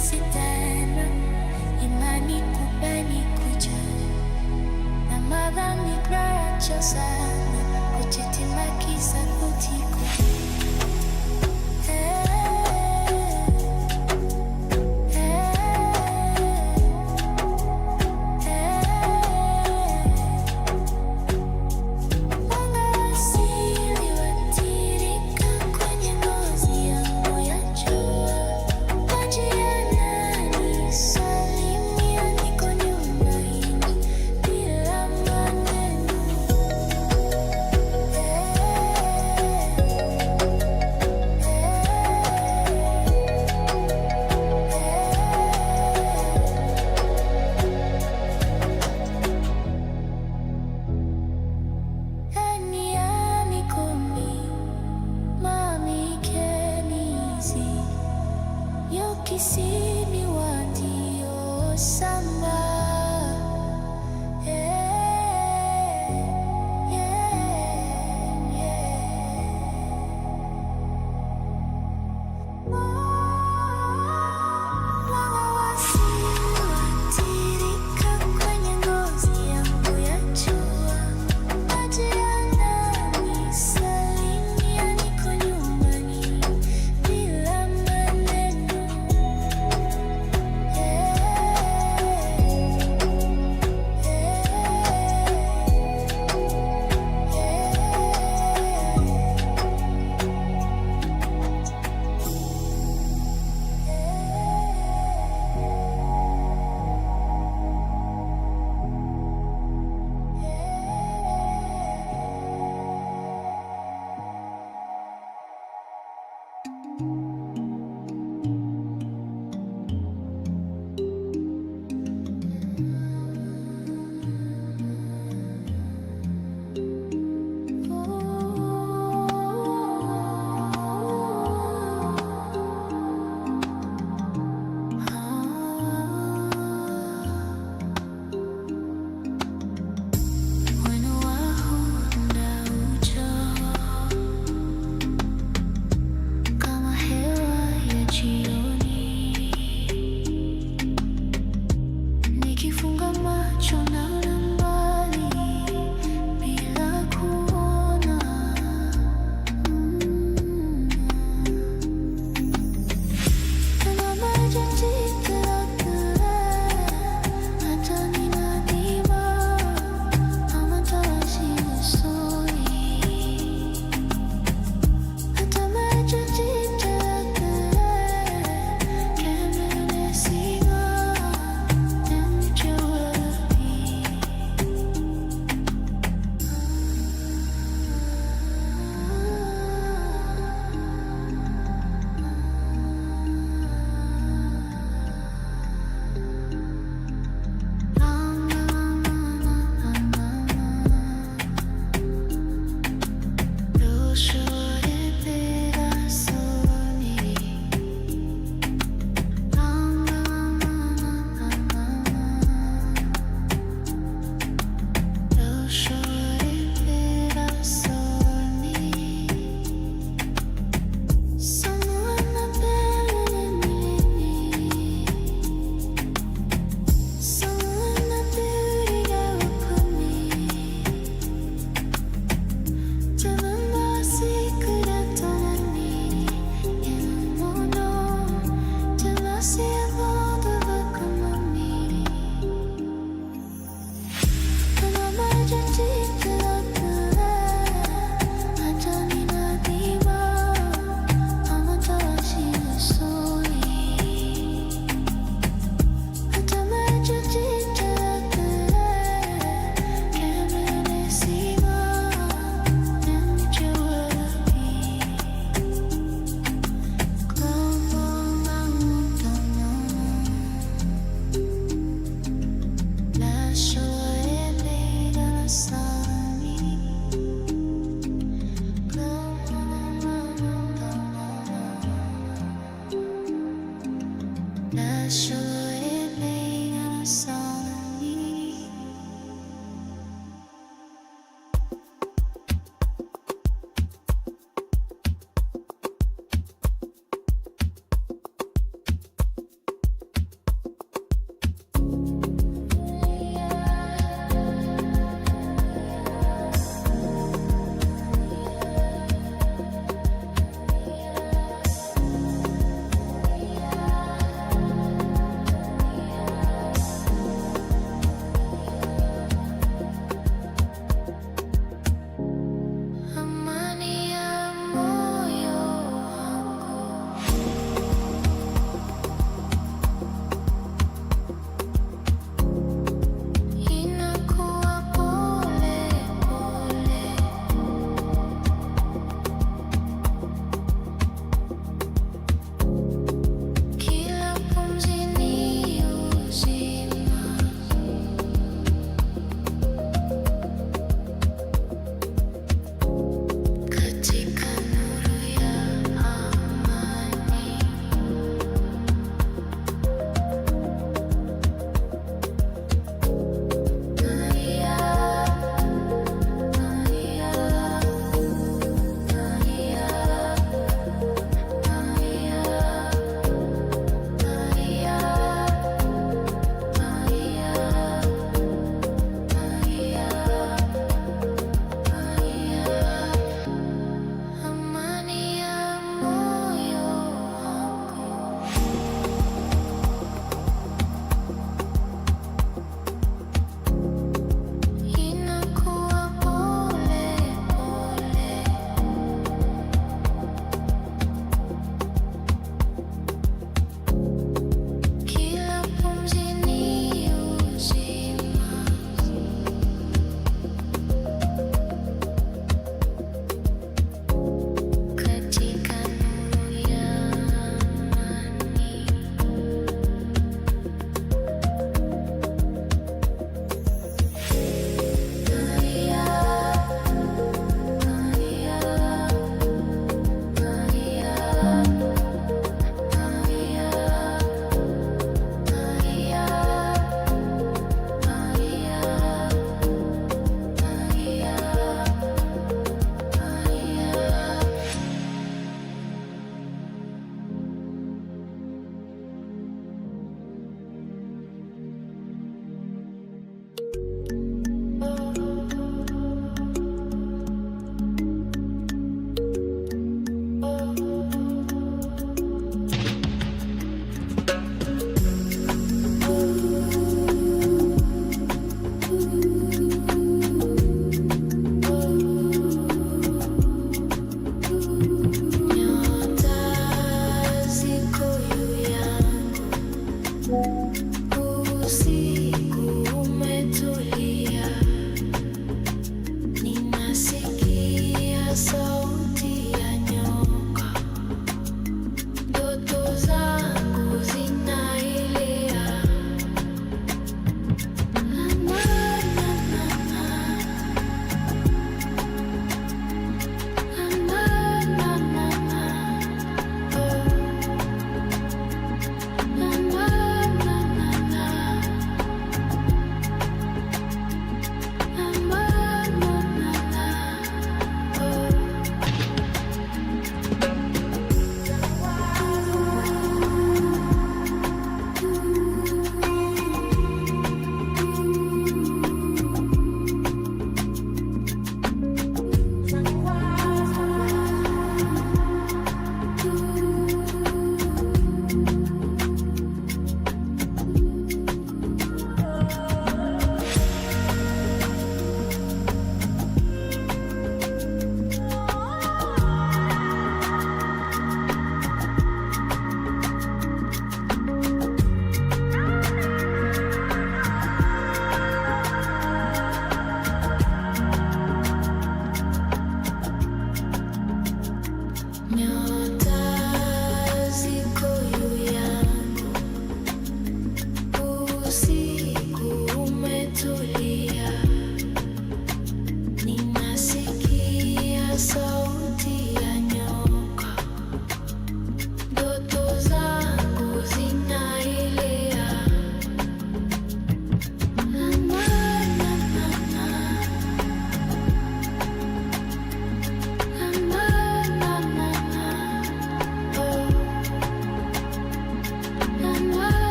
sitana imani kubani kuja na madhani gracha sana kuchitimakiza kutiko Kisini wadio sama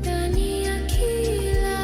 Ndani ya kila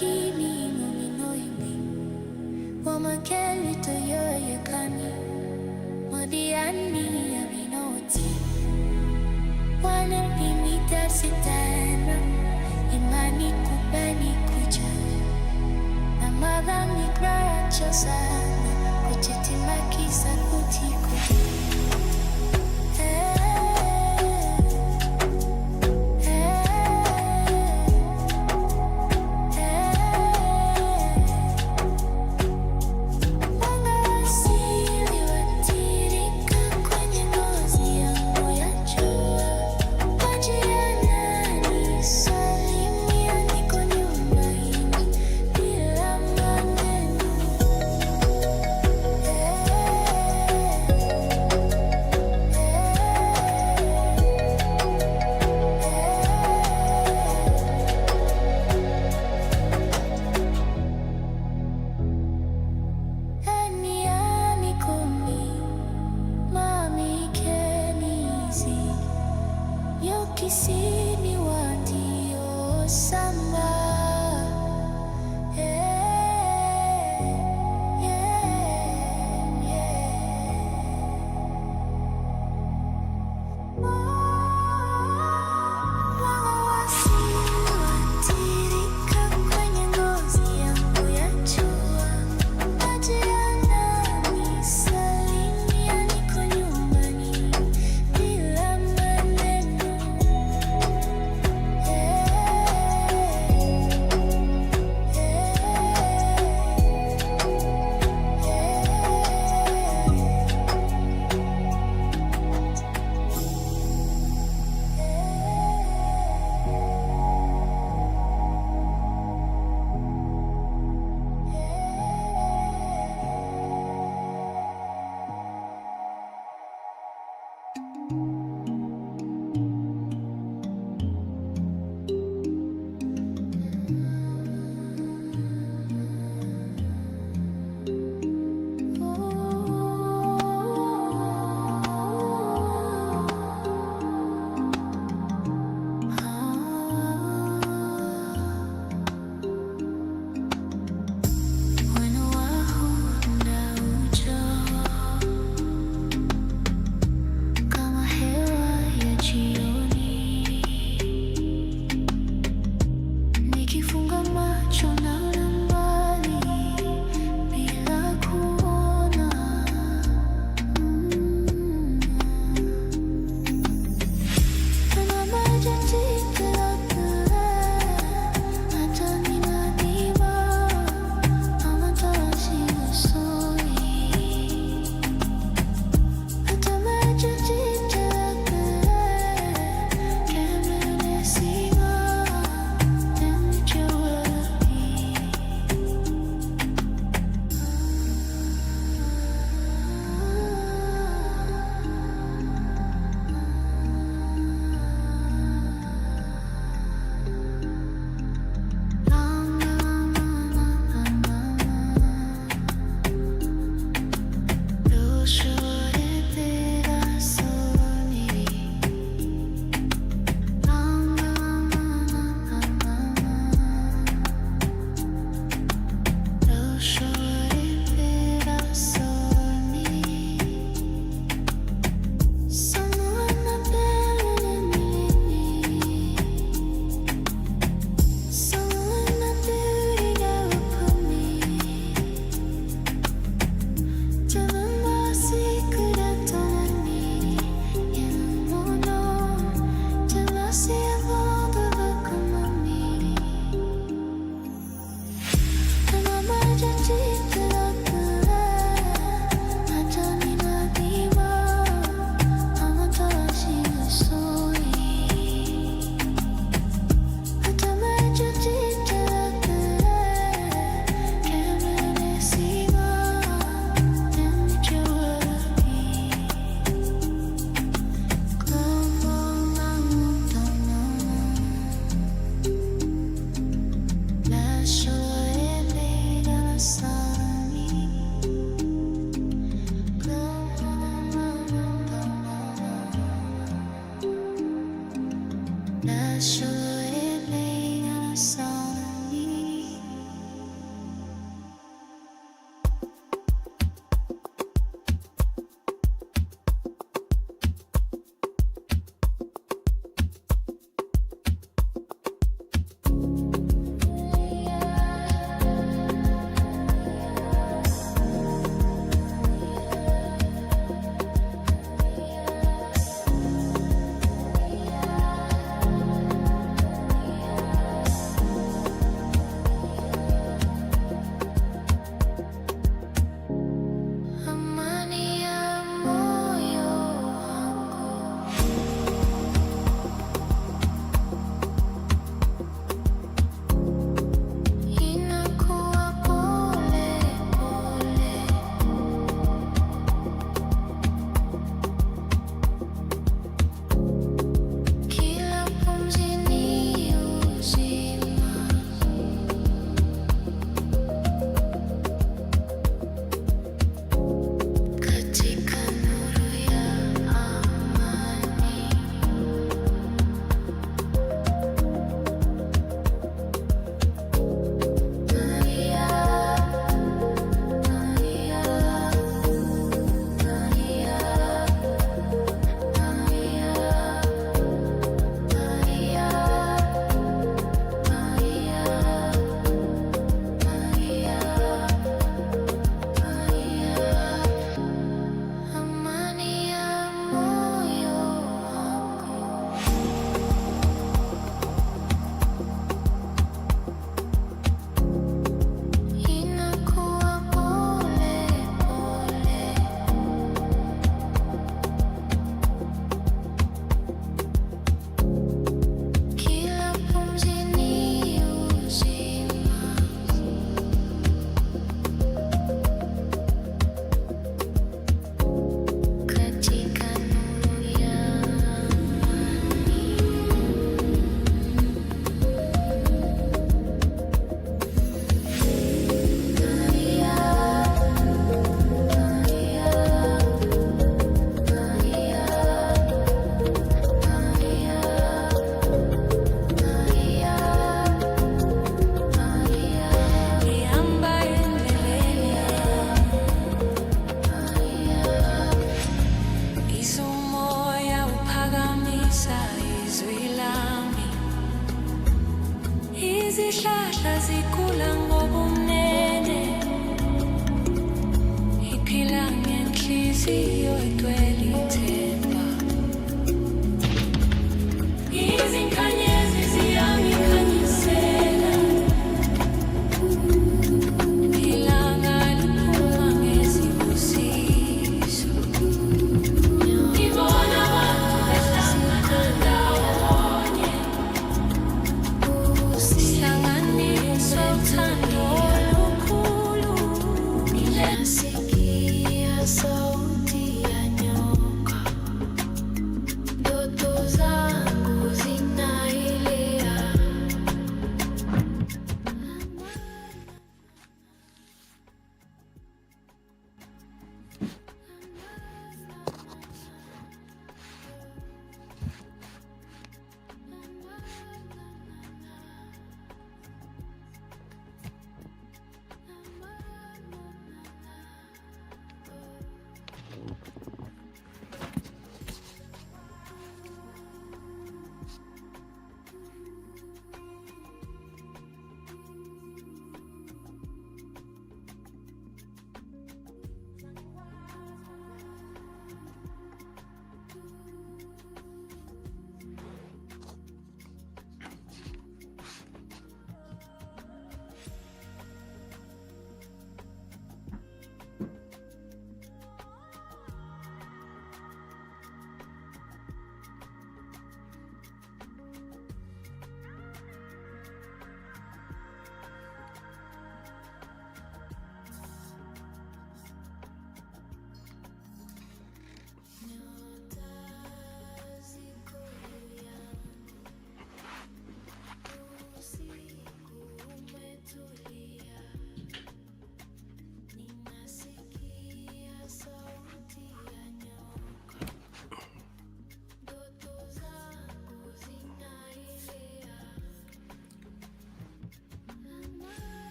hini nominoimi wamakeli toyoyekani modiani aminoti wanapimita sitana imani kupani kuja na madhani kracha sana kuchitimakisa kutiko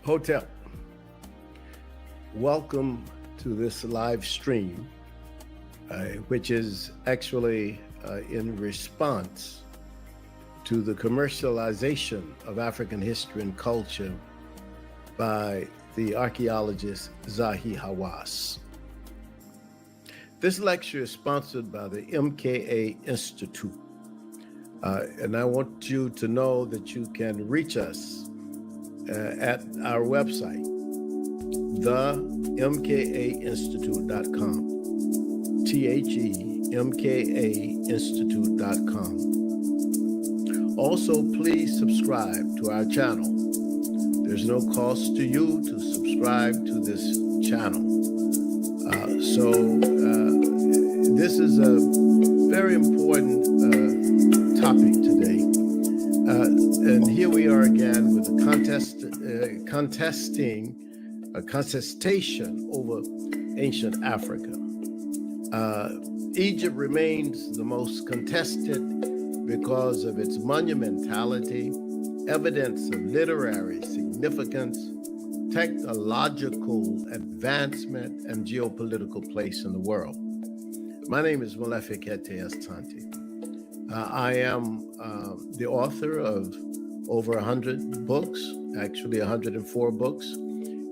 Hotel. Welcome to this live stream, which is actually in response to the commercialization of African history and culture by the archaeologist Zahi Hawass. This lecture is sponsored by the MKA Institute. And I want you to know that you can reach us at our website, themkainstitute.com, themkainstitute.com. Also, please subscribe to our channel. There's no cost to you to subscribe to this channel. This is a very important topic today. And here we are again with a contestation over ancient Africa. Egypt remains the most contested because of its monumentality, evidence of literary significance, technological advancement, and geopolitical place in the world. My name is Molefi-Kete Asante. I am the author of over 100 books, actually 104 books,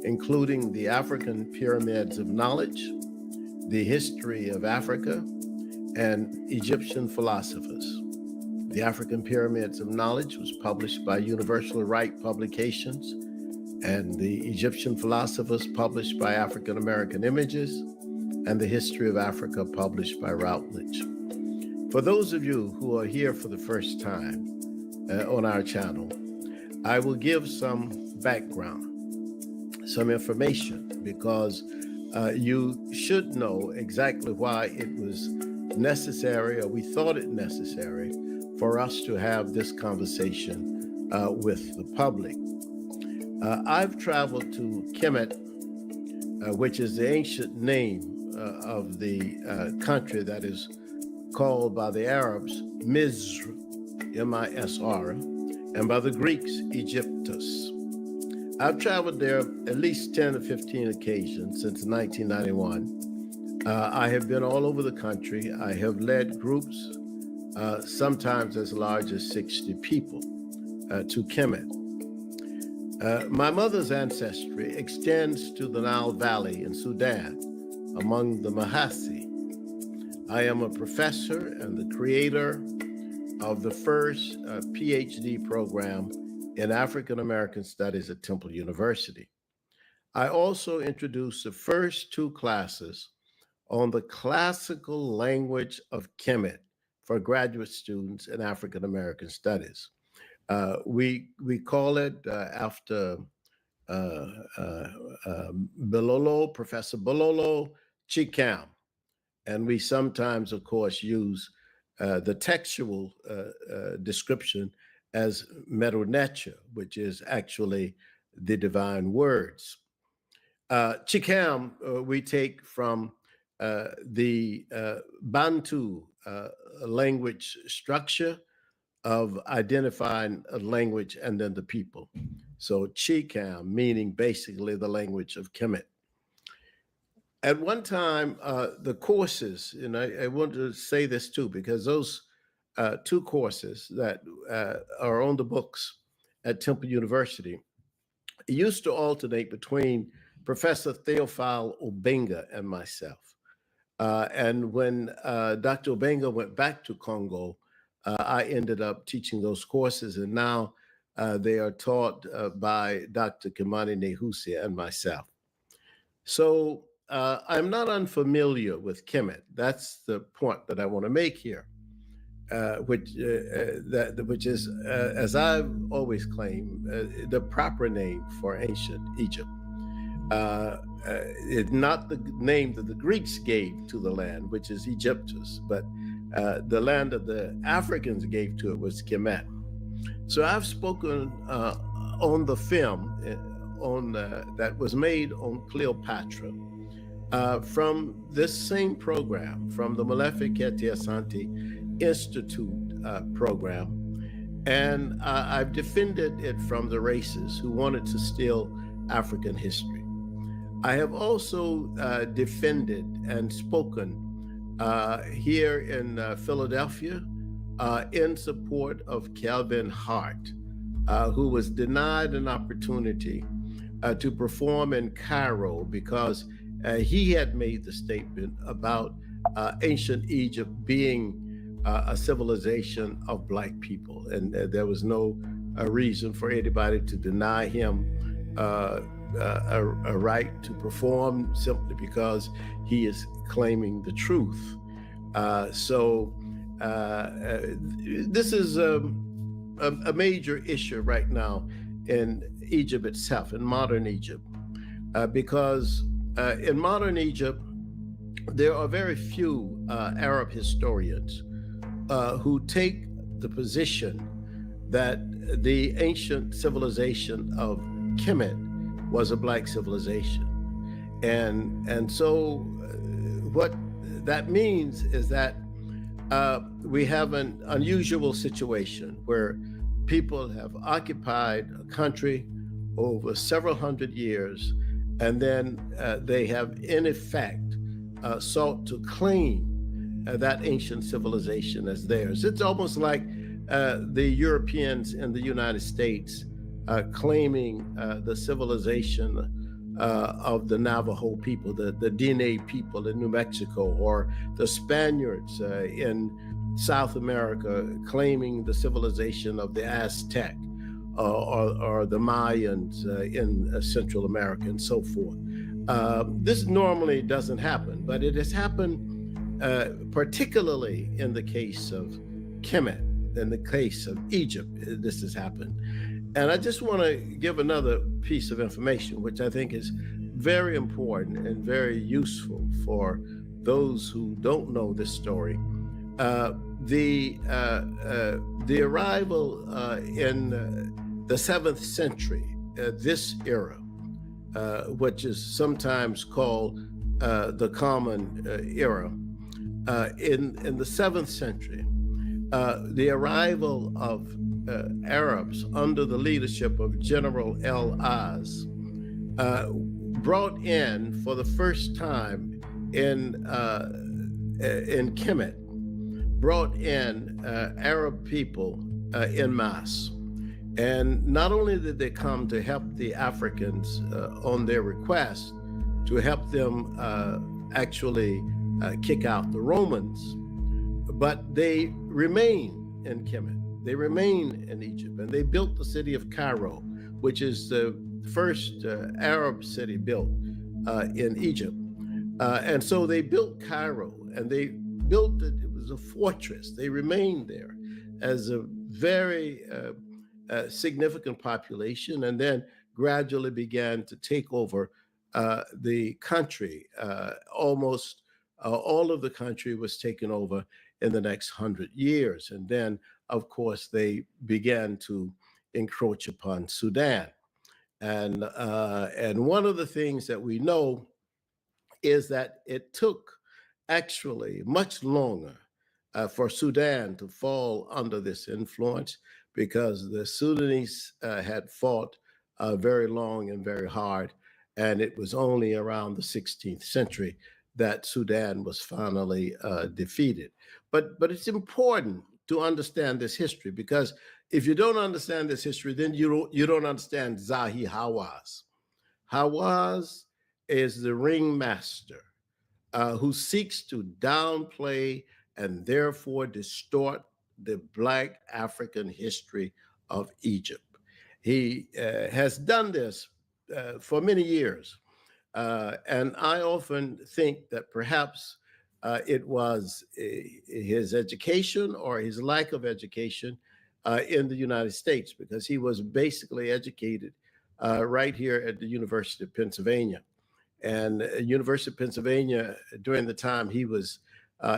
including The African Pyramids of Knowledge, The History of Africa, and Egyptian Philosophers. The African Pyramids of Knowledge was published by Universal Right Publications and the Egyptian Philosophers, published by African American Images, and the History of Africa, published by Routledge. For those of you who are here for the first time on our channel, I will give some background, some information, because you should know exactly why it was necessary, or we thought it necessary, for us to have this conversation with the public. I've traveled to Kemet, which is the ancient name of the country that is called by the Arabs Misr, M-I-S-R, and by the Greeks Egyptus. I've traveled there at least 10 or 15 occasions since 1991. I have been all over the country. I have led groups, sometimes as large as 60 people, to Kemet. My mother's ancestry extends to the Nile Valley in Sudan, among the Mahasi. I am a professor and the creator of the first PhD program in African American Studies at Temple University. I also introduced the first 2 classes on the classical language of Kemet for graduate students in African American Studies. We call it after Bilolo, Professor Bilolo Chikam. And we sometimes, of course, use the textual description as Merunecha, which is actually the divine words. Chikam we take from the Bantu language structure of identifying a language and then the people. So Chikam meaning basically the language of Kemet. At one time, the courses, and I want to say this too, because those 2 courses that are on the books at Temple University used to alternate between Professor Theophile Obenga and myself. And when Dr. Obenga went back to Congo, I ended up teaching those courses, and now they are taught by Dr. Kimani Nehusia and myself. So I'm not unfamiliar with Kemet. That's the point that I want to make here, which is, as I've always claimed, the proper name for ancient Egypt. It's not the name that the Greeks gave to the land, which is Egyptus, but the land that the Africans gave to it was Kemet. So I've spoken on the film that was made on Cleopatra from this same program, from the Malefic Santi Institute program. And I've defended it from the racists who wanted to steal African history. I have also defended and spoken here in Philadelphia in support of Calvin Hart, who was denied an opportunity to perform in Cairo because he had made the statement about ancient Egypt being a civilization of Black people. And there was no reason for anybody to deny him a right to perform simply because he is claiming the truth. So this is a major issue right now in Egypt itself, in modern Egypt, because in modern Egypt, there are very few Arab historians who take the position that the ancient civilization of Kemet was a Black civilization. And so what that means is that we have an unusual situation where people have occupied a country over several hundred years, and then they have, in effect, sought to claim that ancient civilization as theirs. It's almost like the Europeans in the United States claiming the civilization of the Navajo people, the Diné people in New Mexico, or the Spaniards in South America claiming the civilization of the Aztec, or the Mayans in Central America and so forth. This normally doesn't happen, but it has happened particularly in the case of Kemet, in the case of Egypt. This has happened. And I just want to give another piece of information, which I think is very important and very useful for those who don't know this story. The arrival in the 7th century, this era, which is sometimes called the Common Era, in the 7th century, the arrival of Arabs under the leadership of General El-Az brought in for the first time in Kemet, brought in Arab people en masse. And not only did they come to help the Africans on their request, to help them actually kick out the Romans, but they remained in Kemet. They remained in Egypt, and they built the city of Cairo, which is the first Arab city built in Egypt. And so they built Cairo, and they built it. It was a fortress. They remained there as a very significant population, and then gradually began to take over the country. Almost all of the country was taken over in the next 100 years. And then, of course, they began to encroach upon Sudan. And one of the things that we know is that it took actually much longer for Sudan to fall under this influence, because the Sudanese had fought very long and very hard. And it was only around the 16th century that Sudan was finally defeated. But it's important to understand this history, because if you don't understand this history, then you don't understand Zahi Hawass. Hawass is the ringmaster who seeks to downplay and therefore distort the Black African history of Egypt. He has done this for many years. And I often think that perhaps it was his education or his lack of education in the United States, because he was basically educated right here at the University of Pennsylvania. And University of Pennsylvania, during the time he was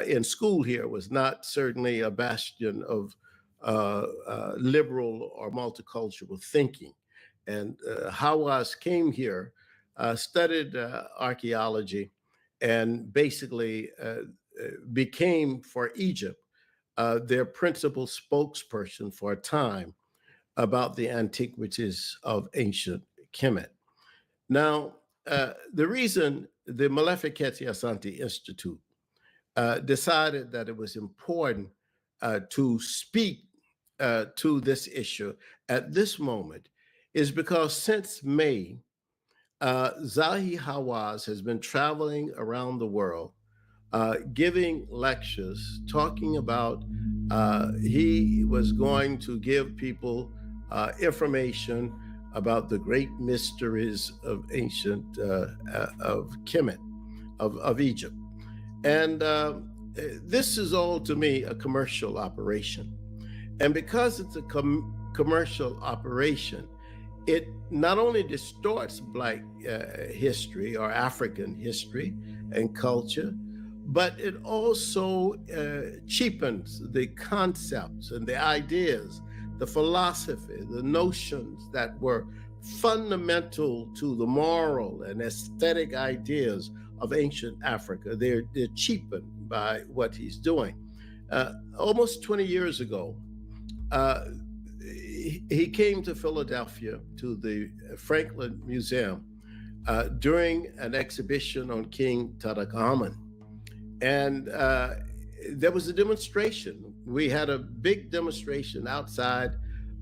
in school here, was not certainly a bastion of liberal or multicultural thinking. And Hawass came here, studied archaeology, and basically became, for Egypt, their principal spokesperson for a time about the antiquities of ancient Kemet. Now, the reason the Malefiketi Asante Institute decided that it was important to speak to this issue at this moment is because since May, Zahi Hawass has been traveling around the world, giving lectures, talking about he was going to give people information about the great mysteries of ancient of Kemet, of Egypt. And this is all, to me, a commercial operation. And because it's a commercial operation, it not only distorts Black history or African history and culture, but it also cheapens the concepts and the ideas, the philosophy, the notions that were fundamental to the moral and aesthetic ideas of ancient Africa. They're cheapened by what he's doing. Almost 20 years ago, he came to Philadelphia to the Franklin Museum during an exhibition on King Tutankhamun. And there was a demonstration. We had a big demonstration outside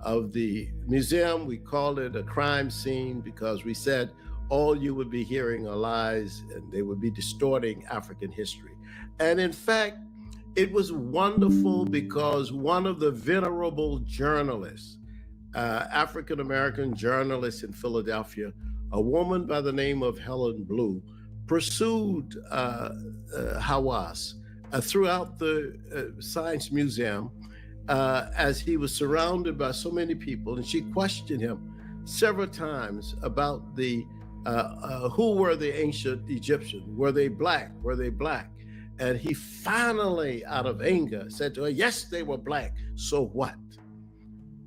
of the museum. We called it a crime scene because we said all you would be hearing are lies and they would be distorting African history. And in fact, it was wonderful because one of the venerable journalists African-American journalist in Philadelphia, a woman by the name of Helen Blue, pursued Hawass throughout the Science Museum as he was surrounded by so many people, and she questioned him several times about the who were the ancient Egyptians? Were they black? Were they black? And he finally, out of anger, said to her, yes, they were black. So what?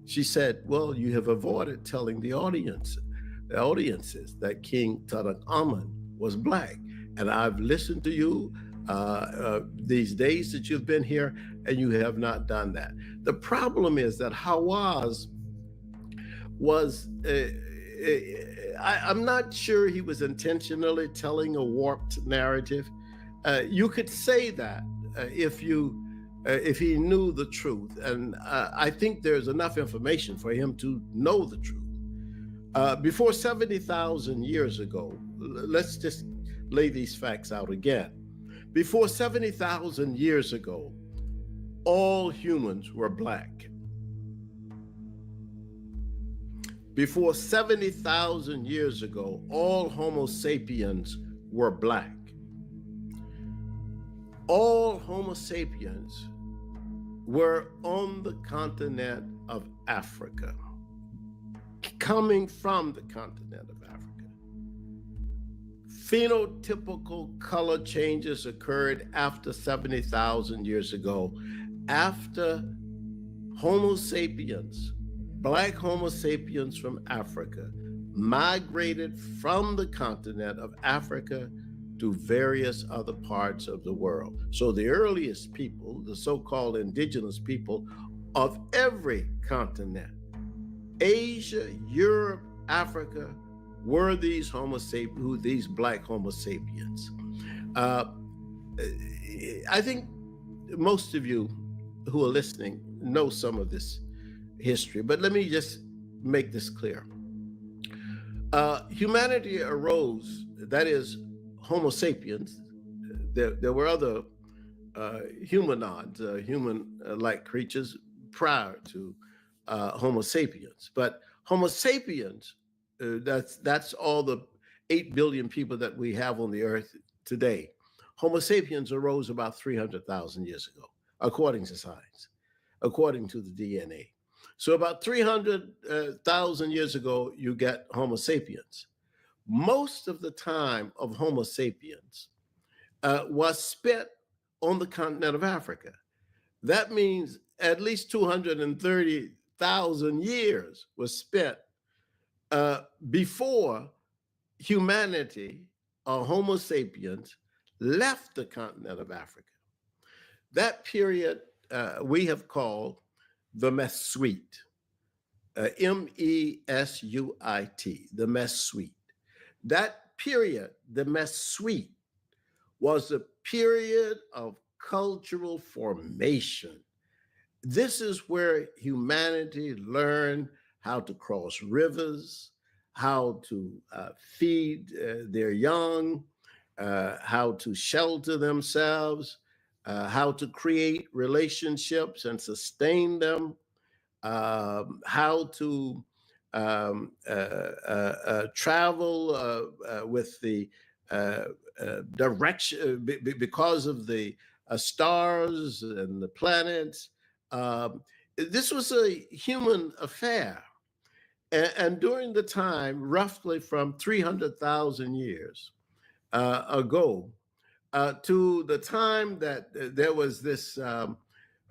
She said, well, you have avoided telling the audiences that King Tutankhamun was black. And I've listened to you these days that you've been here, and you have not done that. The problem is that Hawass was, I'm not sure he was intentionally telling a warped narrative. You could say that if he knew the truth, and I think there's enough information for him to know the truth. Before 70,000 years ago, let's just lay these facts out again. Before 70,000 years ago, all humans were black. Before 70,000 years ago, all Homo sapiens were black. All Homo sapiens were on the continent of Africa, coming from the continent of Africa. Phenotypical color changes occurred after 70,000 years ago, after Homo sapiens, black Homo sapiens from Africa, migrated from the continent of Africa to various other parts of the world. So the earliest people, the so-called indigenous people of every continent, Asia, Europe, Africa, were these Homo sapiens, these black Homo sapiens. I think most of you who are listening know some of this history, but let me just make this clear. Humanity arose, that is, Homo sapiens. There were other humanoids, human-like creatures prior to Homo sapiens, but Homo sapiens, that's all the 8 billion people that we have on the earth today. Homo sapiens arose about 300,000 years ago, according to science, according to the DNA. So about 300,000 years ago, you get Homo sapiens. Most of the time of Homo sapiens was spent on the continent of Africa. That means at least 230,000 years was spent before humanity, or Homo sapiens, left the continent of Africa. That period we have called the Mesuit, M-E-S-U-I-T, the Mesuit. That period, the Mesuit, was a period of cultural formation. This is where humanity learned how to cross rivers, how to feed their young, how to shelter themselves, how to create relationships and sustain them, how to travel with the direction because of the stars and the planets. This was a human affair. And during the time, roughly from 300,000 years ago, to the time that there was this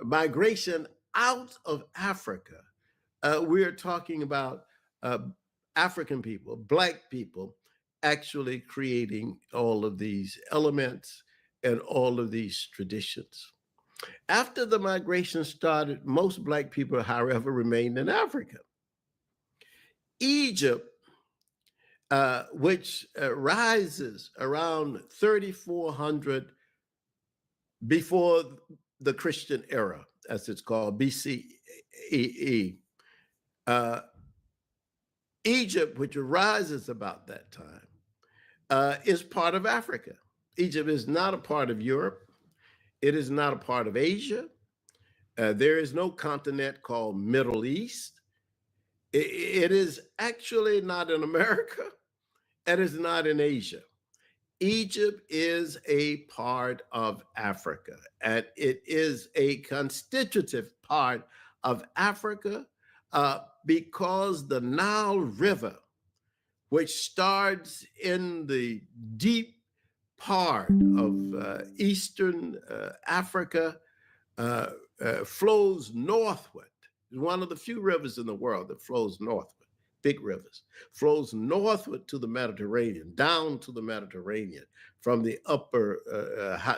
migration out of Africa, we're talking about African people, black people, actually creating all of these elements and all of these traditions. After the migration started, most black people, however, remained in Africa. Egypt, which rises around 3,400 before the Christian era, as it's called, BCE. Egypt, which arises about that time, is part of Africa. Egypt is not a part of Europe. It is not a part of Asia. There is no continent called Middle East. It is actually not in America, and it's not in Asia. Egypt is a part of Africa, and it is a constitutive part of Africa because the Nile River, which starts in the deep part of Eastern Africa, flows northward. It's one of the few rivers in the world that flows northward, big rivers, flows northward to the Mediterranean, down to the Mediterranean from the upper,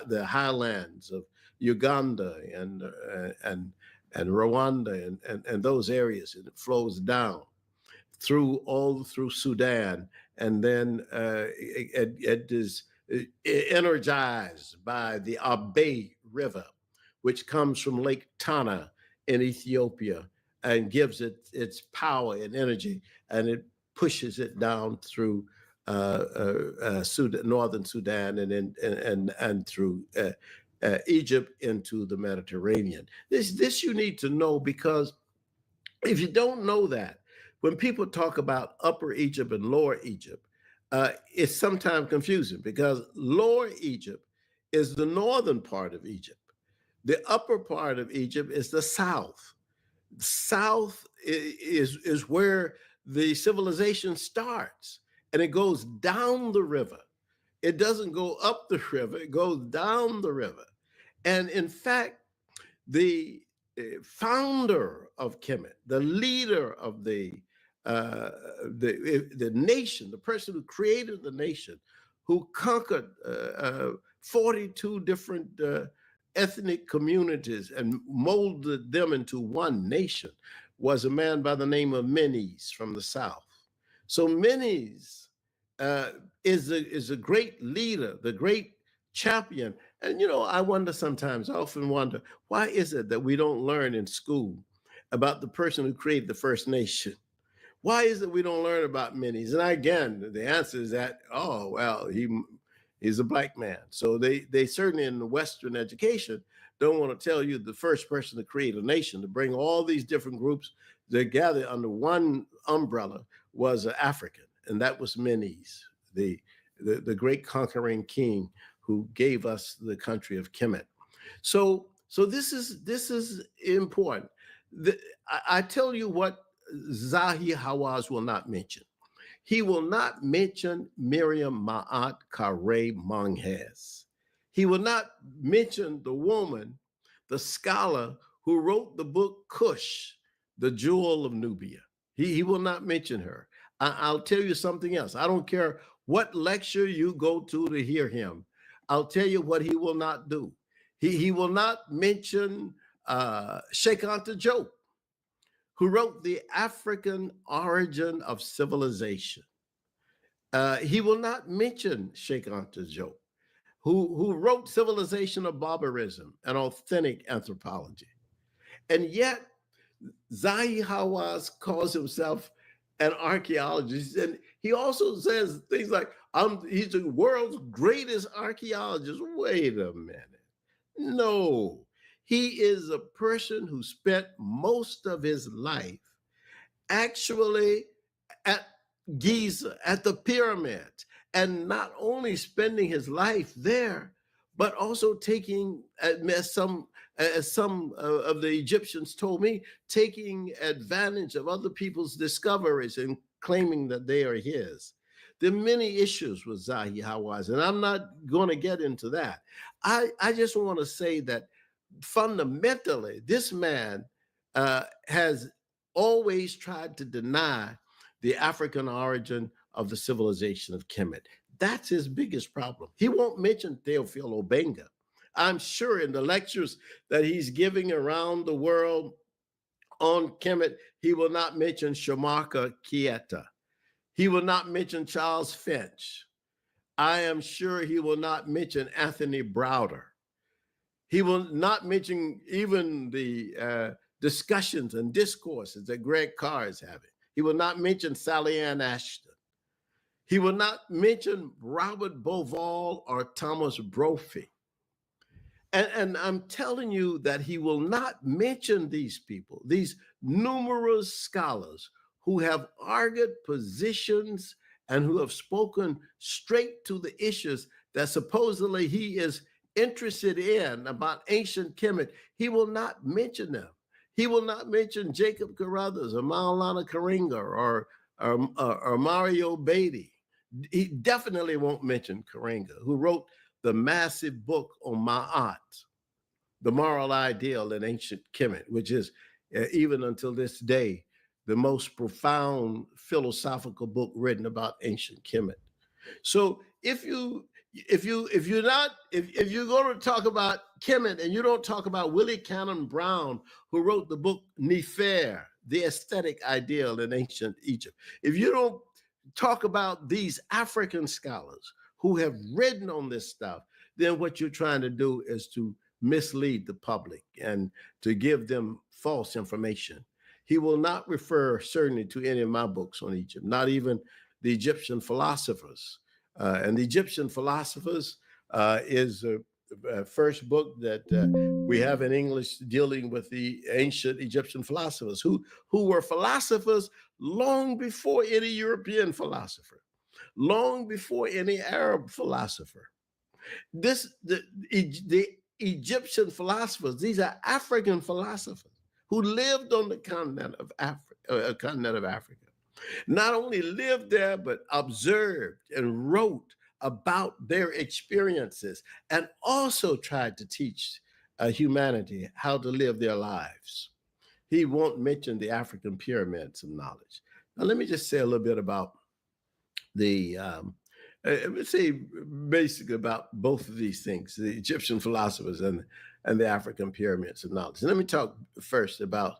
the highlands of Uganda and Rwanda and those areas. And it flows down all through Sudan, and then it is energized by the Abe River, which comes from Lake Tana in Ethiopia and gives it its power and energy, and it pushes it down through Sudan, northern Sudan, and through Egypt into the Mediterranean. This you need to know, because if you don't know that, when people talk about Upper Egypt and Lower Egypt, it's sometimes confusing, because Lower Egypt is the northern part of Egypt. The upper part of Egypt is the south. South is where the civilization starts, and it goes down the river. It doesn't go up the river, it goes down the river. And in fact, the founder of Kemet, the leader of the nation, the person who created the nation, who conquered 42 different ethnic communities and molded them into one nation, was a man by the name of Menes from the south. So Menes is a great leader, the great champion. And, I wonder sometimes, I often wonder, why is it that we don't learn in school about the person who created the first nation? Why is it we don't learn about Menes? And again, the answer is that, oh, well, he's a black man. So they certainly in the Western education don't want to tell you the first person to create a nation, to bring all these different groups together under one umbrella, was an African. And that was Menes, the great conquering king who gave us the country of Kemet. So this is important. I tell you what Zahi Hawass will not mention. He will not mention Miriam Ma'at Kare Manghez. He will not mention the woman, the scholar who wrote the book Kush, the Jewel of Nubia. He will not mention her. I'll tell you something else. I don't care what lecture you go to hear him. I'll tell you what he will not do. He will not mention Sheikh Anta Diop, who wrote The African Origin of Civilization. He will not mention Sheikh Anta Diop, who wrote Civilization of Barbarism, an authentic anthropology. And yet, Zahi Hawass calls himself an archaeologist. And he also says things like, he's the world's greatest archaeologist. Wait a minute. No, he is a person who spent most of his life actually at Giza, at the pyramids, and not only spending his life there, but also taking, as some of the Egyptians told me, taking advantage of other people's discoveries and claiming that they are his. There are many issues with Zahi Hawass, and I'm not going to get into that. I just want to say that fundamentally, this man has always tried to deny the African origin of the civilization of Kemet. That's his biggest problem. He won't mention Theophile Obenga. I'm sure in the lectures that he's giving around the world on Kemet, he will not mention Shamarka Kieta. He will not mention Charles Finch. I am sure he will not mention Anthony Browder. He will not mention even the discussions and discourses that Greg Carr is having. He will not mention Sally Ann Ashton. He will not mention Robert Bauval or Thomas Brophy. And I'm telling you that he will not mention these people, these numerous scholars who have argued positions and who have spoken straight to the issues that supposedly he is interested in about ancient Kemet, he will not mention them. He will not mention Jacob Carruthers or Maulana Karenga or Mario Beatty. He definitely won't mention Karenga, who wrote the massive book on Ma'at, the moral ideal in ancient Kemet, which is, even until this day, the most profound philosophical book written about ancient Kemet. So if you're going to talk about Kemet and you don't talk about Willie Cannon Brown, who wrote the book Nefer, the aesthetic ideal in ancient Egypt, if you don't talk about these African scholars who have written on this stuff, then what you're trying to do is to mislead the public and to give them false information. He will not refer certainly to any of my books on Egypt, not even the Egyptian philosophers. And the Egyptian philosophers is a first book that we have in English dealing with the ancient Egyptian philosophers who were philosophers long before any European philosopher, long before any Arab philosopher. The Egyptian philosophers, these are African philosophers who lived on the continent of Africa. Not only lived there, but observed and wrote about their experiences and also tried to teach humanity how to live their lives. He won't mention the African pyramids of knowledge. Now, let me just say a little bit about the, let's say basically about both of these things, the Egyptian philosophers and the African pyramids of knowledge. And let me talk first about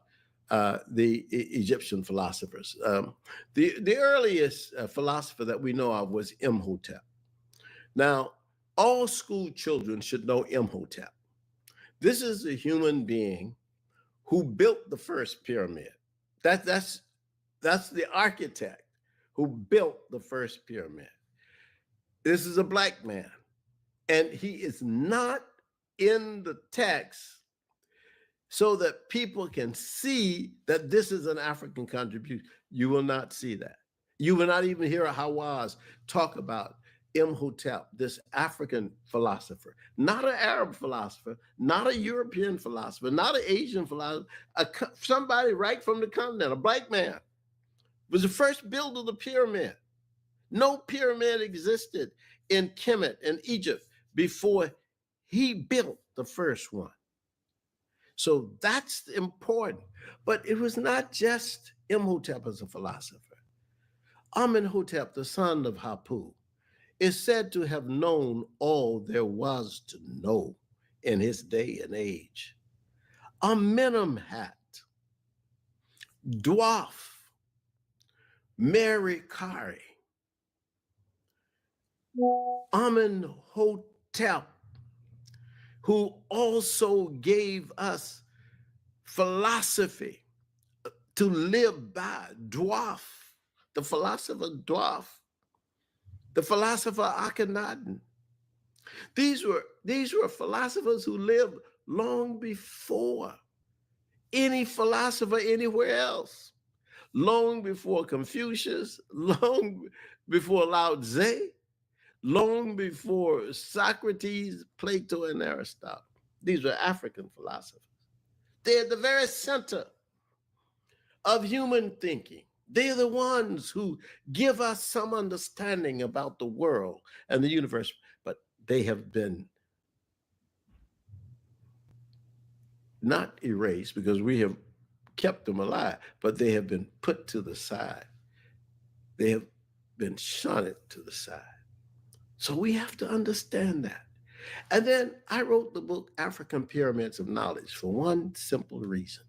the Egyptian philosophers. The earliest philosopher that we know of was Imhotep. Now, all school children should know Imhotep. This is a human being who built the first pyramid. That's the architect who built the first pyramid. This is a Black man, and he is not in the text so that people can see that this is an African contribution. You will not see that. You will not even hear a Hawaz talk about Imhotep, this African philosopher, not an Arab philosopher, not a European philosopher, not an Asian philosopher, somebody right from the continent, a Black man, was the first builder of the pyramid. No pyramid existed in Kemet in Egypt before he built the first one. So that's important. But it was not just Imhotep as a philosopher. Amenhotep, the son of Hapu, is said to have known all there was to know in his day and age. Amenemhat, Dwarf, Mary Kari, Amenhotep, who also gave us philosophy to live by, Dwarf, the philosopher Dwarf, the philosopher Akhenaten. These were philosophers who lived long before any philosopher anywhere else, long before Confucius, long before Lao Tzu, long before Socrates, Plato, and Aristotle. These were African philosophers. They're at the very center of human thinking. They're the ones who give us some understanding about the world and the universe, but they have been not erased because we have kept them alive, but they have been put to the side. They have been shunted to the side. So we have to understand that. And then I wrote the book, African Pyramids of Knowledge, for one simple reason.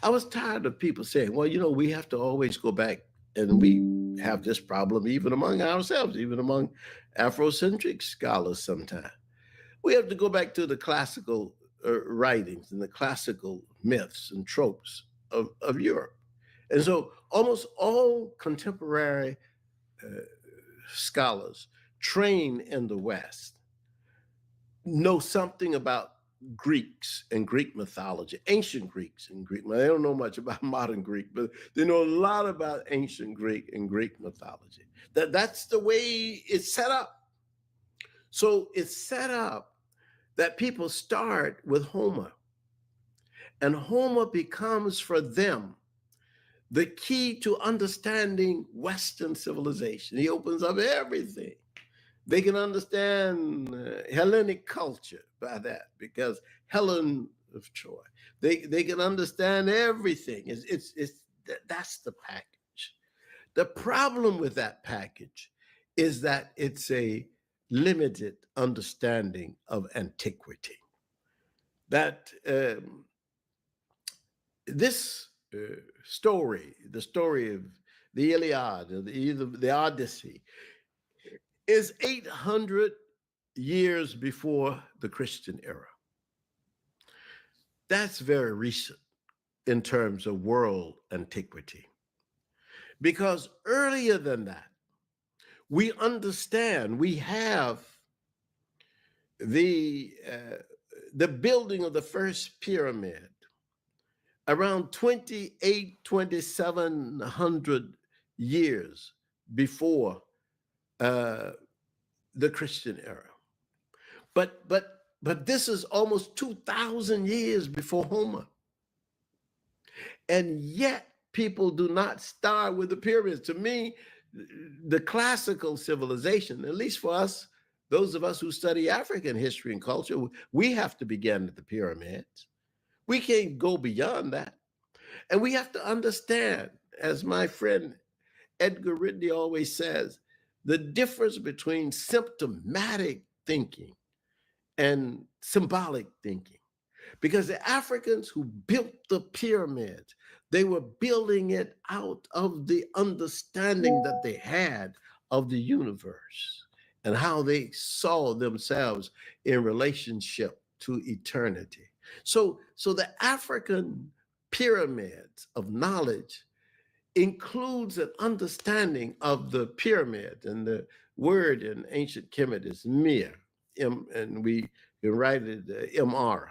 I was tired of people saying, well, we have to always go back, and we have this problem even among ourselves, even among Afrocentric scholars sometimes. We have to go back to the classical writings and the classical myths and tropes of Europe. And so almost all contemporary scholars trained in the West know something about Greeks and Greek mythology, ancient Greeks and Greek. They don't know much about modern Greek, but they know a lot about ancient Greek and Greek mythology. That's the way it's set up. So it's set up that people start with Homer, and Homer becomes for them the key to understanding Western civilization. He opens up everything. They can understand Hellenic culture by that, because Helen of Troy. They can understand everything. That's the package. The problem with that package is that it's a limited understanding of antiquity. That this story, the story of the Iliad, or the Odyssey, is 800 years before the Christian era. That's very recent in terms of world antiquity, because earlier than that, we understand we have the building of the first pyramid around 2700 years before the Christian era. But this is almost 2,000 years before Homer. And yet people do not start with the pyramids. To me, the classical civilization, at least for us, those of us who study African history and culture, we have to begin at the pyramids. We can't go beyond that. And we have to understand, as my friend Edgar Ridley always says, the difference between symptomatic thinking and symbolic thinking. Because the Africans who built the pyramids, they were building it out of the understanding that they had of the universe and how they saw themselves in relationship to eternity. So the African pyramids of knowledge includes an understanding of the pyramid, and the word in ancient Kemet is mir, and we can write it MR,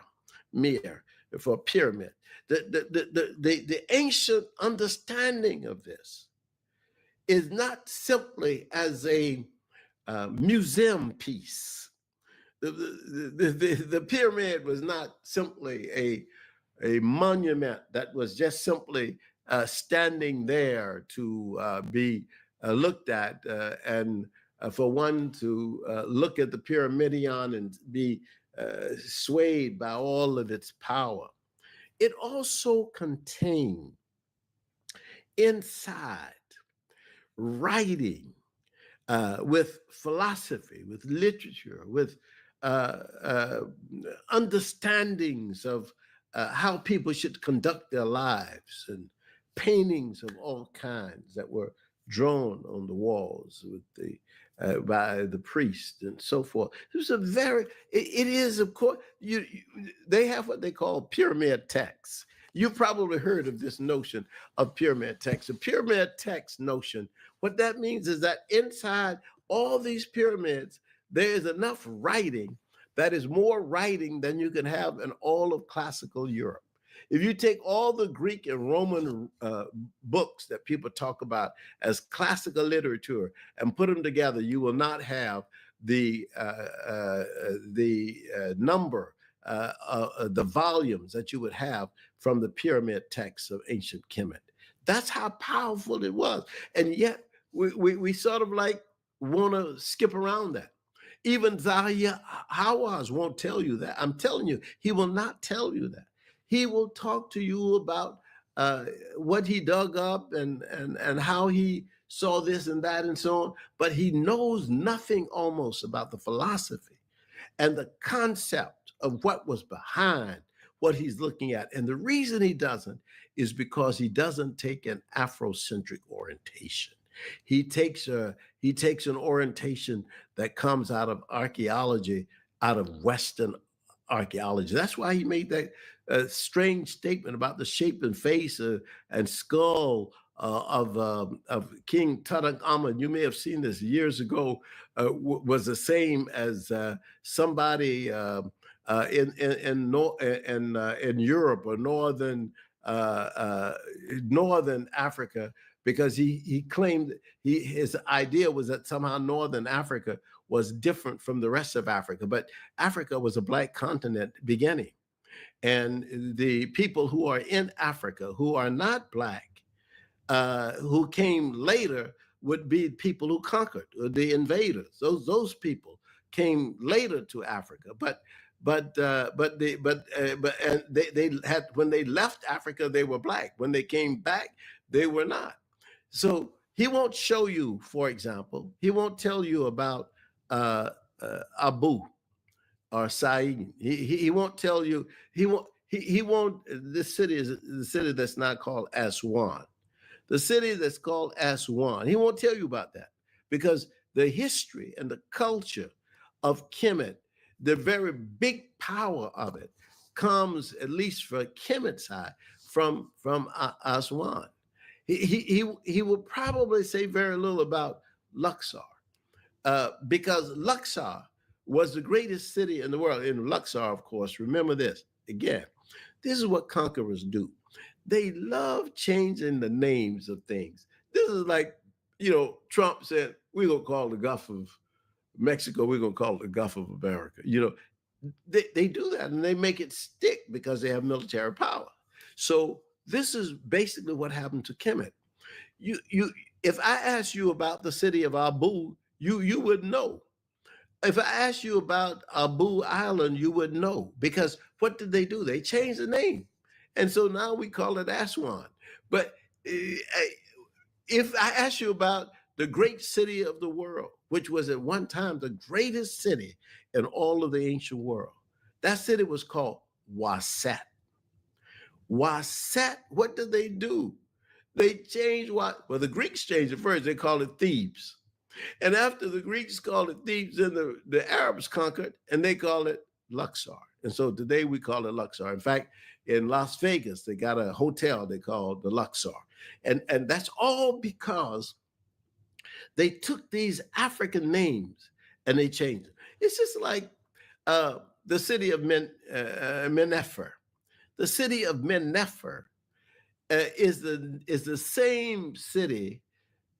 mir, for pyramid. The ancient understanding of this is not simply as a museum piece. The pyramid was not simply a monument that was just simply standing there to be looked at, and for one to look at the pyramidion and be swayed by all of its power. It also contained inside writing, with philosophy, with literature, with understandings of how people should conduct their lives, and paintings of all kinds that were drawn on the walls with the by the priest and so forth. It was it is, of course, they have what they call pyramid texts. You've probably heard of this notion of pyramid text. A pyramid text notion, what that means is that inside all these pyramids, there is enough writing that is more writing than you can have in all of classical Europe. If you take all the Greek and Roman books that people talk about as classical literature and put them together, you will not have the number, the volumes that you would have from the pyramid texts of ancient Kemet. That's how powerful it was. And yet we sort of like want to skip around that. Even Zahi Hawass won't tell you that. I'm telling you, he will not tell you that. He will talk to you about what he dug up and how he saw this and that and so on, but he knows nothing almost about the philosophy and the concept of what was behind what he's looking at. And the reason he doesn't is because he doesn't take an Afrocentric orientation. He takes an orientation that comes out of archaeology, out of Western archaeology. That's why he made that strange statement about the shape and face and skull of King Tutankhamun. You may have seen this years ago. Was the same as somebody in Europe or northern Africa, because he claimed his idea was that somehow northern Africa was different from the rest of Africa, but Africa was a black continent beginning, and the people who are in Africa who are not black, who came later, would be people who conquered, the invaders. Those people came later to Africa, they had, when they left Africa, they were black. When they came back, they were not. So he won't show you, for example, he won't tell you about Abu or Said. He won't tell you. He won't. This city is the city that's not called Aswan. The city that's called Aswan. He won't tell you about that, because the history and the culture of Kemet, the very big power of it, comes, at least for Kemet's side, from Aswan. He will probably say very little about Luxor, because Luxor was the greatest city in the world. In Luxor, of course, remember this, again, this is what conquerors do. They love changing the names of things. This is like, Trump said, we're going to call the Gulf of Mexico, we're going to call it the Gulf of America. They do that, and they make it stick because they have military power. So this is basically what happened to Kemet. If I ask you about the city of Abu, you would know. If I ask you about Abu Island, you would know, because what did they do? They changed the name. And so now we call it Aswan. But if I ask you about the great city of the world, which was at one time the greatest city in all of the ancient world, that city was called Waset. Waset, what did they do? They changed what? Well, the Greeks changed it first. They called it Thebes. And after the Greeks called it Thebes, then the Arabs conquered, and they called it Luxor. And so today we call it Luxor. In fact, in Las Vegas, they got a hotel they call the Luxor. And that's all because they took these African names and they changed it. It's just like the city of Menefer. The city of Menefer is the same city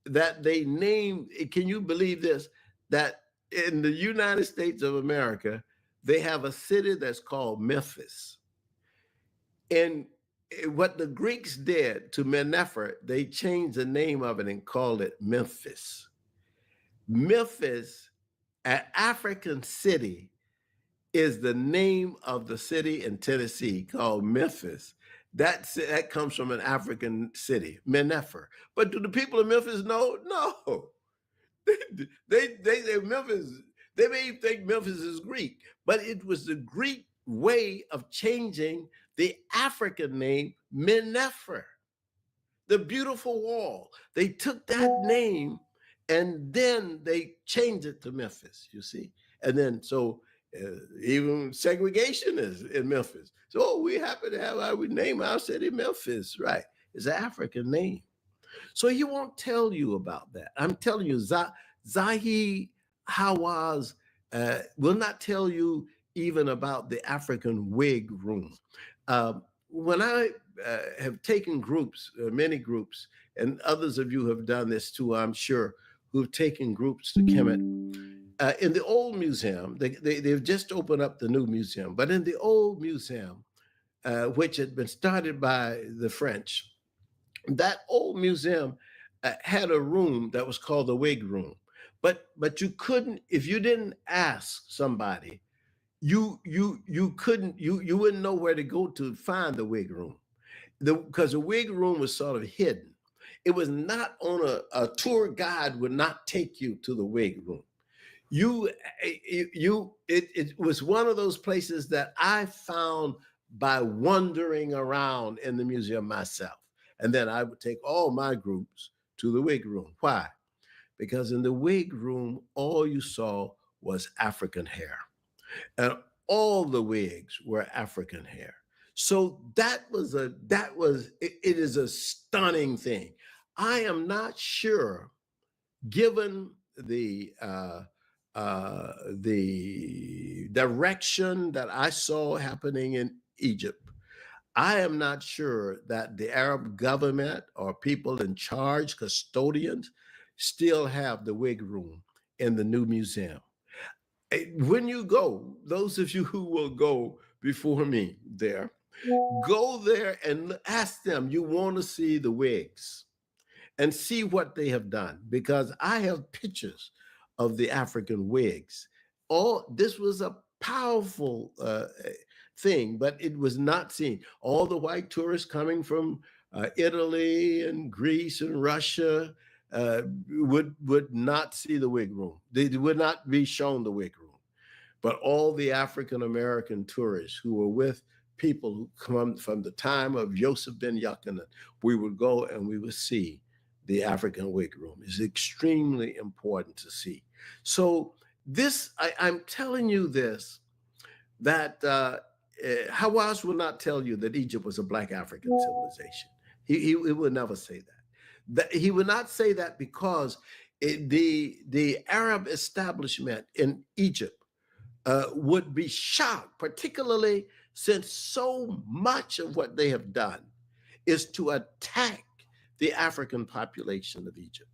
that they named. Can you believe this? That in the United States of America, they have a city that's called Memphis. And what the Greeks did to Menefer, they changed the name of it and called it Memphis. Memphis, an African city, is the name of the city in Tennessee called Memphis. That comes from an African city, Menefer. But do the people of Memphis know? No. They Memphis. They may think Memphis is Greek, but it was the Greek way of changing the African name Menefer, the beautiful wall. They took that name and then they changed it to Memphis, you see? And then even segregation is in Memphis. So we happen to have we name our city Memphis, right? It's an African name. So he won't tell you about that. I'm telling you, Zahi Hawass will not tell you even about the African wig room. When I have taken groups, many groups, and others of you have done this too, I'm sure, who've taken groups to Kemet. In the old museum, they've just opened up the new museum, but in the old museum, which had been started by the French, that old museum had a room that was called the wig room. But you couldn't, if you didn't ask somebody, you wouldn't know where to go to find the wig room, because the wig room was sort of hidden. It was not on a tour guide would not take you to the wig room. It was one of those places that I found by wandering around in the museum myself. And then I would take all my groups to the wig room. Why? Because in the wig room, all you saw was African hair. And all the wigs were African hair. So it is a stunning thing. I am not sure, given the direction that I saw happening in Egypt, I am not sure that the Arab government or people in charge, custodians, still have the wig room in the new museum. When you go, those of you who will go before me there, go there and ask them, you want to see the wigs and see what they have done, because I have pictures of the African wigs. This was a powerful thing, but it was not seen. All the white tourists coming from Italy and Greece and Russia would not see the wig room. They would not be shown the wig room. But all the African American tourists who were with people who come from the time of Yosef ben Yochanan, we would go and we would see the African wig room. It's extremely important to see. So this, I'm telling you this, that Hawass will not tell you that Egypt was a Black African civilization. He would never say that. He would not say that because the Arab establishment in Egypt would be shocked, particularly since so much of what they have done is to attack the African population of Egypt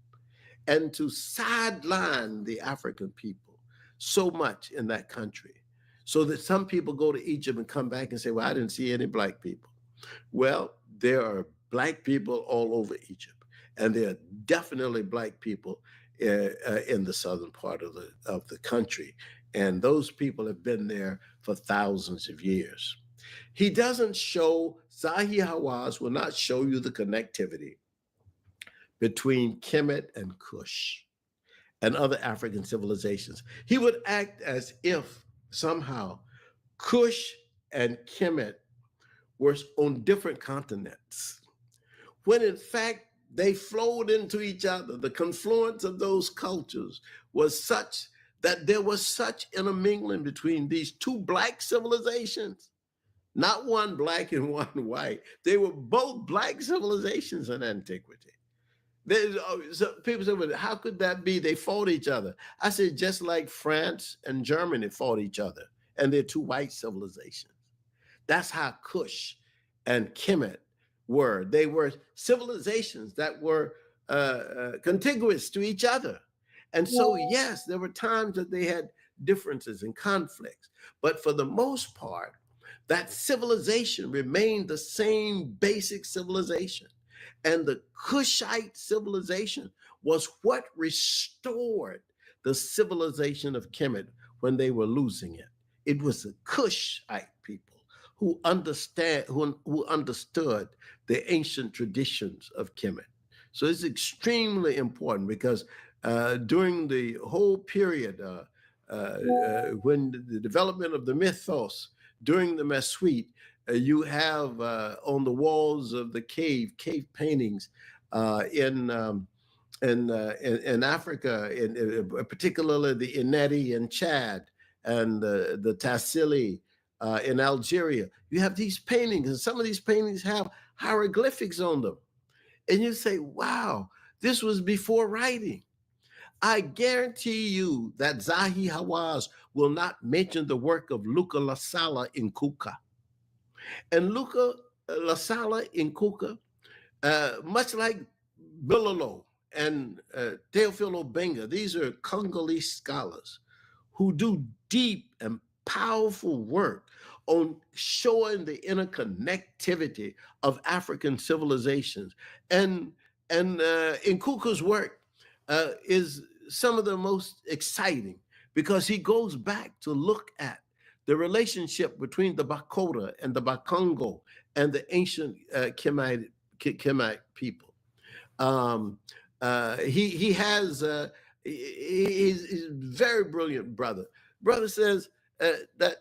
and to sideline the African people so much in that country, so that some people go to Egypt and come back and say, well, I didn't see any Black people. Well, there are Black people all over Egypt, and there are definitely Black people in the southern part of the country. And those people have been there for thousands of years. He doesn't show, Zahi Hawass will not show you the connectivity between Kemet and Kush and other African civilizations. He would act as if somehow Kush and Kemet were on different continents, when in fact they flowed into each other. The confluence of those cultures was such that there was such intermingling between these two Black civilizations, not one Black and one white. They were both Black civilizations in antiquity. So people say, well, how could that be? They fought each other. I said, just like France and Germany fought each other, and they're two white civilizations. That's how Kush and Kemet were. They were civilizations that were contiguous to each other. And so, yes, there were times that they had differences and conflicts, but for the most part, that civilization remained the same basic civilization. And the Kushite civilization was what restored the civilization of Kemet when they were losing it. It was the Kushite people who understood the ancient traditions of Kemet. So it's extremely important, because during the whole period when the development of the mythos during the Messuite, you have on the walls of the cave paintings in Africa, particularly the Ineti in Chad and the Tassili in Algeria. You have these paintings, and some of these paintings have hieroglyphics on them. And you say, wow, this was before writing. I guarantee you that Zahi Hawass will not mention the work of Luca La Sala in Kuka. And Luca La Sala in Kuka, much like Bilolo and Teofilo Benga, these are Congolese scholars who do deep and powerful work on showing the interconnectivity of African civilizations. And in Kuka's work is some of the most exciting, because he goes back to look at the relationship between the Bakota and the Bakongo and the ancient Kemite people. He's a very brilliant brother. Brother says that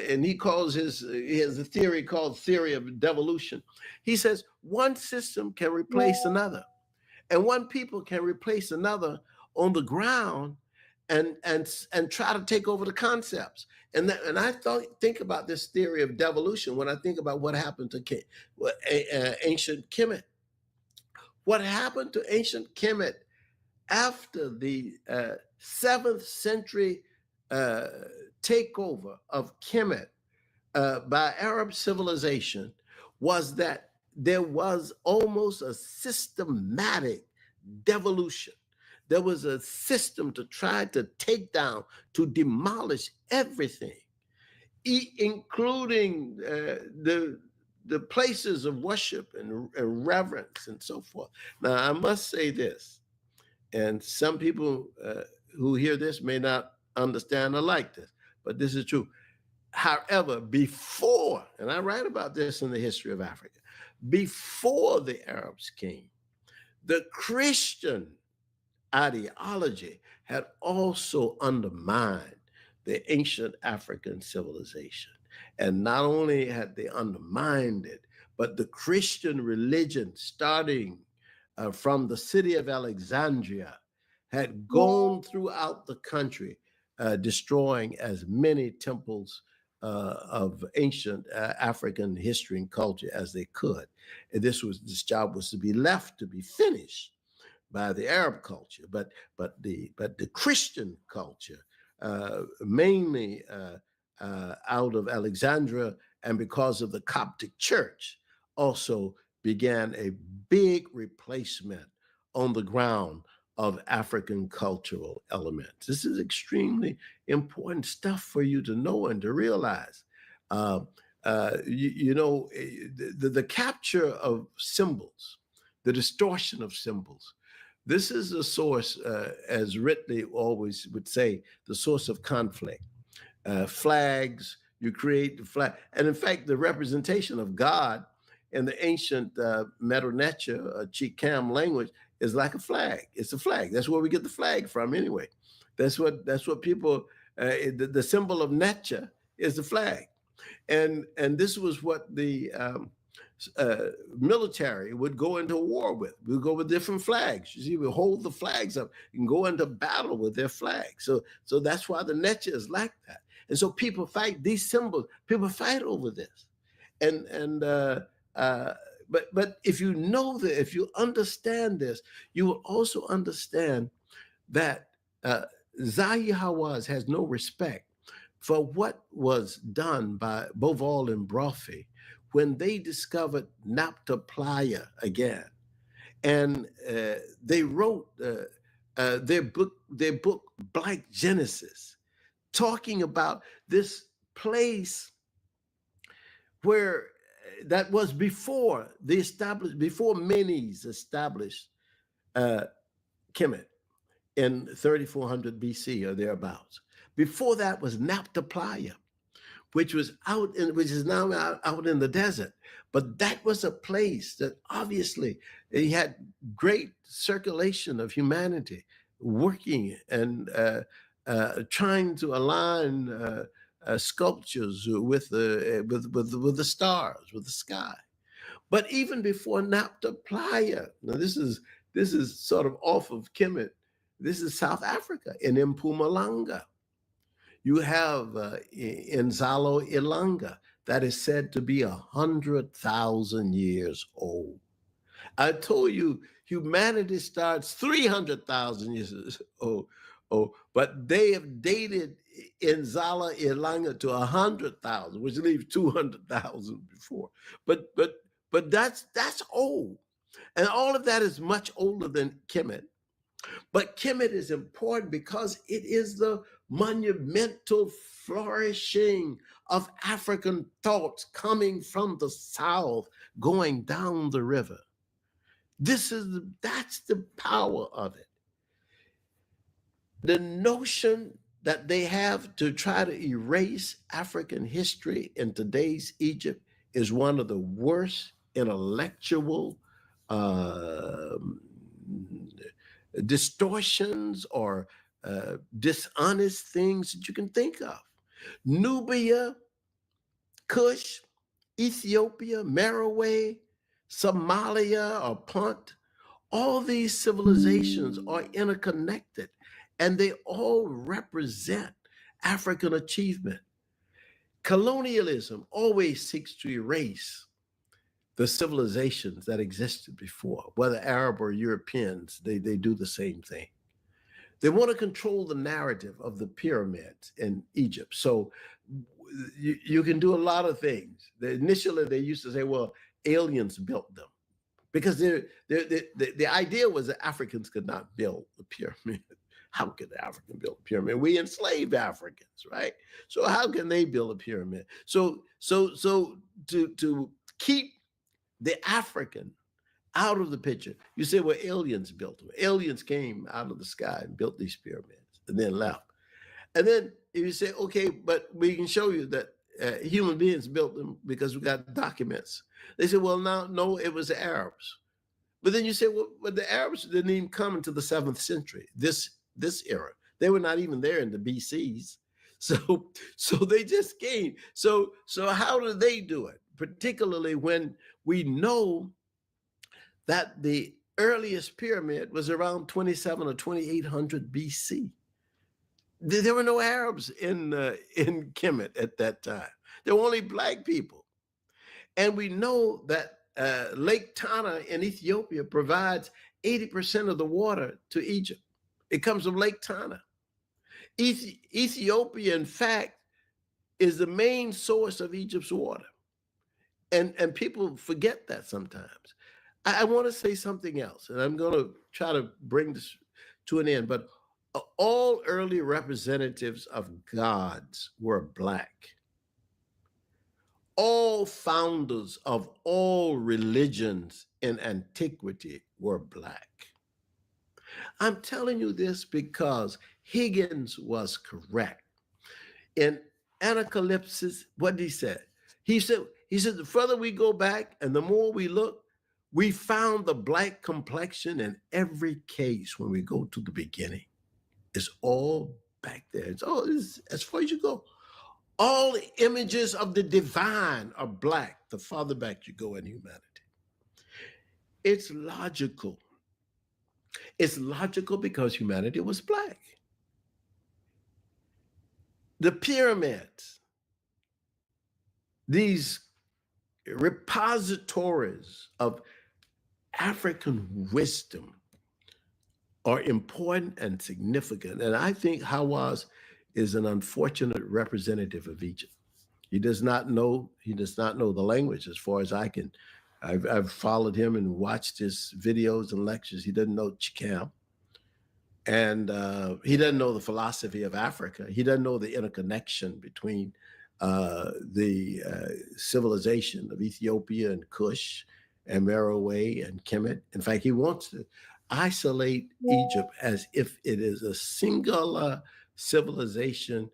and he has a theory called theory of devolution. He says one system can replace another, and one people can replace another on the ground and try to take over the concepts. And I think about this theory of devolution when I think about what happened to ancient Kemet. What happened to ancient Kemet after the 7th century uh, takeover of Kemet by Arab civilization was that there was almost a systematic devolution. There was a system to try to take down, to demolish everything, including the places of worship and reverence and so forth. Now, I must say this, and some people who hear this may not understand or like this, but this is true. However, before, and I write about this in the history of Africa, before the Arabs came, the Christian ideology had also undermined the ancient African civilization. And not only had they undermined it, but the Christian religion, starting from the city of Alexandria, had gone throughout the country, destroying as many temples of ancient African history and culture as they could. And this job was to be left to be finished by the Arab culture, but the Christian culture, mainly out of Alexandria, and because of the Coptic Church, also began a big replacement on the ground of African cultural elements. This is extremely important stuff for you to know and to realize. The capture of symbols, the distortion of symbols, this is the source, as Ridley always would say, the source of conflict. Flags, you create the flag. And in fact, the representation of God in the ancient Medo-Neter, Chicam language is like a flag. It's a flag. That's where we get the flag from anyway. That's what people, the symbol of Necha is the flag. And this was what the military would go into war with. We would go with different flags. You see, we hold the flags up and go into battle with their flags. So that's why the Necha is like that. And so people fight these symbols. People fight over this. But if you know that, if you understand this, you will also understand that Zahi Hawass has no respect for what was done by Boval and Brophy when they discovered Nabta Playa again. And they wrote their book Black Genesis, talking about this place where that was before Menes established Kemet in 3400 BC or thereabouts. Before that was Nabta Playa, which is now out in the desert. But that was a place that obviously it had great circulation of humanity working and trying to align sculptures with the stars, with the sky. But even before Nabta Playa, now this is sort of off of Kemet. This is South Africa in Mpumalanga. You have Inzalo Ilanga that is said to be 100,000 years old. I told you humanity starts 300,000 years old, but they have dated Inzala Ilanga to 100,000, which leaves 200,000 before. But that's old, and all of that is much older than Kemet. But Kemet is important because it is the monumental flourishing of African thoughts coming from the south, going down the river. That's the power of it. The notion that they have to try to erase African history in today's Egypt is one of the worst intellectual distortions or dishonest things that you can think of. Nubia, Kush, Ethiopia, Merowe, Somalia, or Punt, all these civilizations are interconnected, and they all represent African achievement. Colonialism always seeks to erase the civilizations that existed before, whether Arab or Europeans, they do the same thing. They want to control the narrative of the pyramids in Egypt. So you can do a lot of things. Initially, they used to say, well, aliens built them, because the idea was that Africans could not build the pyramid. How could the African build a pyramid? We enslaved Africans, right? So how can they build a pyramid? So to keep the African out of the picture, you say, well, aliens built them. Aliens came out of the sky and built these pyramids and then left. And then you say, okay, but we can show you that human beings built them because we got documents. They said, well, no, it was the Arabs. But then you say, well, but the Arabs didn't even come into the 7th century, this era. They were not even there in the BCs. So they just came. So how do they do it? Particularly when we know that the earliest pyramid was around 27 or 2800 BC. There were no Arabs in Kemet at that time. There were only Black people. And we know that Lake Tana in Ethiopia provides 80% of the water to Egypt. It comes from Lake Tana. Ethiopia, in fact, is the main source of Egypt's water. And people forget that sometimes. I want to say something else, and I'm going to try to bring this to an end, but all early representatives of gods were Black. All founders of all religions in antiquity were Black. I'm telling you this because Higgins was correct. In Anacalypsis, what did he say? He said, the further we go back and the more we look, we found the Black complexion in every case when we go to the beginning. It's all back there. It's as far as you go. All the images of the divine are Black, the farther back you go in humanity. It's logical. It's logical because humanity was Black. The pyramids, these repositories of African wisdom, are important and significant. And I think Hawass is an unfortunate representative of Egypt. He does not know the language as far as I can. I've followed him and watched his videos and lectures. He doesn't know Chicam. And he doesn't know the philosophy of Africa. He doesn't know the interconnection between the civilization of Ethiopia and Kush and Meroe and Kemet. In fact, he wants to isolate Egypt as if it is a singular civilization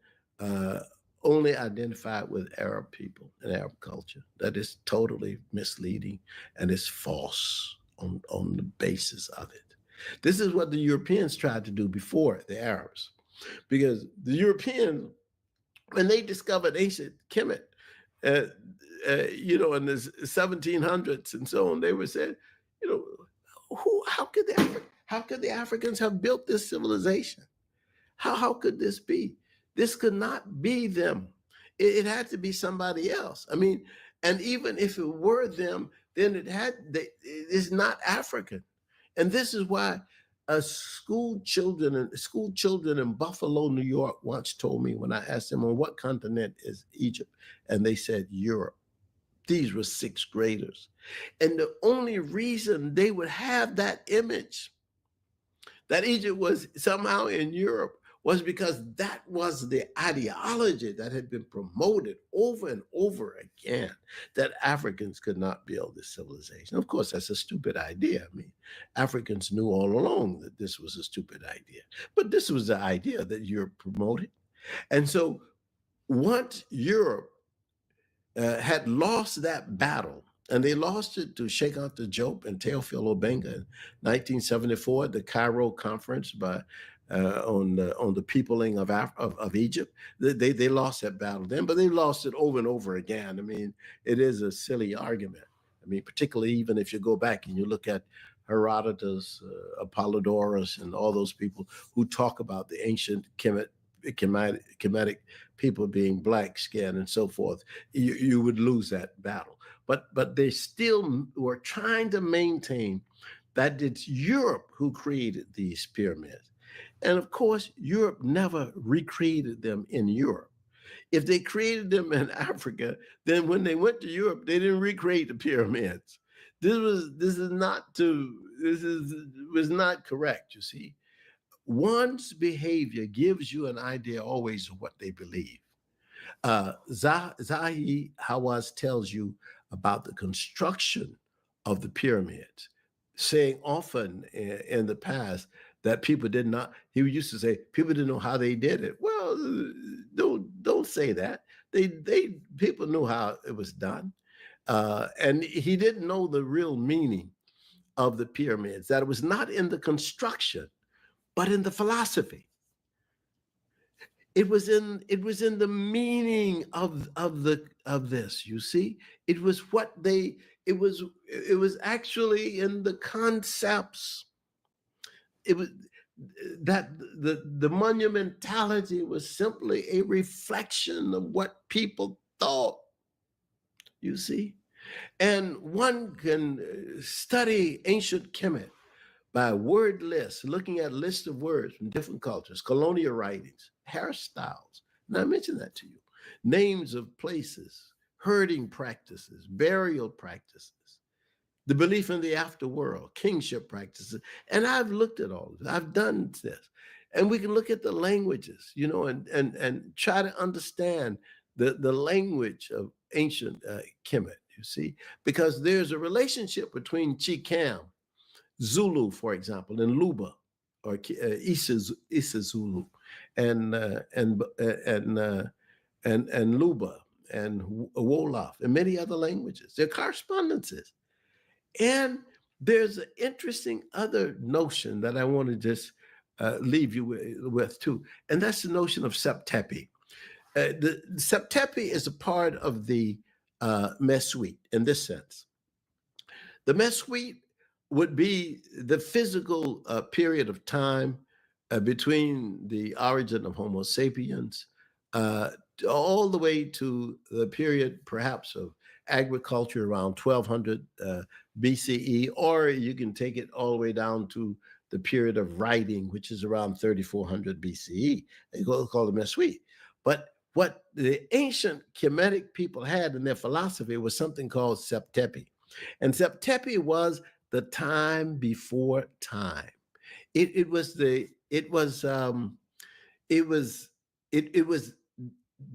only identified with Arab people and Arab culture. That is totally misleading and is false on the basis of it. This is what the Europeans tried to do before the Arabs, because the Europeans, when they discovered ancient Kemet, in the 1700s and so on, they were saying, how could the Africans have built this civilization? How could this be? This could not be them. It had to be somebody else. I mean, and even if it were them, then it's not African. And this is why school children in Buffalo, New York once told me when I asked them, on what continent is Egypt? And they said Europe. These were 6th graders. And the only reason they would have that image that Egypt was somehow in Europe was because that was the ideology that had been promoted over and over again, that Africans could not build this civilization. Of course, that's a stupid idea. I mean, Africans knew all along that this was a stupid idea, but this was the idea that Europe promoted. And so once Europe had lost that battle, and they lost it to Sheikh Anta Diop and Théophile Obenga in 1974 at the Cairo conference on the peopling of Egypt. They lost that battle then, but they lost it over and over again. I mean, it is a silly argument. I mean, particularly even if you go back and you look at Herodotus, Apollodorus, and all those people who talk about the ancient Kemetic people being black skinned and so forth, you would lose that battle. But they still were trying to maintain that it's Europe who created these pyramids. And of course, Europe never recreated them in Europe. If they created them in Africa, then when they went to Europe, they didn't recreate the pyramids. This was not correct, you see. One's behavior gives you an idea always of what they believe. Zahi Hawass tells you about the construction of the pyramids, saying often in the past that people did not, he used to say, people didn't know how they did it. Well, don't say that. People knew how it was done. And he didn't know the real meaning of the pyramids, that it was not in the construction, but in the philosophy. It was in the meaning of this, you see. It was actually in the concepts. It was that the monumentality was simply a reflection of what people thought, you see. And one can study ancient Kemet by word lists, looking at a list of words from different cultures, colonial writings, hairstyles. And I mentioned that to you. Names of places, herding practices, burial practices, the belief in the afterworld, kingship practices. And I've looked at all of this. I've done this. And we can look at the languages, you know, and try to understand the language of ancient Kemet, you see, because there's a relationship between Chicam, Zulu, for example, and Luba, or Isizulu, and Luba, and Wolof, and many other languages. There are correspondences. And there's an interesting other notion that I want to just leave you with too, and that's the notion of Septepi. The Septepi is a part of the Mesuite in this sense. The Mesuite would be the physical period of time between the origin of Homo sapiens all the way to the period perhaps of agriculture around 1200 BCE, or you can take it all the way down to the period of writing, which is around 3400 BCE. They call it Mesuite. But what the ancient Kemetic people had in their philosophy was something called Septepi. And Septepi was the time before time. It was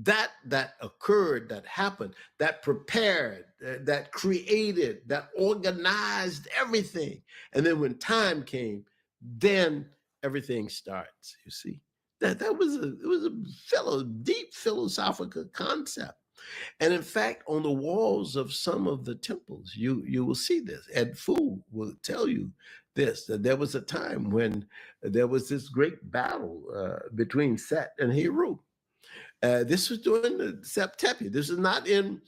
that occurred, that happened, that prepared, that created, that organized everything. And then when time came, then everything starts, you see. It was a deep philosophical concept. And in fact, on the walls of some of the temples, you will see this. Ed Fu will tell you this, that there was a time when there was this great battle between Set and Heru. This was during the Septepi. This is not in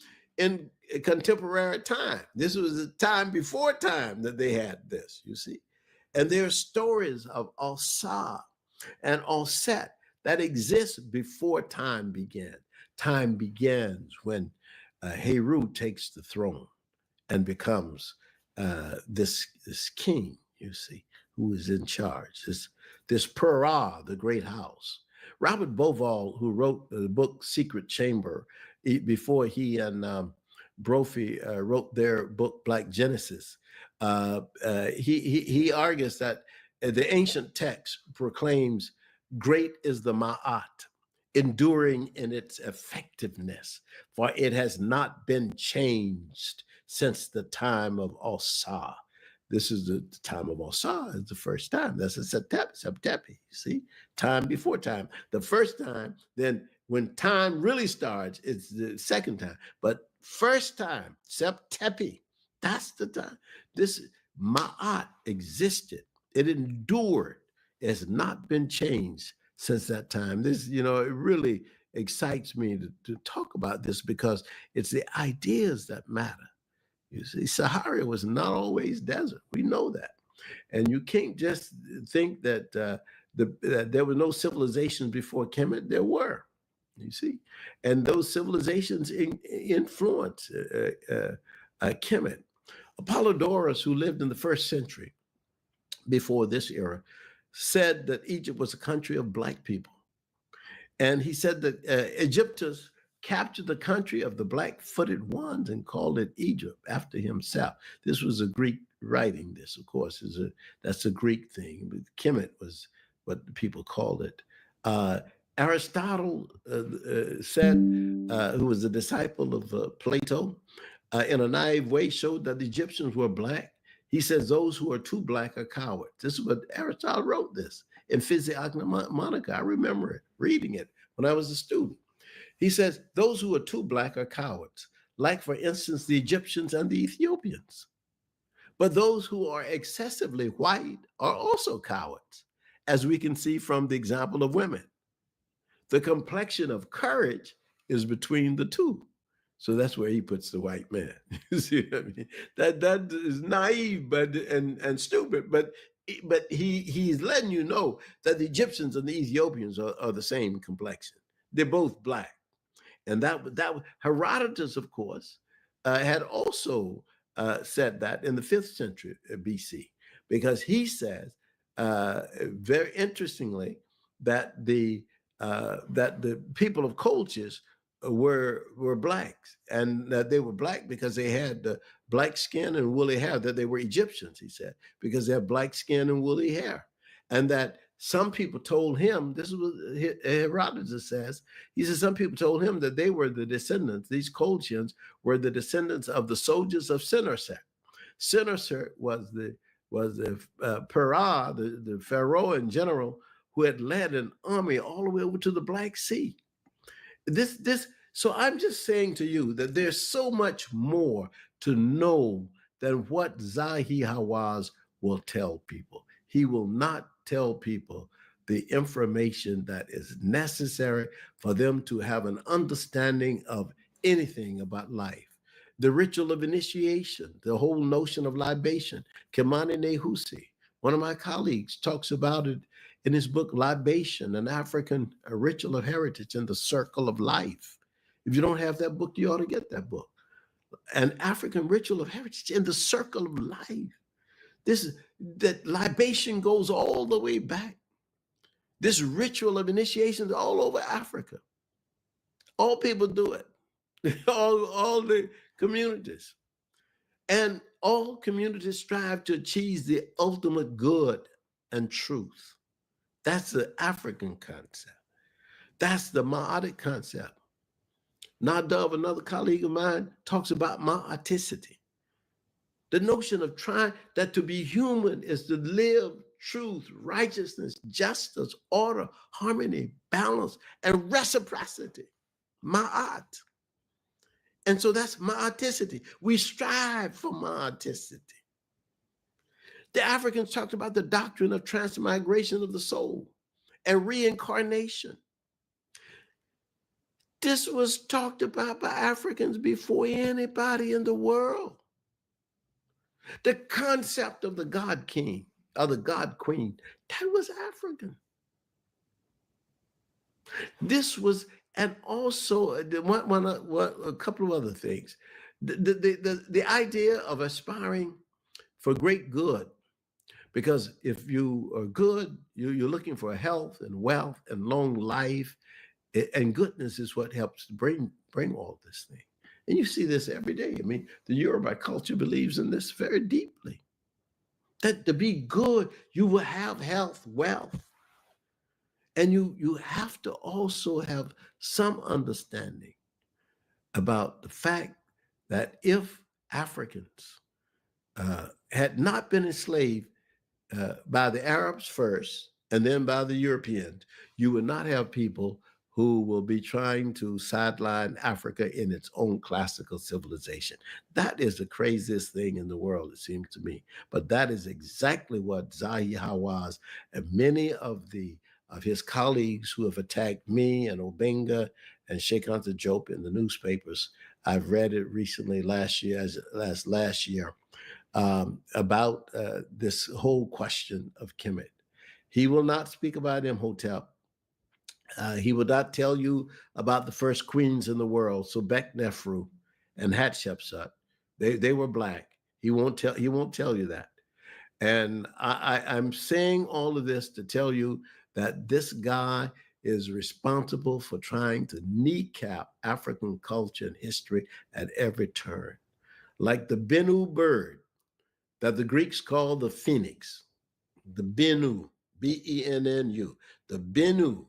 contemporary time. This was a time before time that they had this, you see. And there are stories of Al-Sa and Al-Set that exist before time began. Time begins when Heru takes the throne and becomes this king, you see, who is in charge, this Purah, the great house. Robert Bauval, who wrote the book Secret Chamber, before he and Brophy wrote their book Black Genesis, he argues that the ancient text proclaims great is the Ma'at, enduring in its effectiveness, for it has not been changed since the time of Al-Sa. This is the time of Al-Sa, is the first time. That's a Septepi, you see? Time before time. The first time, then when time really starts, it's the second time. But first time, Septepi, that's the time. This Ma'at existed. It endured. It has not been changed since that time. This, you know, it really excites me to talk about this because it's the ideas that matter. You see, Sahara was not always desert. We know that. And you can't just think that, that there were no civilizations before Kemet. There were, you see. And those civilizations influenced Kemet. Apollodorus, who lived in the 1st century before this era, said that Egypt was a country of black people. And he said that Egyptians captured the country of the black-footed ones and called it Egypt after himself. This was a Greek writing, this, of course, that's a Greek thing. But Kemet was what the people called it. Aristotle said, who was a disciple of Plato, in a naive way showed that the Egyptians were black. He says those who are too black are cowards. This is what Aristotle wrote this in Physiognomonica. I remember it, reading it when I was a student. He says those who are too black are cowards, like, for instance, the Egyptians and the Ethiopians. But those who are excessively white are also cowards, as we can see from the example of women. The complexion of courage is between the two. So that's where he puts the white man. You see what I mean? That is naive and stupid, but he's letting you know that the Egyptians and the Ethiopians are the same complexion. They're both black. And that Herodotus, of course, had also said that in the 5th century BC, because he says, very interestingly, that the people of Colchis were blacks, and that they were black because they had black skin and woolly hair, that they were Egyptians, he said, because they had black skin and woolly hair. And that some people told him, this is what Herodotus says, he says some people told him that they were the descendants, these Colchians were the descendants of the soldiers of Senusert. Senusert was the the Pharaoh general who had led an army all the way over to the Black Sea. So I'm just saying to you that there's so much more to know than what Zahi Hawass will tell people. He will not tell people the information that is necessary for them to have an understanding of anything about life. The ritual of initiation, the whole notion of libation. Kimani Nehusi, one of my colleagues, talks about it in his book, Libation, an African Ritual of Heritage in the Circle of Life. If you don't have that book, you ought to get that book. An African Ritual of Heritage in the Circle of Life. That libation goes all the way back. This ritual of initiation is all over Africa. All people do it. all the communities. And all communities strive to achieve the ultimate good and truth. That's the African concept. That's the Ma'atic concept. Nadav, another colleague of mine, talks about Ma'aticity. The notion of trying that to be human is to live truth, righteousness, justice, order, harmony, balance, and reciprocity. Ma'at. And so that's Ma'aticity. We strive for Ma'aticity. The Africans talked about the doctrine of transmigration of the soul and reincarnation. This was talked about by Africans before anybody in the world. The concept of the God King or the God Queen, that was African. This was, and also a couple of other things. The idea of aspiring for great good, because if you are good, you're looking for health and wealth and long life, and goodness is what helps bring all this thing. And you see this every day. I mean, the Yoruba culture believes in this very deeply. That to be good, you will have health, wealth. And you have to also have some understanding about the fact that if Africans had not been enslaved by the Arabs first and then by the Europeans, you would not have people who will be trying to sideline Africa in its own classical civilization. That is the craziest thing in the world, it seems to me. But that is exactly what Zahi Hawass and many of his colleagues who have attacked me and Obenga and Sheikh Anta Diop in the newspapers. I've read it recently last year, about this whole question of Kemet. He will not speak about Imhotep. He will not tell you about the first queens in the world, Sobek-Nefru and Hatshepsut. They were black. He won't tell you that. And I'm saying all of this to tell you that this guy is responsible for trying to kneecap African culture and history at every turn. Like the Bennu bird that the Greeks called the phoenix, the Bennu, B-E-N-N-U, the Bennu.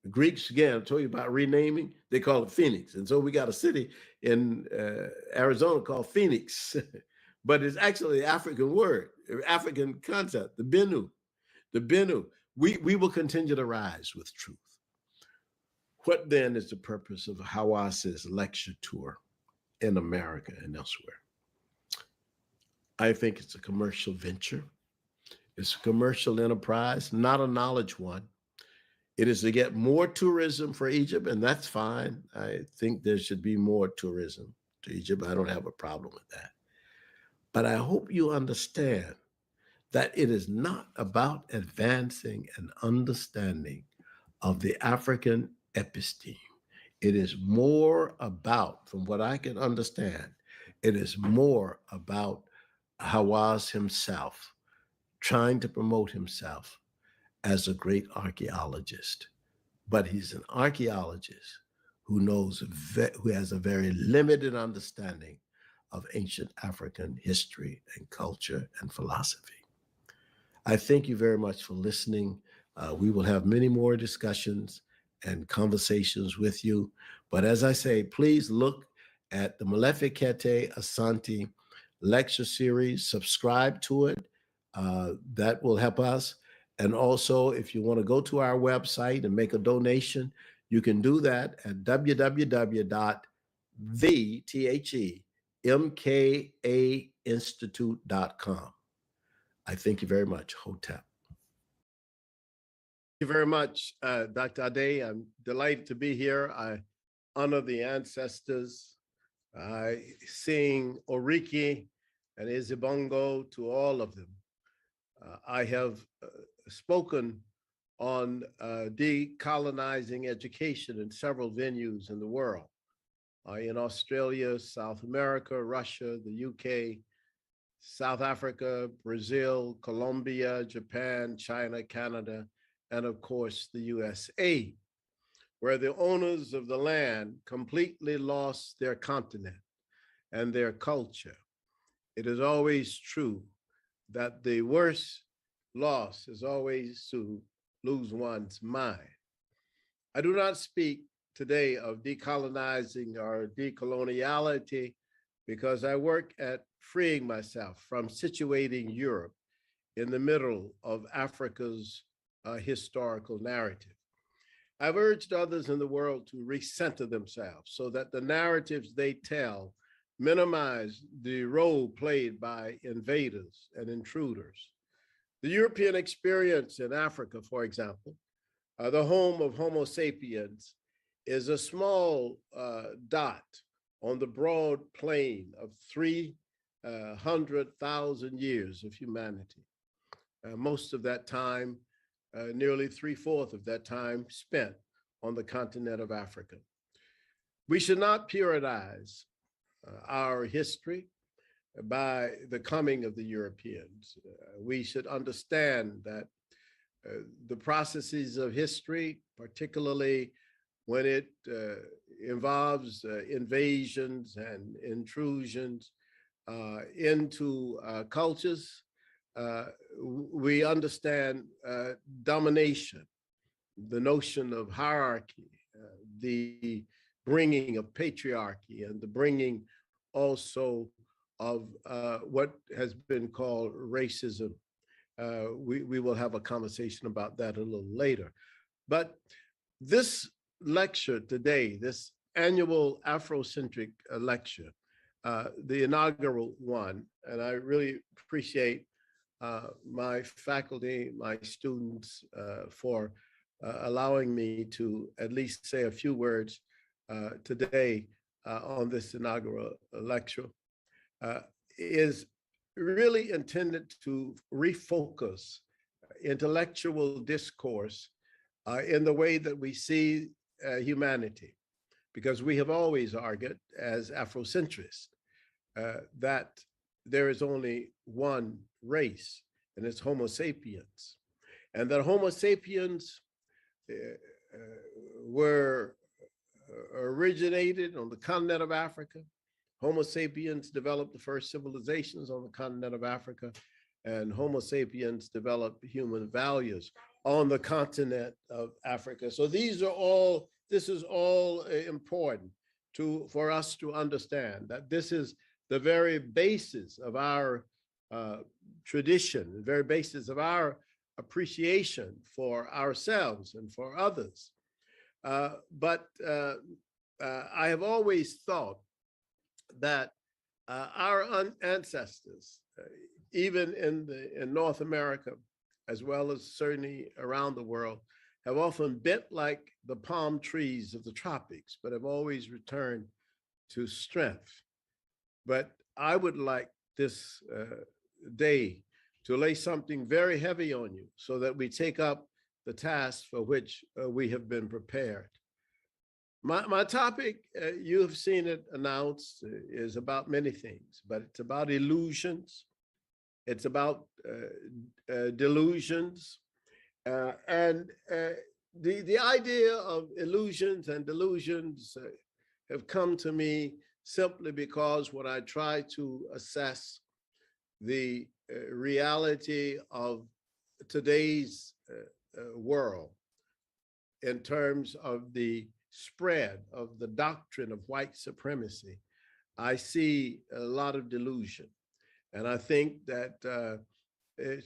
The Greeks, again, I told you about renaming, they call it Phoenix. And so we got a city in Arizona called Phoenix, but it's actually an African word, African concept, the Bennu, the Bennu. We will continue to rise with truth. What then is the purpose of Hawas's lecture tour in America and elsewhere? I think it's a commercial venture. It's a commercial enterprise, not a knowledge one. It is to get more tourism for Egypt, and that's fine. I think there should be more tourism to Egypt. I don't have a problem with that. But I hope you understand that it is not about advancing an understanding of the African episteme. It is more about, from what I can understand, it is more about Hawass himself trying to promote himself as a great archaeologist. But he's an archaeologist who who has a very limited understanding of ancient African history and culture and philosophy. I thank you very much for listening. We will have many more discussions and conversations with you. But as I say, please look at the Malefikete Asante lecture series, subscribe to it. That will help us. And also, if you want to go to our website and make a donation, you can do that at www.themkainstitute.com. I thank you very much. Hotep. Thank you very much, Dr. Ade. I'm delighted to be here. I honor the ancestors. I sing Oriki and Ezebongo to all of them. I have spoken on decolonizing education in several venues in the world, in Australia, South America, Russia, the UK, South Africa, Brazil, Colombia, Japan, China, Canada, and of course the USA, where the owners of the land completely lost their continent and their culture. It is always true that the worst loss is always to lose one's mind. I do not speak today of decolonizing or decoloniality because I work at freeing myself from situating Europe in the middle of Africa's historical narrative. I've urged others in the world to recenter themselves so that the narratives they tell minimize the role played by invaders and intruders. The European experience in Africa, for example, the home of Homo sapiens, is a small dot on the broad plane of 300,000 years of humanity. Most of that time, nearly 3/4 of that time spent on the continent of Africa. We should not periodize our history by the coming of the Europeans. We should understand that the processes of history, particularly when it involves invasions and intrusions into cultures, we understand domination, the notion of hierarchy, the bringing of patriarchy, and the bringing also of what has been called racism. We will have a conversation about that a little later. But this lecture today, this annual Afrocentric lecture, the inaugural one, and I really appreciate my faculty, my students for allowing me to at least say a few words today on this inaugural lecture, is really intended to refocus intellectual discourse in the way that we see humanity, because we have always argued as Afrocentrists that there is only one race, and it's Homo sapiens. And that Homo sapiens were originated on the continent of Africa. Homo sapiens developed the first civilizations on the continent of Africa, and Homo sapiens developed human values on the continent of Africa. So this is all important for us to understand, that this is the very basis of our tradition, the very basis of our appreciation for ourselves and for others. But I have always thought that our ancestors, even in North America, as well as certainly around the world, have often bent like the palm trees of the tropics, but have always returned to strength. But I would like this day to lay something very heavy on you so that we take up the task for which we have been prepared. My topic, you have seen it announced, is about many things, but it's about illusions. It's about delusions. And the idea of illusions and delusions have come to me simply because when I try to assess the reality of today's world in terms of the spread of the doctrine of white supremacy, I see a lot of delusion. And I think that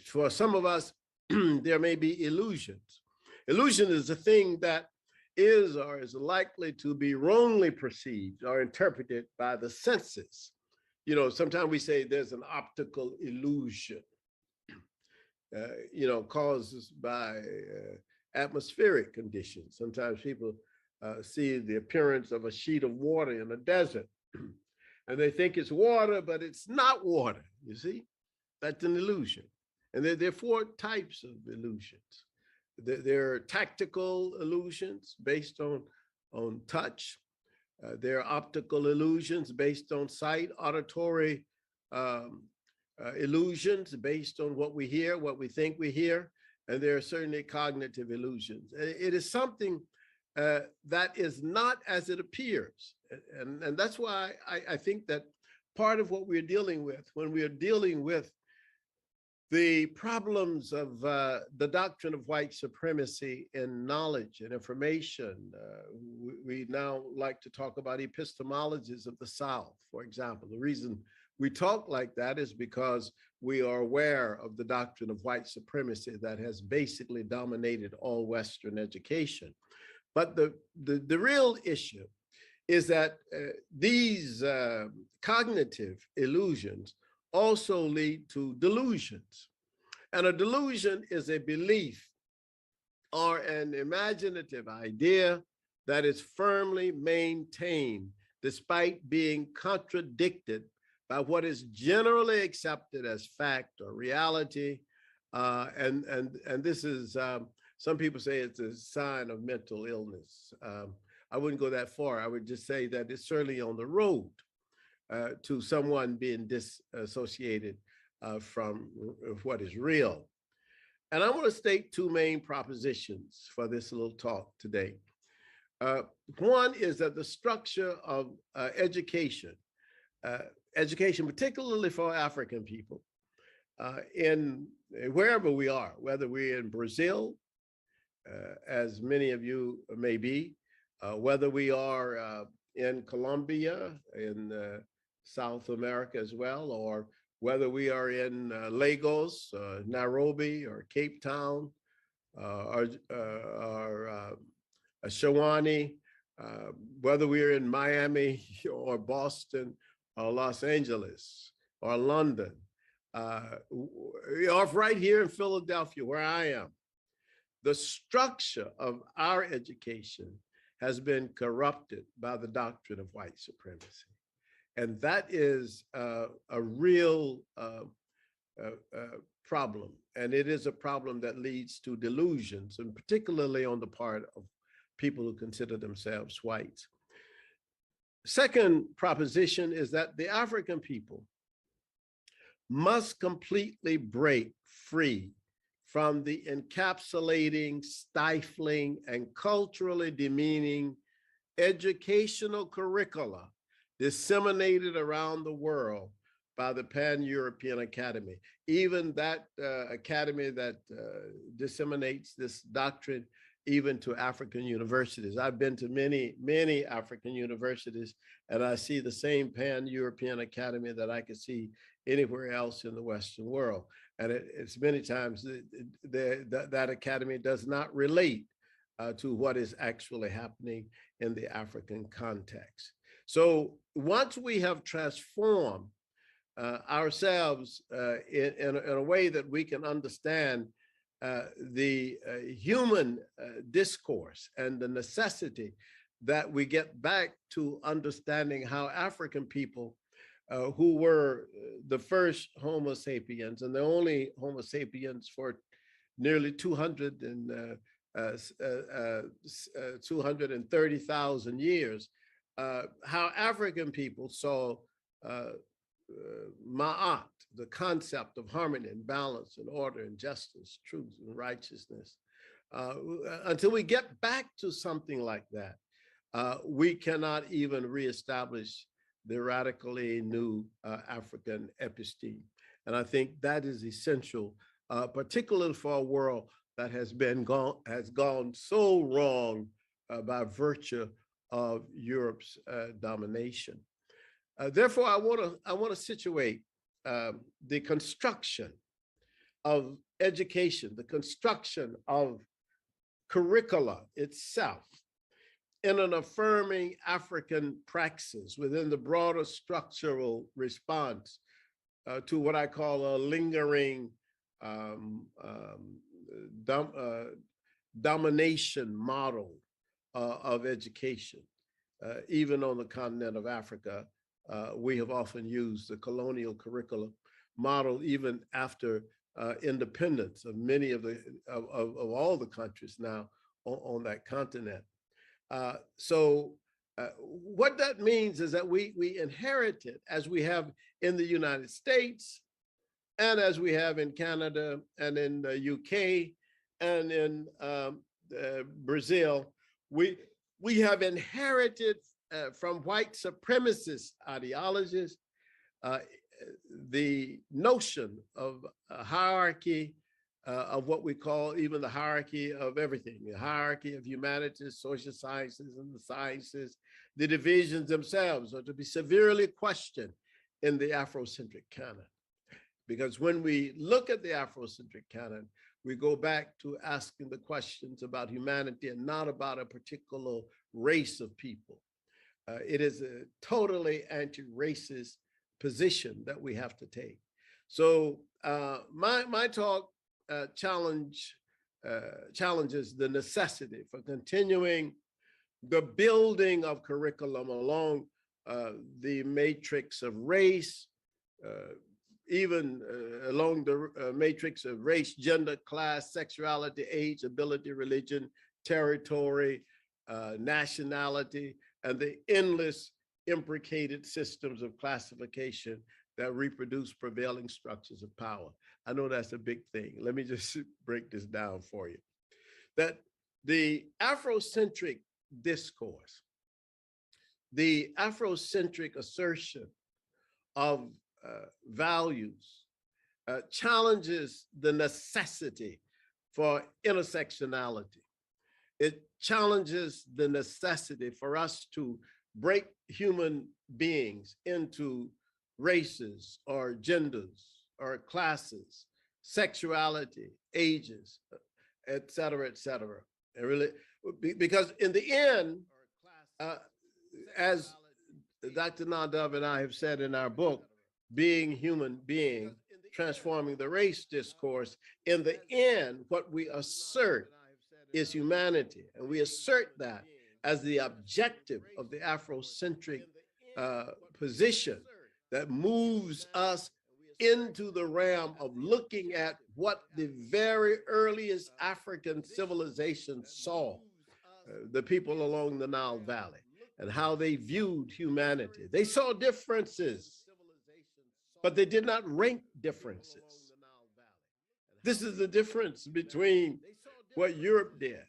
for some of us, there may be illusions. Illusion is a thing that is or is likely to be wrongly perceived or interpreted by the senses. You know, sometimes we say there's an optical illusion, caused by atmospheric conditions. Sometimes people see the appearance of a sheet of water in a desert, and they think it's water, but it's not water, you see? That's an illusion. And there are four types of illusions. There are tactical illusions based on touch. There are optical illusions based on sight, auditory illusions based on what we hear, what we think we hear, and there are certainly cognitive illusions. It is something that is not as it appears. And that's why I think that part of what we're dealing with, when we are dealing with the problems of the doctrine of white supremacy in knowledge and information, we now like to talk about epistemologies of the South, for example. The reason we talk like that is because we are aware of the doctrine of white supremacy that has basically dominated all Western education. But the real issue is that these cognitive illusions also lead to delusions. And a delusion is a belief or an imaginative idea that is firmly maintained despite being contradicted by what is generally accepted as fact or reality. And this is, some people say it's a sign of mental illness. I wouldn't go that far. I would just say that it's certainly on the road to someone being disassociated from what is real. And I want to state two main propositions for this little talk today. One is that the structure of education, particularly for African people, in wherever we are, whether we're in Brazil, as many of you may be, whether we are in Colombia, in South America as well, or whether we are in Lagos, Nairobi, or Cape Town, or Shawani, whether we're in Miami or Boston or Los Angeles or London, or right here in Philadelphia, where I am. The structure of our education has been corrupted by the doctrine of white supremacy. And that is a real problem. And it is a problem that leads to delusions, and particularly on the part of people who consider themselves white. Second proposition is that the African people must completely break free from the encapsulating, stifling, and culturally demeaning educational curricula disseminated around the world by the Pan-European Academy. Even that academy that disseminates this doctrine even to African universities. I've been to many, many African universities, and I see the same Pan-European Academy that I could see anywhere else in the Western world. And it's many times that academy does not relate to what is actually happening in the African context. So once we have transformed ourselves in a way that we can understand the human discourse and the necessity that we get back to understanding how African people who were the first Homo sapiens and the only Homo sapiens for nearly 230,000 years, how African people saw ma'at, the concept of harmony and balance and order and justice, truth and righteousness. Until we get back to something like that, we cannot even reestablish the radically new African episteme. And I think that is essential, particularly for a world that has gone so wrong by virtue of Europe's domination. Therefore, I want to situate the construction of education, the construction of curricula itself in an affirming African praxis within the broader structural response to what I call a lingering domination model of education. Even on the continent of Africa, we have often used the colonial curriculum model even after independence of many of all the countries now on that continent. So what that means is that we inherited, as we have in the United States and as we have in Canada and in the UK and in Brazil, we have inherited from white supremacist ideologies the notion of a hierarchy of what we call even the hierarchy of everything, the hierarchy of humanities, social sciences, and the sciences. The divisions themselves are to be severely questioned in the Afrocentric canon. Because when we look at the Afrocentric canon, we go back to asking the questions about humanity and not about a particular race of people. It is a totally anti-racist position that we have to take. So my talk challenges the necessity for continuing the building of curriculum along the matrix of race, even along the matrix of race, gender, class, sexuality, age, ability, religion, territory, nationality, and the endless imbricated systems of classification that reproduce prevailing structures of power. I know that's a big thing. Let me just break this down for you. That the Afrocentric discourse, the Afrocentric assertion of values challenges the necessity for intersectionality. It challenges the necessity for us to break human beings into races or genders or classes, sexuality, ages, et cetera, et cetera. And really, because in the end, as Dr. Nadav and I have said in our book, Being Human Being, Transforming the Race Discourse, in the end, what we assert is humanity. And we assert that as the objective of the Afrocentric position that moves us into the realm of looking at what the very earliest African civilization saw, the people along the Nile Valley, and how they viewed humanity. They saw differences but they did not rank differences. This is the difference between what Europe did.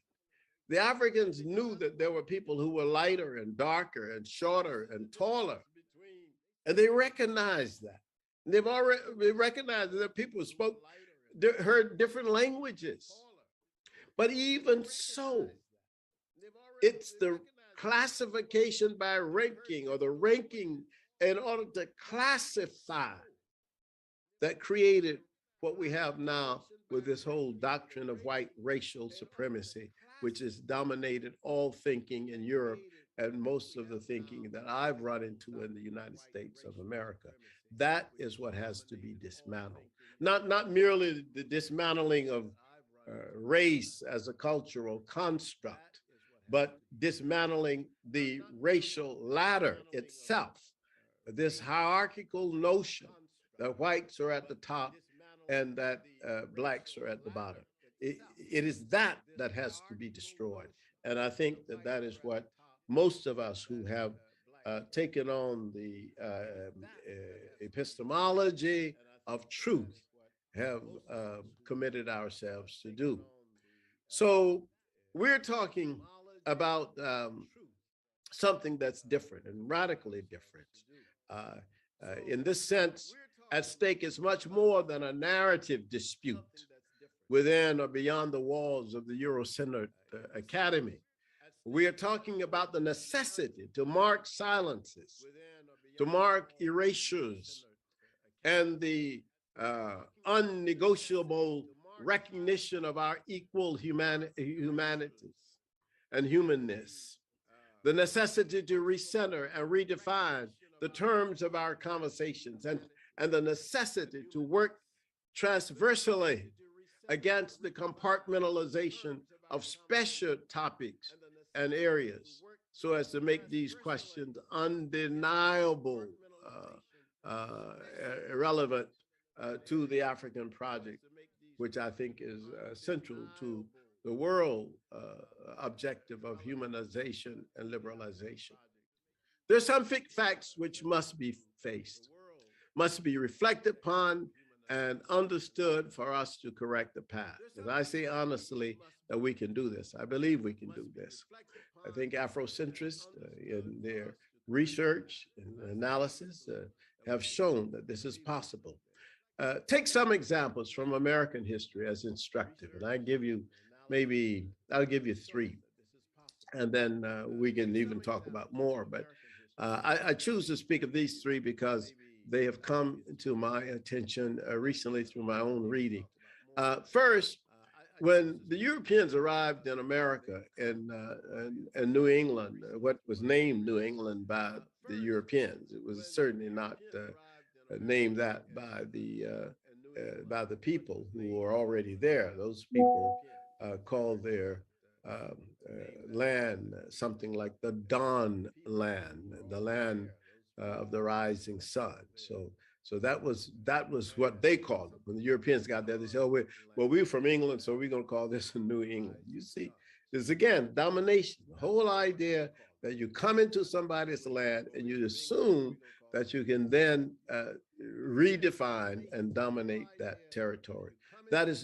The Africans knew that there were people who were lighter and darker and shorter and taller, and they recognized that. They've already recognized that people spoke, heard different languages. But even so, it's the classification by ranking, or the ranking in order to classify, that created what we have now with this whole doctrine of white racial supremacy, which has dominated all thinking in Europe and most of the thinking that I've run into in the United States of America. That is what has to be dismantled. Not merely the dismantling of race as a cultural construct, but dismantling the racial ladder itself, this hierarchical notion that whites are at the top and that blacks are at the bottom. It is that has to be destroyed. And I think that that is what most of us who have taken on the epistemology of truth have committed ourselves to do. So we're talking about something that's different and radically different. In this sense, at stake is much more than a narrative dispute within or beyond the walls of the Eurocentered Academy. We are talking about the necessity to mark silences, to mark erasures, and the unnegotiable recognition of our equal humanities and humanness, the necessity to recenter and redefine the terms of our conversations, and the necessity to work transversally against the compartmentalization of special topics and areas, so as to make these questions undeniable, irrelevant to the African project, which I think is central to the world objective of humanization and liberalization. There's some facts which must be faced, must be reflected upon and understood for us to correct the path. And I say honestly that we can do this. I believe we can do this. I think Afrocentrists in their research and analysis have shown that this is possible. Take some examples from American history as instructive, and I'll give you three, and then we can even talk about more. But I choose to speak of these three because they have come to my attention recently through my own reading. First, when the Europeans arrived in America and New England, what was named New England by the Europeans, it was certainly not named that by the people who were already there. Those people called their land something like the Dawn Land, the land of the rising sun. So that was what they called it. When the Europeans got there, they said, "Oh, we're from England, so we're going to call this New England." You see, this again domination. The whole idea that you come into somebody's land and you assume that you can then redefine and dominate that territory. That's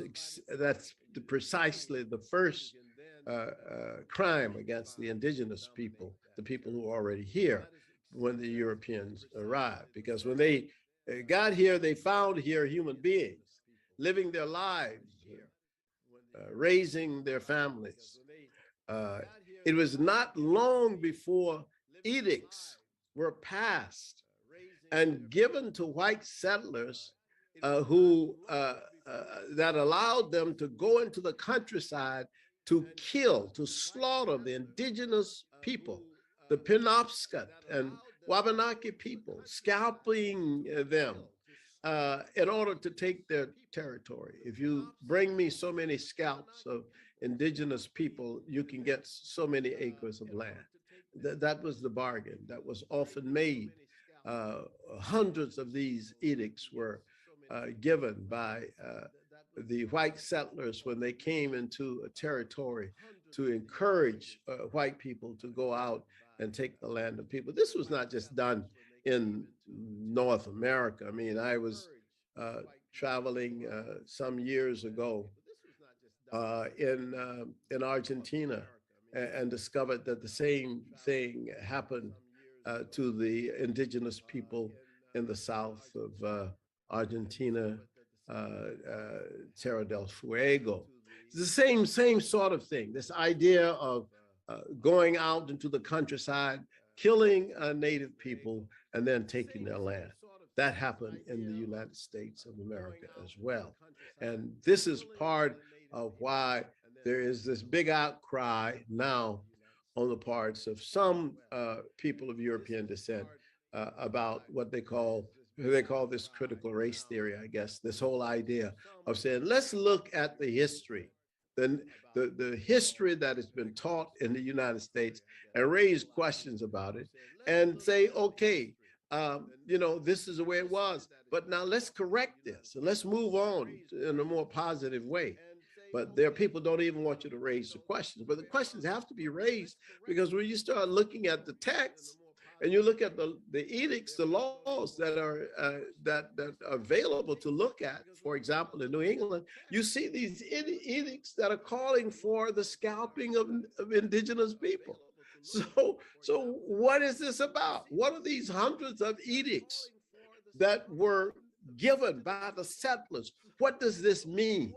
precisely the first crime against the indigenous people, the people who are already here when the Europeans arrived. Because when they got here, they found here human beings living their lives here, raising their families. It was not long before edicts were passed and given to white settlers that allowed them to go into the countryside to kill, to slaughter the indigenous people, the Penobscot and Wabanaki people, scalping them in order to take their territory. If you bring me so many scalps of indigenous people, you can get so many acres of land. That was the bargain that was often made. Hundreds of these edicts were given by the white settlers when they came into a territory to encourage white people to go out and take the land of people. This was not just done in North America. I mean, I was traveling some years ago in Argentina and discovered that the same thing happened to the indigenous people in the south of Argentina, Terra del Fuego. It's the same sort of thing. This idea of going out into the countryside, killing native people, and then taking their land. That happened in the United States of America as well. And this is part of why there is this big outcry now on the parts of some people of European descent about what they call this critical race theory, I guess, this whole idea of saying, let's look at the history, the history that has been taught in the United States and raise questions about it and say, okay, this is the way it was, but now let's correct this and let's move on in a more positive way. But there are people who don't even want you to raise the questions, but the questions have to be raised, because when you start looking at the text and you look at the edicts, the laws that are that are available to look at, for example, in New England, you see these edicts that are calling for the scalping of indigenous people. So what is this about? What are these hundreds of edicts that were given by the settlers? What does this mean?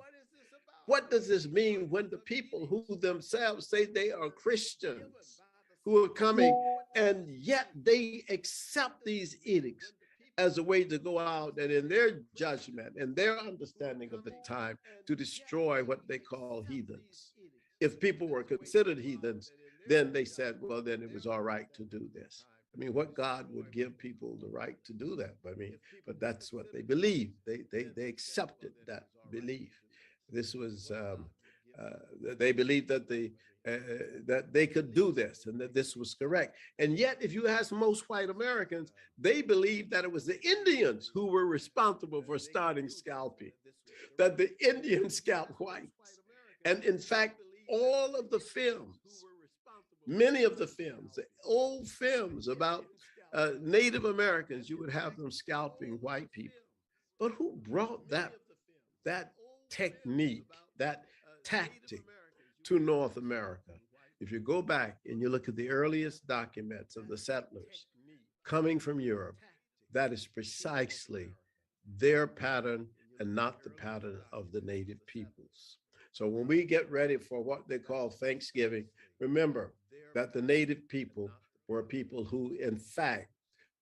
What does this mean when the people who themselves say they are Christians, who are coming, and yet they accept these edicts as a way to go out and in their judgment and their understanding of the time to destroy what they call heathens? If people were considered heathens, then they said, well, then it was all right to do this. I mean, what God would give people the right to do that? But that's what they believed. They accepted that belief. This was, they believed that that they could do this and that this was correct. And yet, if you ask most white Americans, they believed that it was the Indians who were responsible for starting scalping, that the Indians scalped whites. And in fact, all of the films, many of the films, the old films about Native Americans, you would have them scalping white people. But who brought that technique, that tactic to North America? If you go back and you look at the earliest documents of the settlers coming from Europe, that is precisely their pattern and not the pattern of the native peoples. So when we get ready for what they call Thanksgiving, remember that the native people were people who, in fact,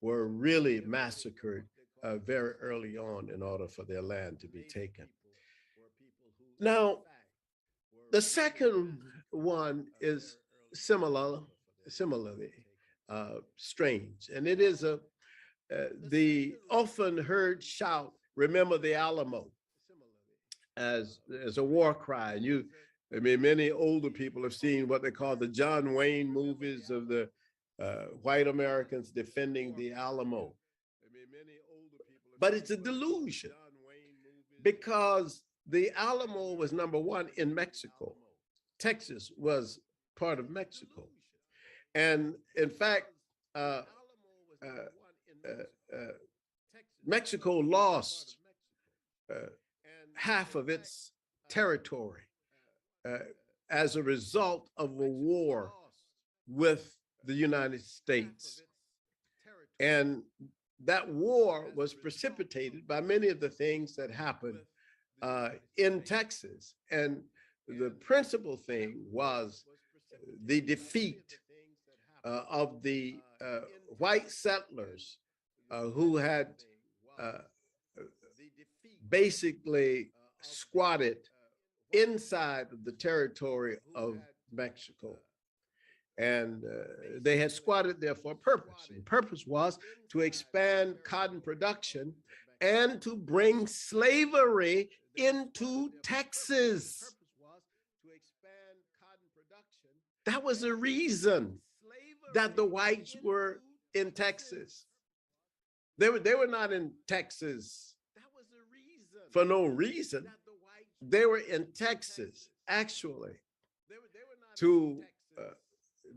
were really massacred very early on in order for their land to be taken. Now, the second one is similarly strange, and it is the often heard shout, "Remember the Alamo," as a war cry. And many older people have seen what they call the John Wayne movies of the white Americans defending the Alamo. But it's a delusion, because the Alamo was, number one, in Mexico. Texas was part of Mexico. And in fact, Mexico lost half of its territory as a result of a war with the United States. And that war was precipitated by many of the things that happened in Texas. And the principal thing was the defeat of the white settlers who had basically squatted inside of the territory of Mexico. And they had squatted there for a purpose. And the purpose was to expand cotton production and to bring slavery into Texas. That was the reason that the whites were in Texas. They were not in Texas for no reason. They were in Texas, actually, to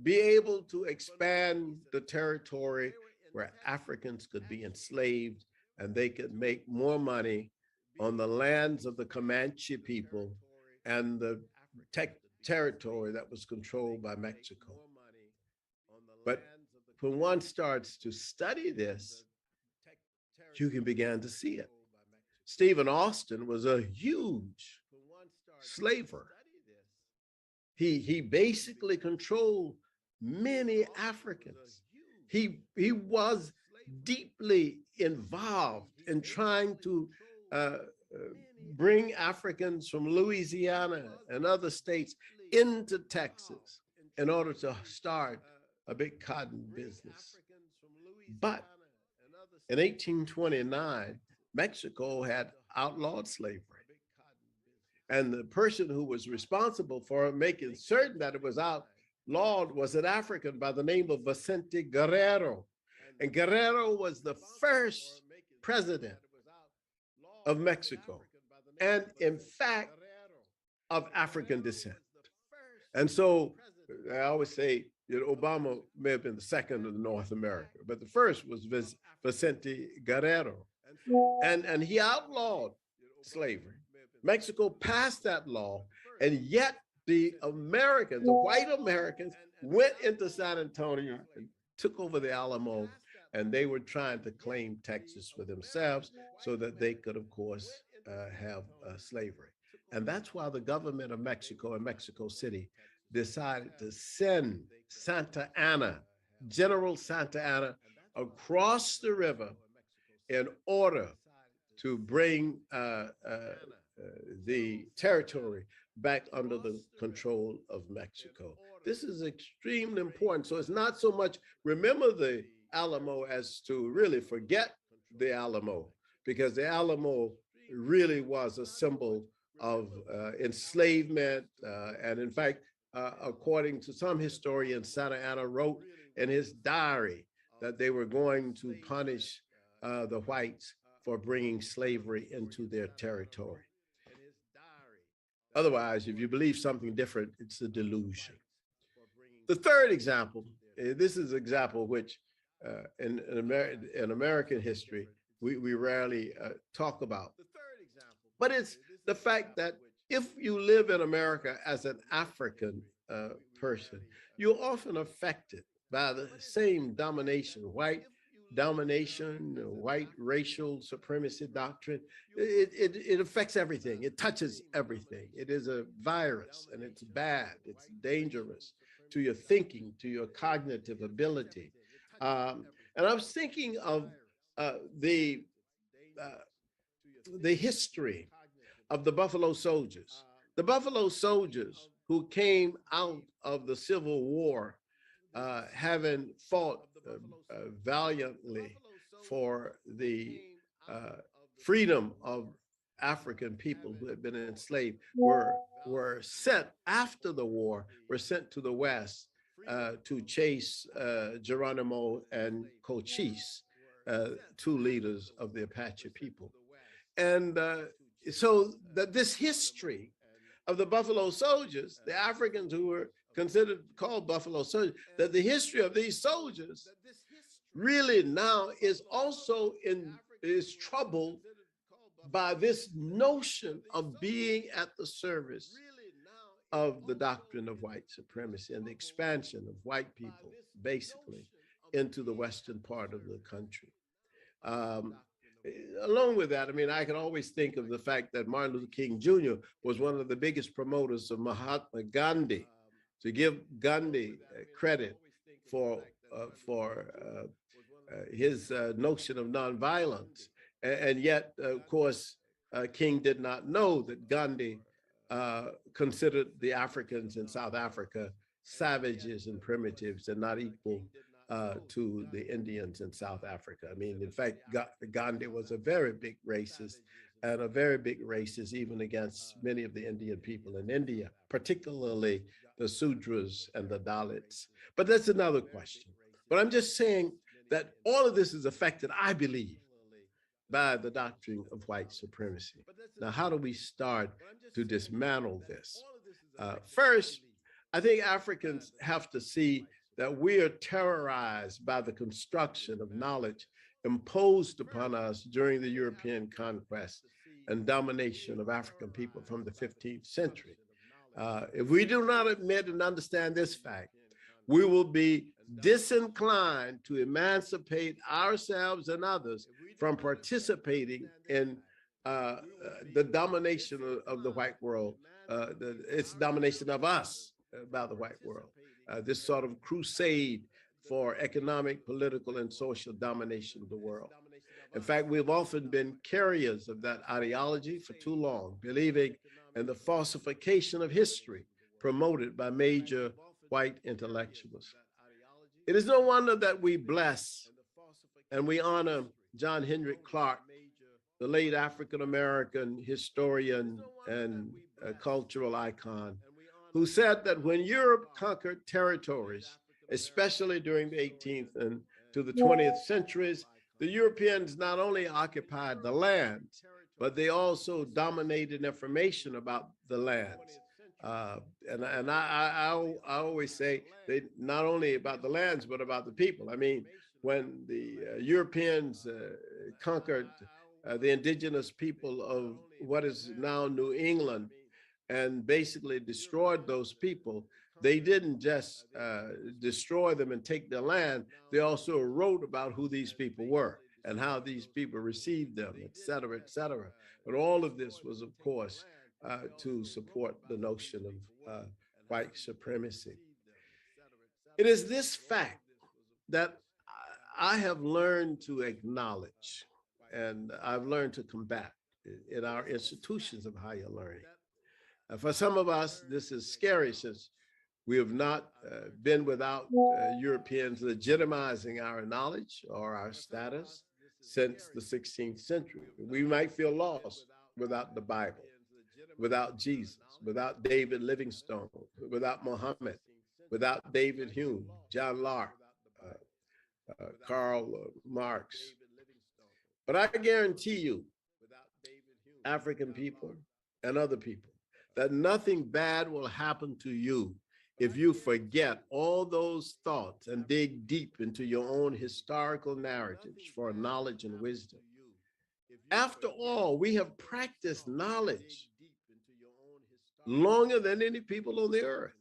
be able to expand the territory where Africans could be enslaved and they could make more money on the lands of the Comanche people and the territory that was controlled by Mexico. But when one starts to study this, you can begin to see it. Stephen Austin was a huge slaver. He basically controlled many Africans. He was deeply involved in trying to bring Africans from Louisiana and other states into Texas in order to start a big cotton business. But in 1829, Mexico had outlawed slavery. And the person who was responsible for making certain that it was outlawed was an African by the name of Vicente Guerrero. And Guerrero was the first president of Mexico, and in fact, of African descent. And so I always say that Obama may have been the second in North America, but the first was Vicente Guerrero. And he outlawed slavery. Mexico passed that law, and yet the Americans, the white Americans, went into San Antonio and took over the Alamo, and they were trying to claim Texas for themselves so that they could, of course, have slavery. And that's why the government of Mexico and Mexico City decided to send Santa Anna, General Santa Anna, across the river in order to bring the territory back under the control of Mexico. This is extremely important. So it's not so much remember the Alamo as to really forget the Alamo, because the Alamo really was a symbol of enslavement. And in fact, according to some historians, Santa Anna wrote in his diary that they were going to punish the whites for bringing slavery into their territory. Otherwise, if you believe something different, it's a delusion. The third example, this is an example which in American history, we rarely talk about. But it's the fact that if you live in America as an African person, you're often affected by the same domination, white domination, white racial supremacy doctrine. It affects everything. It touches everything. It is a virus, and it's bad. It's dangerous to your thinking, to your cognitive ability. And I was thinking of the history of the Buffalo Soldiers. The Buffalo Soldiers who came out of the Civil War, having fought valiantly for the freedom of African people who had been enslaved, were sent after the war, were sent to the West to chase Geronimo and Cochise, two leaders of the Apache people. And so that this history of the Buffalo Soldiers, the Africans who were called Buffalo Soldiers, that the history of these soldiers really now is also is troubled by this notion of being at the service of the doctrine of white supremacy and the expansion of white people, basically, into the western part of the country. Along with that, I mean, I can always think of the fact that Martin Luther King Jr. was one of the biggest promoters of Mahatma Gandhi. To give Gandhi credit for his notion of nonviolence, and yet, of course, King did not know that Gandhi considered the Africans in South Africa savages and primitives and not equal to the Indians in South Africa. I mean, in fact, Gandhi was a very big racist, and a very big racist even against many of the Indian people in India, particularly the Sudras and the Dalits. But that's another question. But I'm just saying that all of this is affected, I believe, by the doctrine of white supremacy. Now, how do we start to dismantle this? First, I think Africans have to see that we are terrorized by the construction of knowledge imposed upon us during the European conquest and domination of African people from the 15th century. If we do not admit and understand this fact, we will be disinclined to emancipate ourselves and others from participating in the domination of the white world, its domination of us by the white world, this sort of crusade for economic, political, and social domination of the world. In fact, we've often been carriers of that ideology for too long, believing in the falsification of history promoted by major white intellectuals. It is no wonder that we bless and we honor John Henrik Clarke, the late African-American historian and cultural icon, who said that when Europe conquered territories, especially during the 18th and to the 20th centuries, the Europeans not only occupied the lands, but they also dominated information about the lands. And I always say they not only about the lands, but about the people. I mean, when the Europeans conquered the indigenous people of what is now New England and basically destroyed those people, they didn't just destroy them and take their land. They also wrote about who these people were and how these people received them, et cetera, et cetera. But all of this was, of course, to support the notion of white supremacy. It is this fact that I have learned to acknowledge and I've learned to combat in our institutions of higher learning. For some of us, this is scary since we have not been without Europeans legitimizing our knowledge or our status since the 16th century. We might feel lost without the Bible, without Jesus, without David Livingstone, without Muhammad, without David Hume, John Locke, Karl Marx. But I guarantee you, African people and other people, that nothing bad will happen to you if you forget all those thoughts and dig deep into your own historical narratives for knowledge and wisdom. After all, we have practiced knowledge longer than any people on the earth.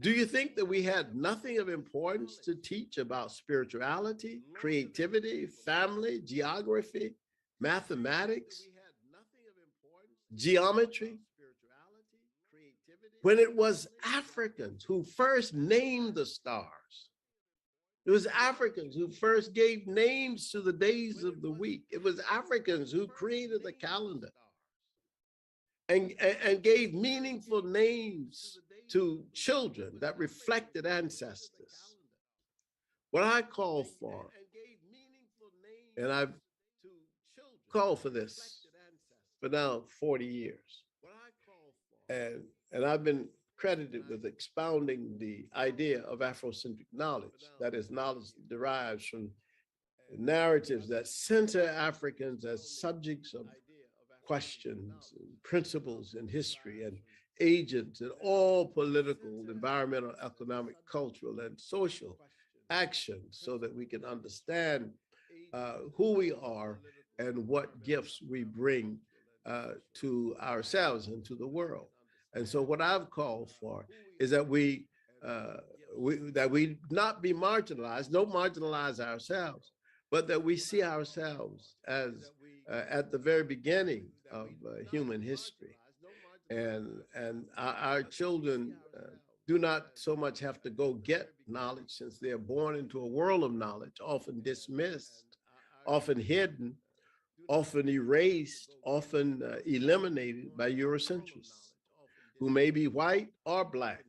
Do you think that we had nothing of importance to teach about spirituality, creativity, family, geography, mathematics, geometry? When it was Africans who first named the stars. It was Africans who first gave names to the days of the week. It was Africans who created the calendar and gave meaningful names to children that reflected ancestors. What I call for, and I've called for this for now 40 years, and I've been credited with expounding the idea of Afrocentric knowledge, that is, knowledge that derives from narratives that center Africans as subjects of questions, and principles in history, and agents in all political, environmental, economic, cultural, and social actions, so that we can understand who we are and what gifts we bring to ourselves and to the world. And so what I've called for is that we not be marginalized, don't marginalize ourselves, but that we see ourselves as at the very beginning of human history. And our children do not so much have to go get knowledge, since they are born into a world of knowledge, often dismissed, often hidden, often erased, often eliminated by Eurocentrists, who may be white or Black.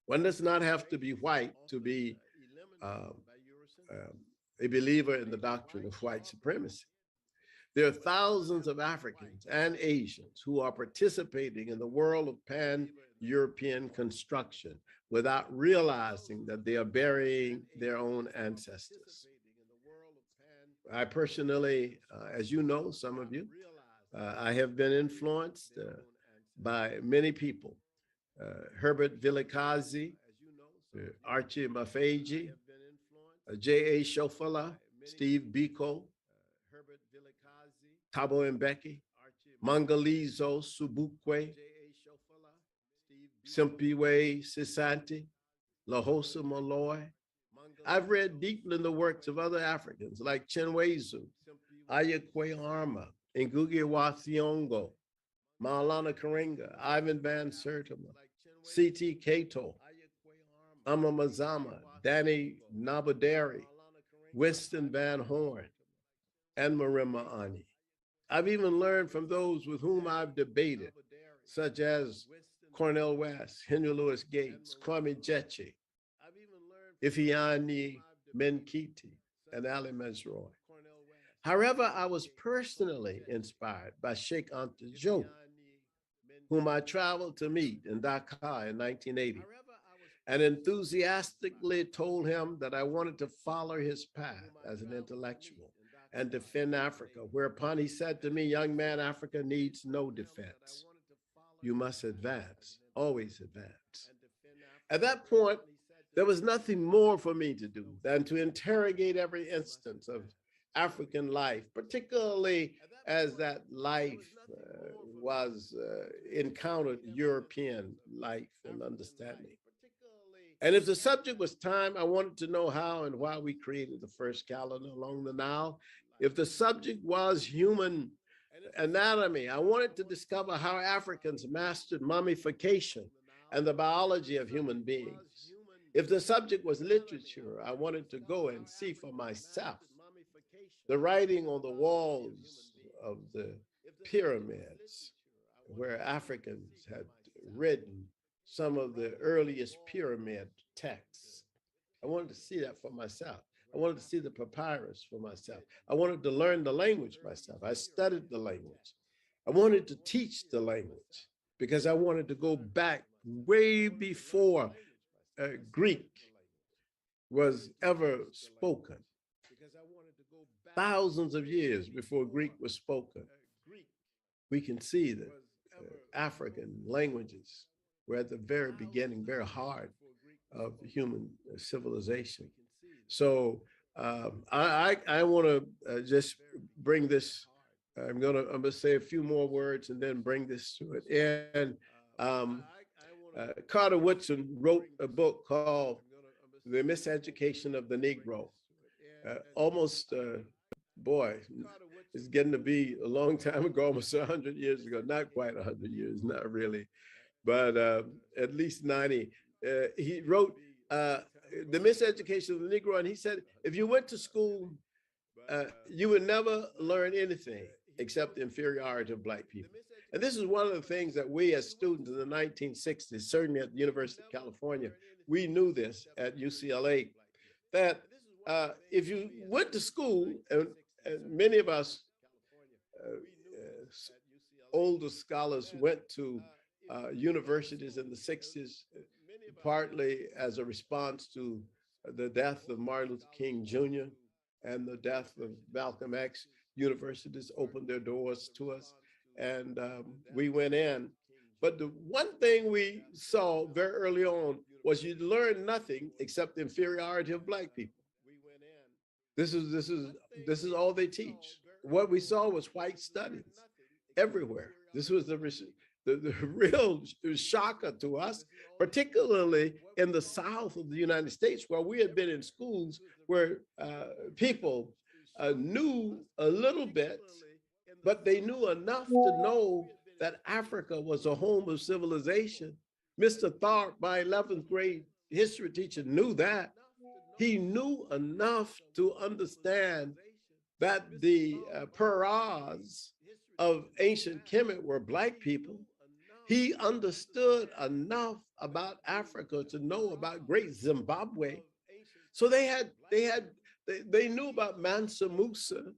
One does not have to be white to be a believer in the doctrine of white supremacy. There are thousands of Africans and Asians who are participating in the world of pan-European construction without realizing that they are burying their own ancestors. I personally, as you know, some of you, I have been influenced by many people. Herbert Villekazi, Archie Mafeji, J.A. Shofala, Steve Biko, Thabo Mbeki, Mangalizo Subukwe, Simpiwe Sisanti, Lahosa Malloy. I've read deeply in the works of other Africans like Chinwezu, Ayakwe Arma, Ngugi wa Thiong'o, Maulana Karenga, Ivan Van Sertima, C.T. Cato, Amma Mazama, Danny Nabaderi, Winston Van Horn, and Marima Ani. I've even learned from those with whom I've debated, such as Cornel West, Henry Louis Gates, Kwame Jeche, Ifeanyi Menkiti, and Ali Mesroy. However, I was personally inspired by Sheikh Anta Diop, whom I traveled to meet in Dakar in 1980, and enthusiastically told him that I wanted to follow his path as an intellectual and defend Africa, whereupon he said to me, "Young man, Africa needs no defense. You must advance, always advance." At that point, there was nothing more for me to do than to interrogate every instance of African life, particularly as that life was encountered European life and understanding. And if the subject was time, I wanted to know how and why we created the first calendar along the Nile. If the subject was human anatomy, I wanted to discover how Africans mastered mummification and the biology of human beings. If the subject was literature, I wanted to go and see for myself the writing on the walls of the pyramids where Africans had written some of the earliest pyramid texts. I wanted to see that for myself. I wanted to see the papyrus for myself. I wanted to learn the language myself. I studied the language. I wanted to teach the language because I wanted to go back way before Greek was ever spoken. Thousands of years before Greek was spoken, we can see that African languages were at the very beginning, very heart of human civilization. So I want to just bring this. I'm gonna say a few more words and then bring this to it. And Carter Woodson wrote a book called "The Miseducation of the Negro." Boy, it's getting to be a long time ago, almost 100 years ago. Not quite 100 years, not really, but at least 90. He wrote "The Miseducation of the Negro," and he said, if you went to school, you would never learn anything except the inferiority of Black people. And this is one of the things that we as students in the 1960s, certainly at the University of California, we knew this at UCLA, that if you went to school, and many of us older scholars went to universities in the 60s, partly as a response to the death of Martin Luther King Jr. and the death of Malcolm X. Universities opened their doors to us, and we went in. But the one thing we saw very early on was you learn nothing except the inferiority of Black people. This is all they teach. What we saw was white studies everywhere. This was the real shocker to us, particularly in the South of the United States, where we had been in schools where people knew a little bit, but they knew enough to know that Africa was a home of civilization. Mr. Tharp, my 11th grade history teacher, knew that. He knew enough to understand that the Paras of ancient Kemet were Black people. He understood enough about Africa to know about Great Zimbabwe. So they knew about Mansa Musa.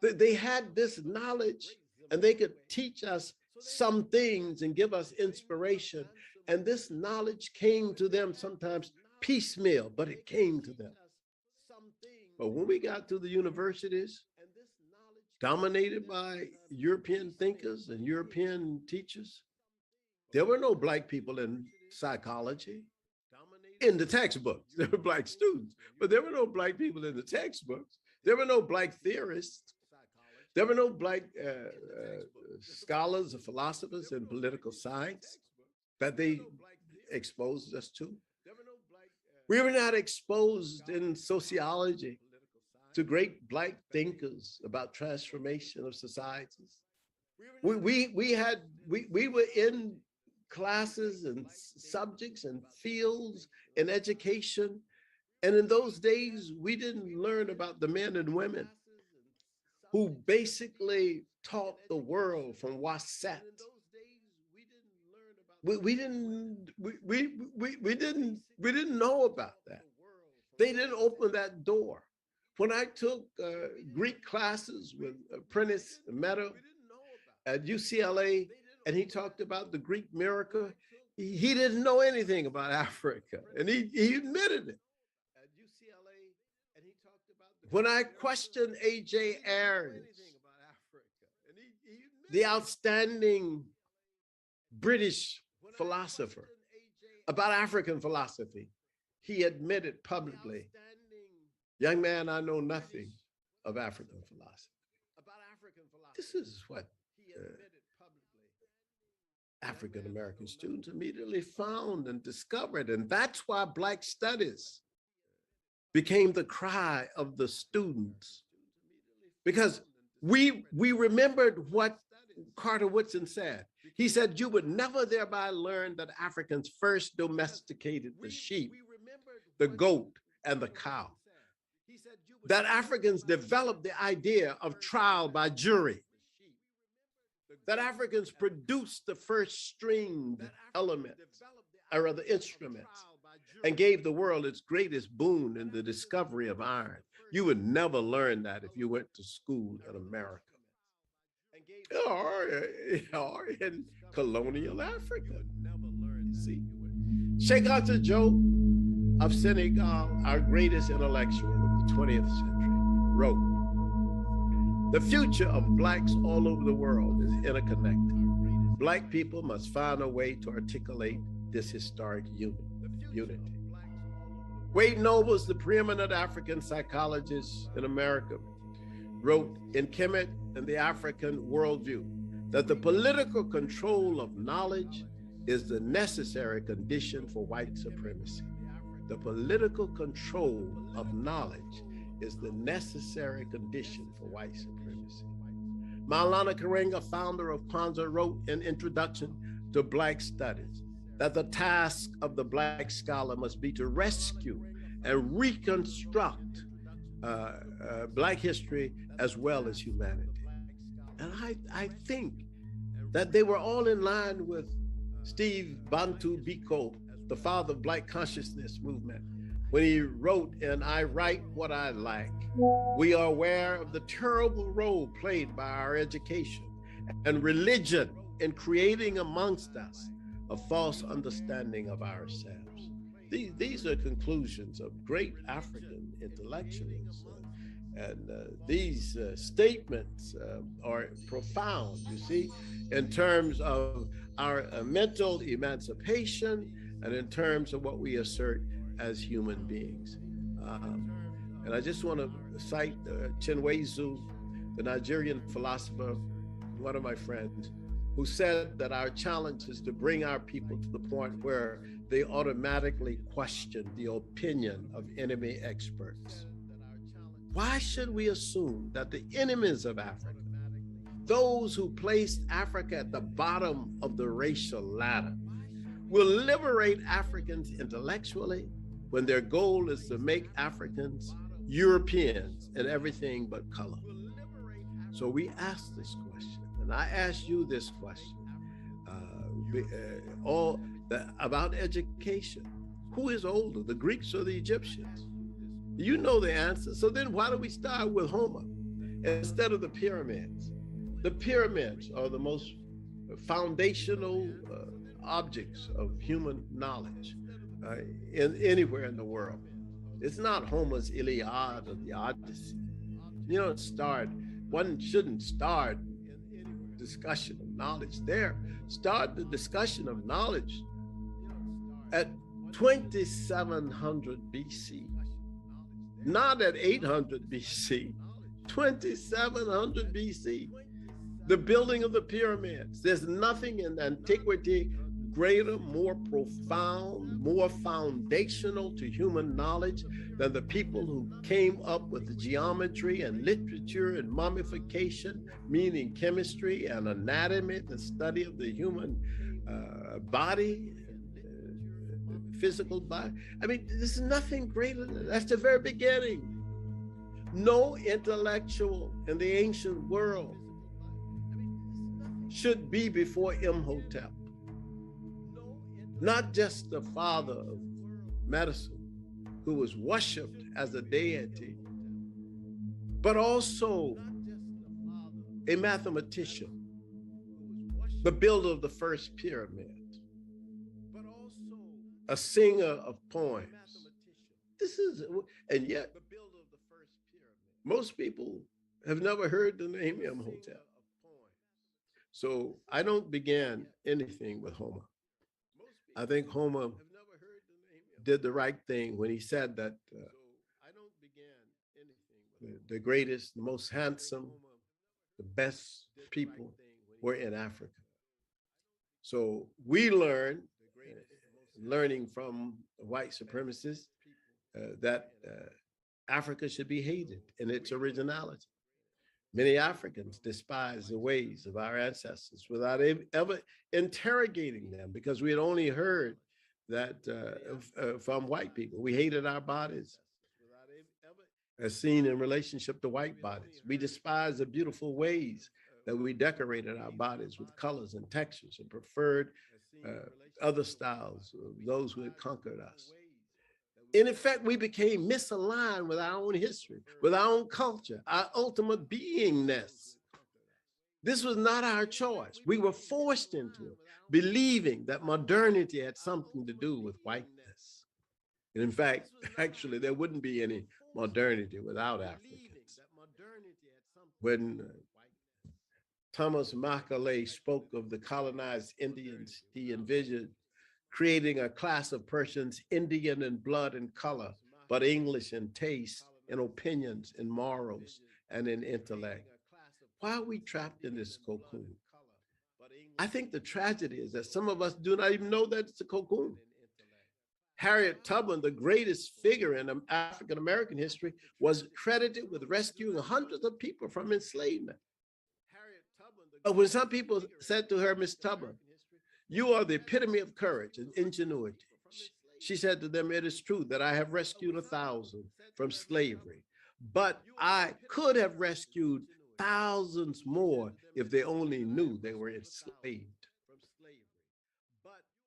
They had this knowledge, and they could teach us some things and give us inspiration. And this knowledge came to them sometimes piecemeal, but it came to them. But when we got to the universities, dominated by European thinkers and European teachers, there were no Black people in psychology. in the textbooks. There were black students, but there were no black people in the textbooks. There were no black theorists. There were no black scholars or philosophers in political science that they exposed us to. We were not exposed in sociology to great black thinkers about transformation of societies. We were in classes and subjects and fields in education. And in those days, we didn't learn about the men and women who basically taught the world from Wasset. We didn't know about that. They didn't open that door. When I took Greek classes with Prentice Meadow at UCLA, and he talked about the Greek miracle, he didn't know anything about Africa, and he admitted it. When I questioned A.J. Ahrens, the outstanding British philosopher, about African philosophy, he admitted publicly, young man, I know nothing of African philosophy. This is what African-American students immediately found and discovered. And that's why Black studies became the cry of the students, because we remembered what Carter Woodson said. He said, you would never thereby learn that Africans first domesticated the sheep, the goat, and the cow. That Africans developed the idea of trial by jury. That Africans produced the first stringed elements, or rather instruments, and gave the world its greatest boon in the discovery of iron. You would never learn that if you went to school in America or in colonial Africa. You see, Sheikh Anta Diop of Senegal, our greatest intellectual of the 20th century, wrote, the future of Blacks all over the world is interconnected. Black people must find a way to articulate this historic unity. Wade Nobles, the preeminent African psychologist in America, wrote in Kemet and the African Worldview that the political control of knowledge is the necessary condition for white supremacy. The political control of knowledge is the necessary condition for white supremacy. Maulana Karenga, founder of Kwanzaa, wrote in Introduction to Black Studies that the task of the Black scholar must be to rescue and reconstruct Black history as well as humanity. And I think that they were all in line with Steve Bantu Biko, the father of Black consciousness movement, when he wrote in I Write What I Like, we are aware of the terrible role played by our education and religion in creating amongst us a false understanding of ourselves. These are conclusions of great African intellectuals. And these statements are profound, you see, in terms of our mental emancipation and in terms of what we assert as human beings. And I just want to cite Chinwezu, the Nigerian philosopher, one of my friends, who said that our challenge is to bring our people to the point where they automatically question the opinion of enemy experts. Why should we assume that the enemies of Africa, those who placed Africa at the bottom of the racial ladder, will liberate Africans intellectually when their goal is to make Africans Europeans in everything but color? So we ask this question, and I ask you this question about education. Who is older, the Greeks or the Egyptians? You know the answer. So then why do we start with Homer instead of the pyramids? The pyramids are the most foundational objects of human knowledge anywhere in the world. It's not Homer's Iliad or the Odyssey. You don't one shouldn't start discussion of knowledge there. Start the discussion of knowledge at 2700 BC, not at 800 BC, 2700 BC, the building of the pyramids. There's nothing in antiquity greater, more profound, more foundational to human knowledge than the people who came up with the geometry and literature and mummification, meaning chemistry and anatomy, the study of the human body, physical body. I mean, there's nothing greater than that. That's the very beginning. No intellectual in the ancient world should be before Imhotep. Not just the father of medicine, who was worshipped as a deity, but also a mathematician, the builder of the first pyramid, a singer of poems. This is, and yet, most people have never heard the name Imhotep. So I don't begin anything with Homer. I think Homer did the right thing when he said that the greatest, the most handsome, the best people were in Africa. So we learning from white supremacists, that Africa should be hated in its originality. Many Africans despise the ways of our ancestors without ever interrogating them, because we had only heard that from white people. We hated our bodies as seen in relationship to white bodies. We despise the beautiful ways that we decorated our bodies with colors and textures, and preferred other styles of those who had conquered us. In effect, we became misaligned with our own history, with our own culture, our ultimate beingness. This was not our choice. We were forced into it, believing that modernity had something to do with whiteness. And in fact, actually, there wouldn't be any modernity without Africans. When Thomas Macaulay spoke of the colonized Indians, he envisioned creating a class of persons Indian in blood and color, but English in taste, in opinions, in morals, and in intellect. Why are we trapped in this cocoon? I think the tragedy is that some of us do not even know that it's a cocoon. Harriet Tubman, the greatest figure in African-American history, was credited with rescuing hundreds of people from enslavement. But when some people said to her, Miss Tubman, "You are the epitome of courage and ingenuity," she said to them, "It is true that I have rescued 1,000 from slavery, but I could have rescued thousands more if they only knew they were enslaved."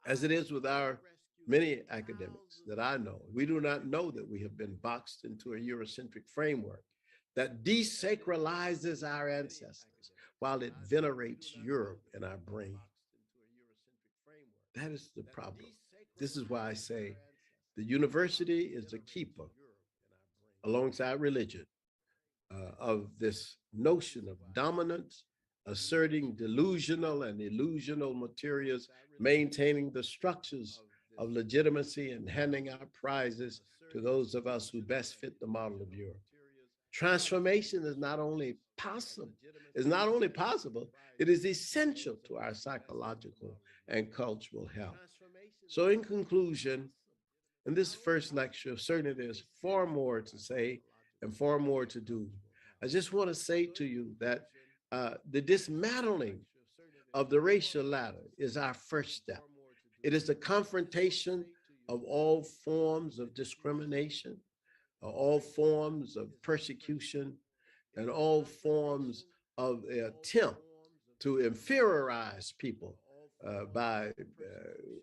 As it is with our many academics that I know, we do not know that we have been boxed into a Eurocentric framework that desacralizes our ancestors while it venerates Europe in our brain. That is the problem. This is why I say the university is the keeper, alongside religion, of this notion of dominance, asserting delusional and illusional materials, maintaining the structures of legitimacy, and handing out prizes to those of us who best fit the model of Europe. Transformation is not only possible, it is essential to our psychological and cultural health. So in conclusion, in this first lecture, certainly there's far more to say and far more to do. I just want to say to you that the dismantling of the racial ladder is our first step. It is the confrontation of all forms of discrimination, all forms of persecution, and all forms of the attempt to inferiorize people by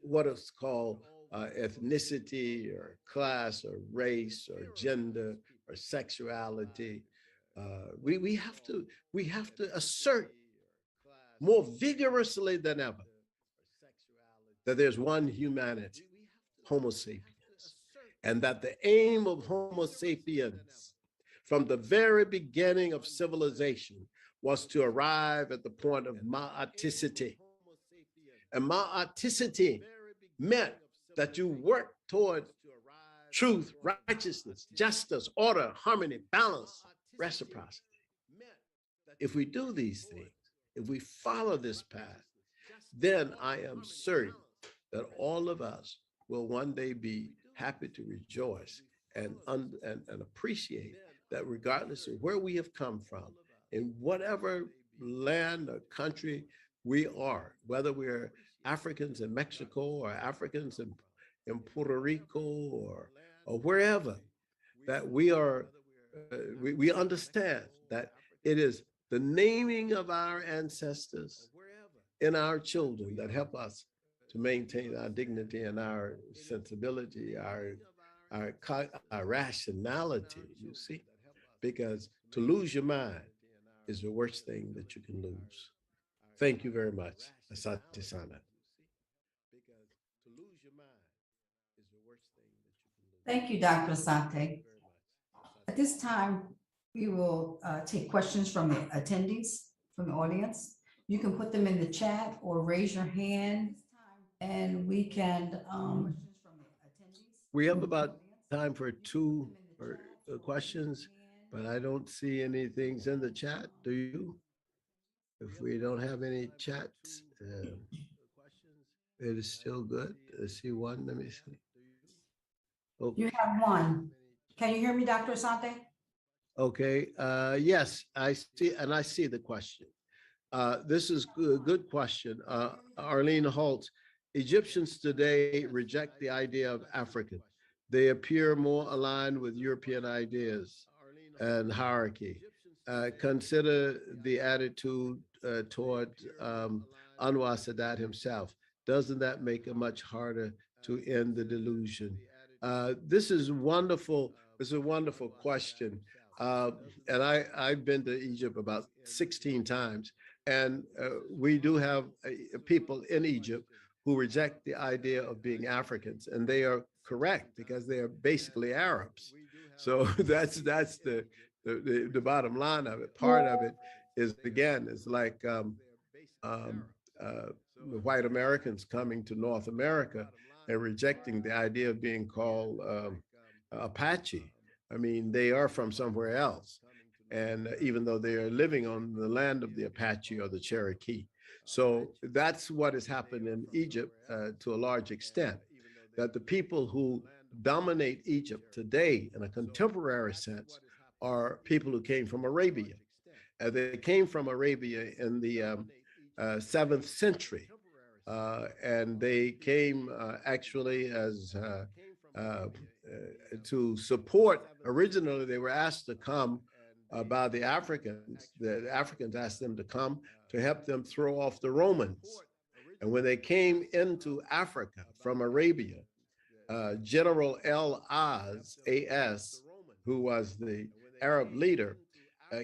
what is called ethnicity or class or race or gender or sexuality. We have to assert more vigorously than ever that there's one humanity, Homo sapiens, and that the aim of Homo sapiens from the very beginning of civilization was to arrive at the point of ma'aticity. And ma'aticity meant that you work toward truth, righteousness, justice, order, harmony, balance, reciprocity. If we do these things, if we follow this path, then I am certain that all of us will one day be happy to rejoice and appreciate that regardless of where we have come from, in whatever land or country we are, whether we're Africans in Mexico or Africans in Puerto Rico or wherever, that we are, we understand that it is the naming of our ancestors in our children that help us to maintain our dignity and our sensibility, our rationality, you see, because to lose your mind is the worst thing that you can lose. Thank you very much. Asante sana. Thank you, Dr. Asante. At this time, we will take questions from the attendees, from the audience. You can put them in the chat or raise your hand and we can. We have about time for two questions, but I don't see any things in the chat. Do you? If we don't have any chats, it is still good. Let's see one. Let me see. Oh. You have one. Can you hear me, Dr. Asante? Okay. Yes, I see, and I see the question. This is a good question. Arlene Holt, Egyptians today reject the idea of African. They appear more aligned with European ideas and hierarchy. Consider the attitude toward Anwar Sadat himself. Doesn't that make it much harder to end the delusion? This is wonderful. This is a wonderful question. And I've been to Egypt about 16 times. And we do have people in Egypt who reject the idea of being Africans, and they are correct because they are basically Arabs. So that's the bottom line of it. Part of it is, again, is like the white Americans coming to North America and rejecting the idea of being called Apache. I mean, they are from somewhere else. And even though they are living on the land of the Apache or the Cherokee. So that's what has happened in Egypt to a large extent, that the people who dominate Egypt today in a contemporary sense are people who came from Arabia. They came from Arabia in the 7th century. And they came actually as to support. Originally, they were asked to come by the Africans. The Africans asked them to come to help them throw off the Romans. And when they came into Africa from Arabia, General Az, A.S., who was the Arab leader,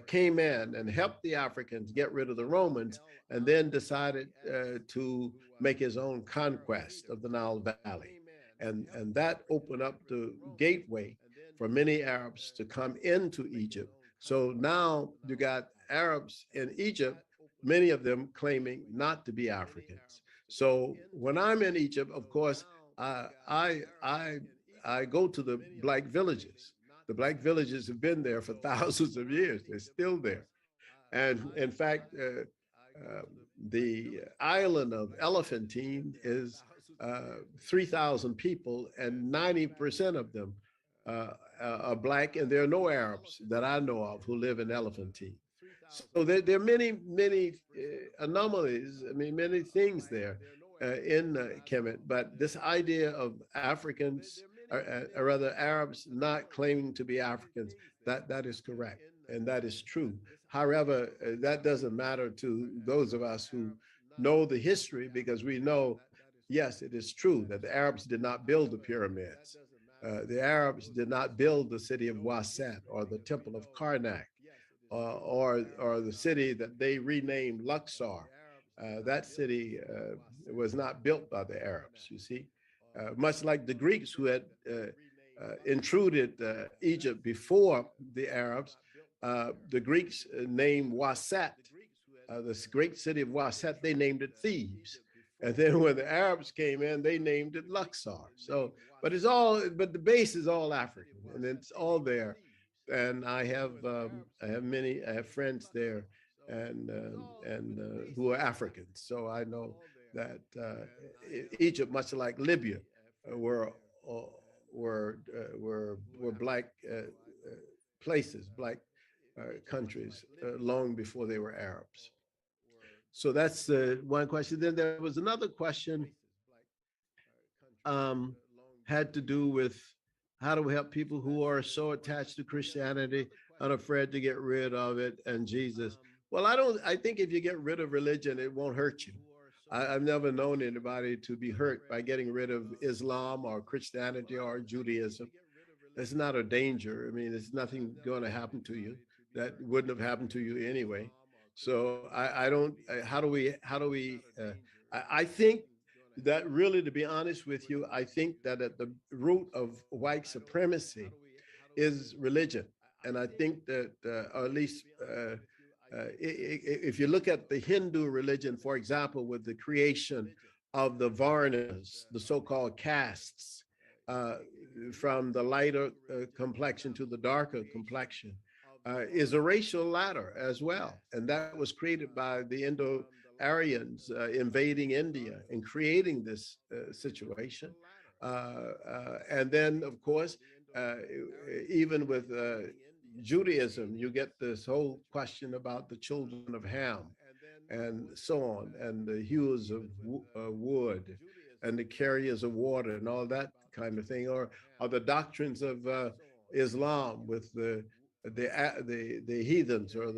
came in and helped the Africans get rid of the Romans, and then decided to make his own conquest of the Nile Valley. And that opened up the gateway for many Arabs to come into Egypt. So now you got Arabs in Egypt, many of them claiming not to be Africans. So when I'm in Egypt, of course, I go to the Black villages. The Black villages have been there for thousands of years. They're still there. And in fact, the island of Elephantine is 3,000 people, and 90% of them are Black, and there are no Arabs that I know of who live in Elephantine. So there are many anomalies, I mean, many things there in Kemet, but this idea of Africans, or rather Arabs not claiming to be Africans, that is correct, and that is true. However, that doesn't matter to those of us who know the history, because we know, yes, it is true that the Arabs did not build the pyramids. The Arabs did not build the city of Waset or the temple of Karnak, or the city that they renamed Luxor. That city was not built by the Arabs, you see. Much like the Greeks who had intruded Egypt before the Arabs, the Greeks named Waset, the great city of Waset, they named it Thebes. And then when the Arabs came in, they named it Luxor. So, but but the base is all African, and it's all there. And I have friends there, and who are Africans. So I know that Egypt, much like Libya, were uh, were black places, black countries long before they were Arabs. So that's one question. Then there was another question, um, had to do with how do we help people who are so attached to Christianity, unafraid to get rid of it, and Jesus. Well, I think if you get rid of religion, it won't hurt you. I've never known anybody to be hurt by getting rid of Islam or Christianity or Judaism. It's not a danger. I mean, there's nothing going to happen to you that wouldn't have happened to you anyway. So I don't. How do we? I think that really, to be honest with you, I think that at the root of white supremacy is religion, and I think that, or at least, if you look at the Hindu religion, for example, with the creation of the varnas, the so-called castes, uh, from the lighter complexion to the darker complexion, is a racial ladder as well. And that was created by the Indo-Aryans invading India and creating this situation. And then, of course, uh, even with Judaism, you get this whole question about the children of Ham and so on, and the hewers of wood and the carriers of water and all that kind of thing, or the doctrines of Islam with the heathens or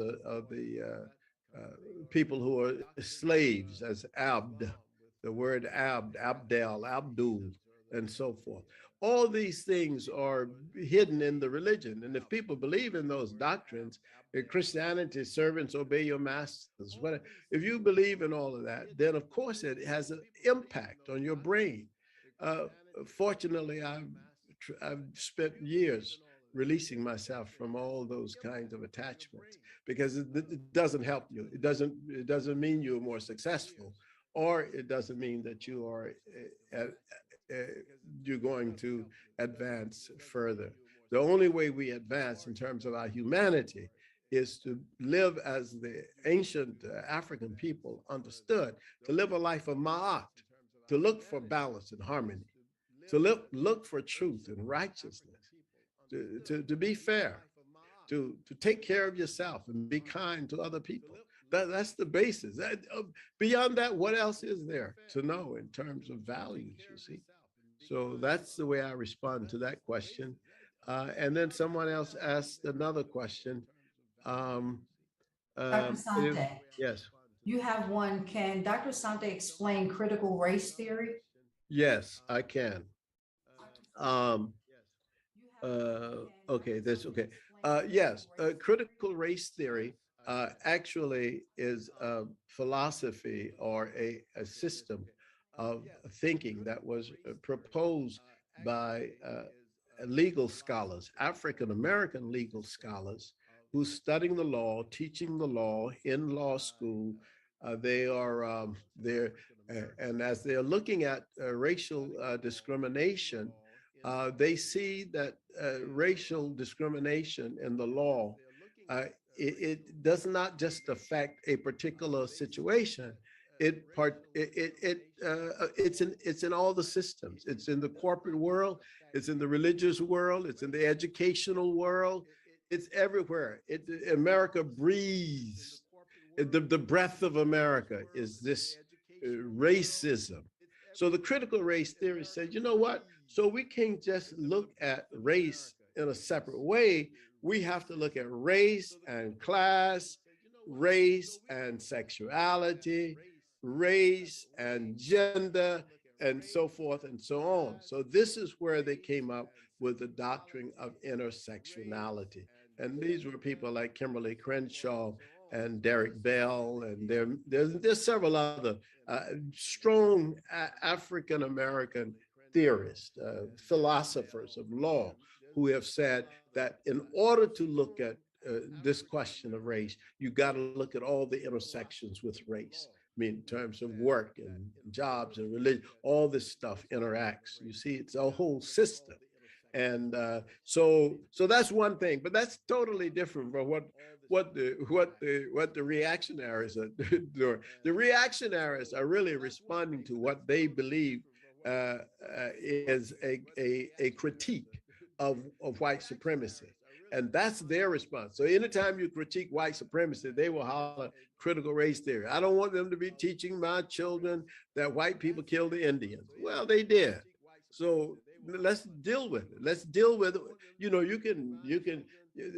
people who are slaves as abd, the word abd, abdel, abdul, and so forth. All these things are hidden in the religion. And if people believe in those doctrines, in Christianity, servants obey your masters, whatever. If you believe in all of that, then of course it has an impact on your brain. Uh, Fortunately, I've spent years releasing myself from all those kinds of attachments because it doesn't help you. It doesn't mean you're more successful, or it doesn't mean that you are uh, uh, you're going to advance further. The only way we advance in terms of our humanity is to live as the ancient African people understood, to live a life of ma'at, to look for balance and harmony, to look for truth and righteousness, to be fair, to take care of yourself and be kind to other people. That's the basis. Beyond that, what else is there to know in terms of values, you see? So that's the way I respond to that question. And then someone else asked another question. Um, Dr. if, Sante, yes, you have one. Can Dr. Sante explain critical race theory? yes, I can. Um, okay, that's okay. Yes, critical race theory actually is a philosophy or a system of thinking that was proposed by legal scholars, African American legal scholars, who studying the law, teaching the law in law school. They're and as they're looking at racial discrimination, they see that racial discrimination in the law, it does not just affect a particular situation. It's in all the systems. It's in the corporate world. It's in the religious world. It's in the educational world. It's everywhere. America breathes. The breath of America is this racism. So the critical race theory said, you know what? So we can't just look at race in a separate way. We have to look at race and class, race and sexuality, race and gender, and so forth and so on. So this is where they came up with the doctrine of intersectionality. And these were people like Kimberly Crenshaw and Derek Bell, and there's several other strong African American theorists, philosophers of law, who have said that in order to look at this question of race, you got to look at all the intersections with race. mean, in terms of work and jobs and religion, all this stuff interacts. You see, it's a whole system. And so that's one thing, but that's totally different from what the reactionaries are doing. The reactionaries are really responding to what they believe is a critique of white supremacy. And that's their response. So anytime you critique white supremacy, they will holler critical race theory. I don't want them to be teaching my children that white people killed the Indians. Well, they did. So let's deal with it. Let's deal with it. You know, you can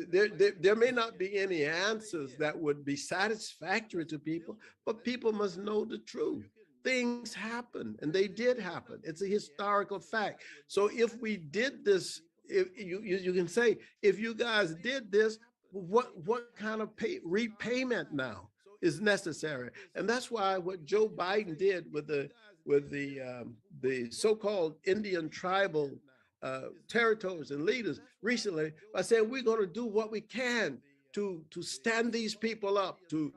there may not be any answers that would be satisfactory to people, but people must know the truth. Things happen, and they did happen. It's a historical fact. So if we did this, if you can say, if you guys did this, what kind of repayment now is necessary? And that's why what Joe Biden did with the so-called Indian tribal territories and leaders recently, by saying we're going to do what we can to stand these people up, to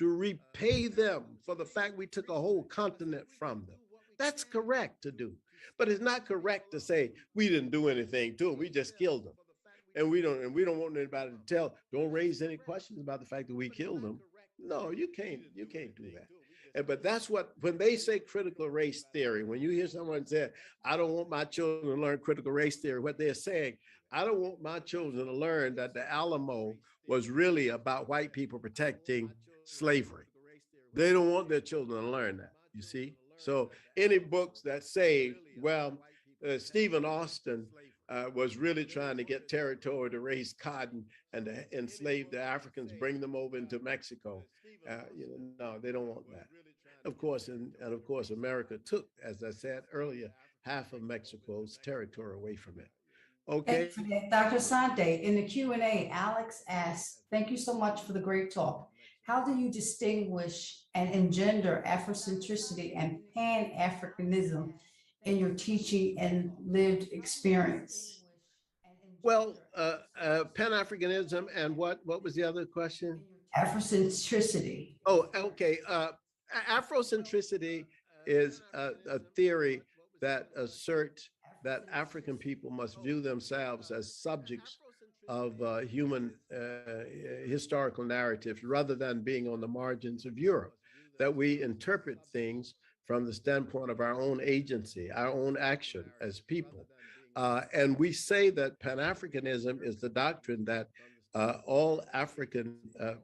repay them for the fact we took a whole continent from them. That's correct to do. But it's not correct to say we didn't do anything to them, we just killed them. And we don't want anybody to don't raise any questions about the fact that we killed them. No, you can't do that. But that's what, when they say critical race theory, when you hear someone say, I don't want my children to learn critical race theory, what they're saying, I don't want my children to learn that the Alamo was really about white people protecting slavery. They don't want their children to learn that, you see? So any books that say, well, Stephen Austin was really trying to get territory to raise cotton and to enslave the Africans, bring them over into Mexico. No, they don't want that. Of course, and of course, America took, as I said earlier, half of Mexico's territory away from it. Okay. Thank you, Dr. Sante. In the Q&A, Alex asks, thank you so much for the great talk. How do you distinguish and engender Afrocentricity and Pan-Africanism in your teaching and lived experience? Well, Pan-Africanism and what was the other question? Afrocentricity. Oh, okay. Afrocentricity is a theory that asserts that African people must view themselves as subjects of human historical narratives rather than being on the margins of Europe, that we interpret things from the standpoint of our own agency, our own action as people. And we say that Pan-Africanism is the doctrine that all African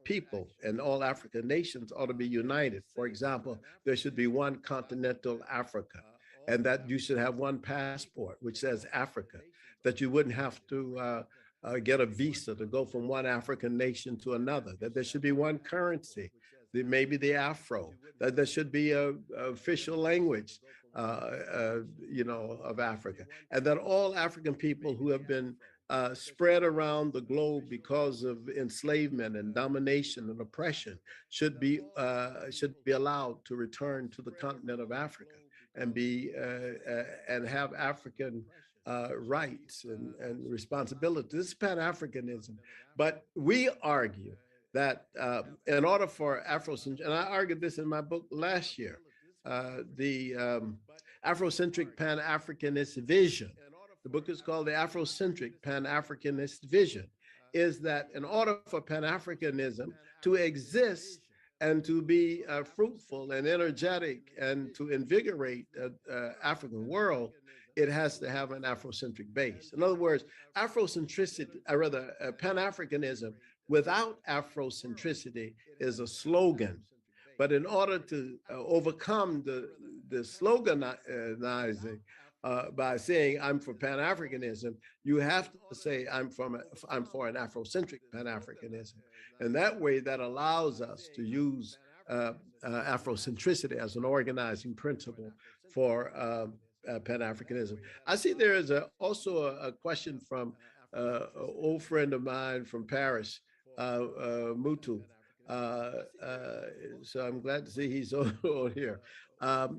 people and all African nations ought to be united. For example, there should be one continental Africa, and that you should have one passport which says Africa, that you wouldn't have to get a visa to go from one African nation to another, that there should be one currency, maybe the Afro, that there should be an official language, of Africa, and that all African people who have been spread around the globe because of enslavement and domination and oppression should be allowed to return to the continent of Africa and be and have African rights and responsibilities. This is Pan-Africanism, but we argue that in order for Afrocentric, and I argued this in my book last year, the Afrocentric Pan-Africanist vision, the book is called The Afrocentric Pan-Africanist Vision, is that in order for Pan-Africanism to exist and to be fruitful and energetic and to invigorate the African world, it has to have an Afrocentric base. In other words, Afrocentricity, or rather Pan-Africanism without Afrocentricity is a slogan. But in order to overcome the sloganizing by saying I'm for Pan-Africanism, you have to say I'm for an Afrocentric Pan-Africanism. And that way, that allows us to use Afrocentricity as an organizing principle for Pan-Africanism. I see there is also a question from an old friend of mine from Paris, Mutu. So I'm glad to see he's on here.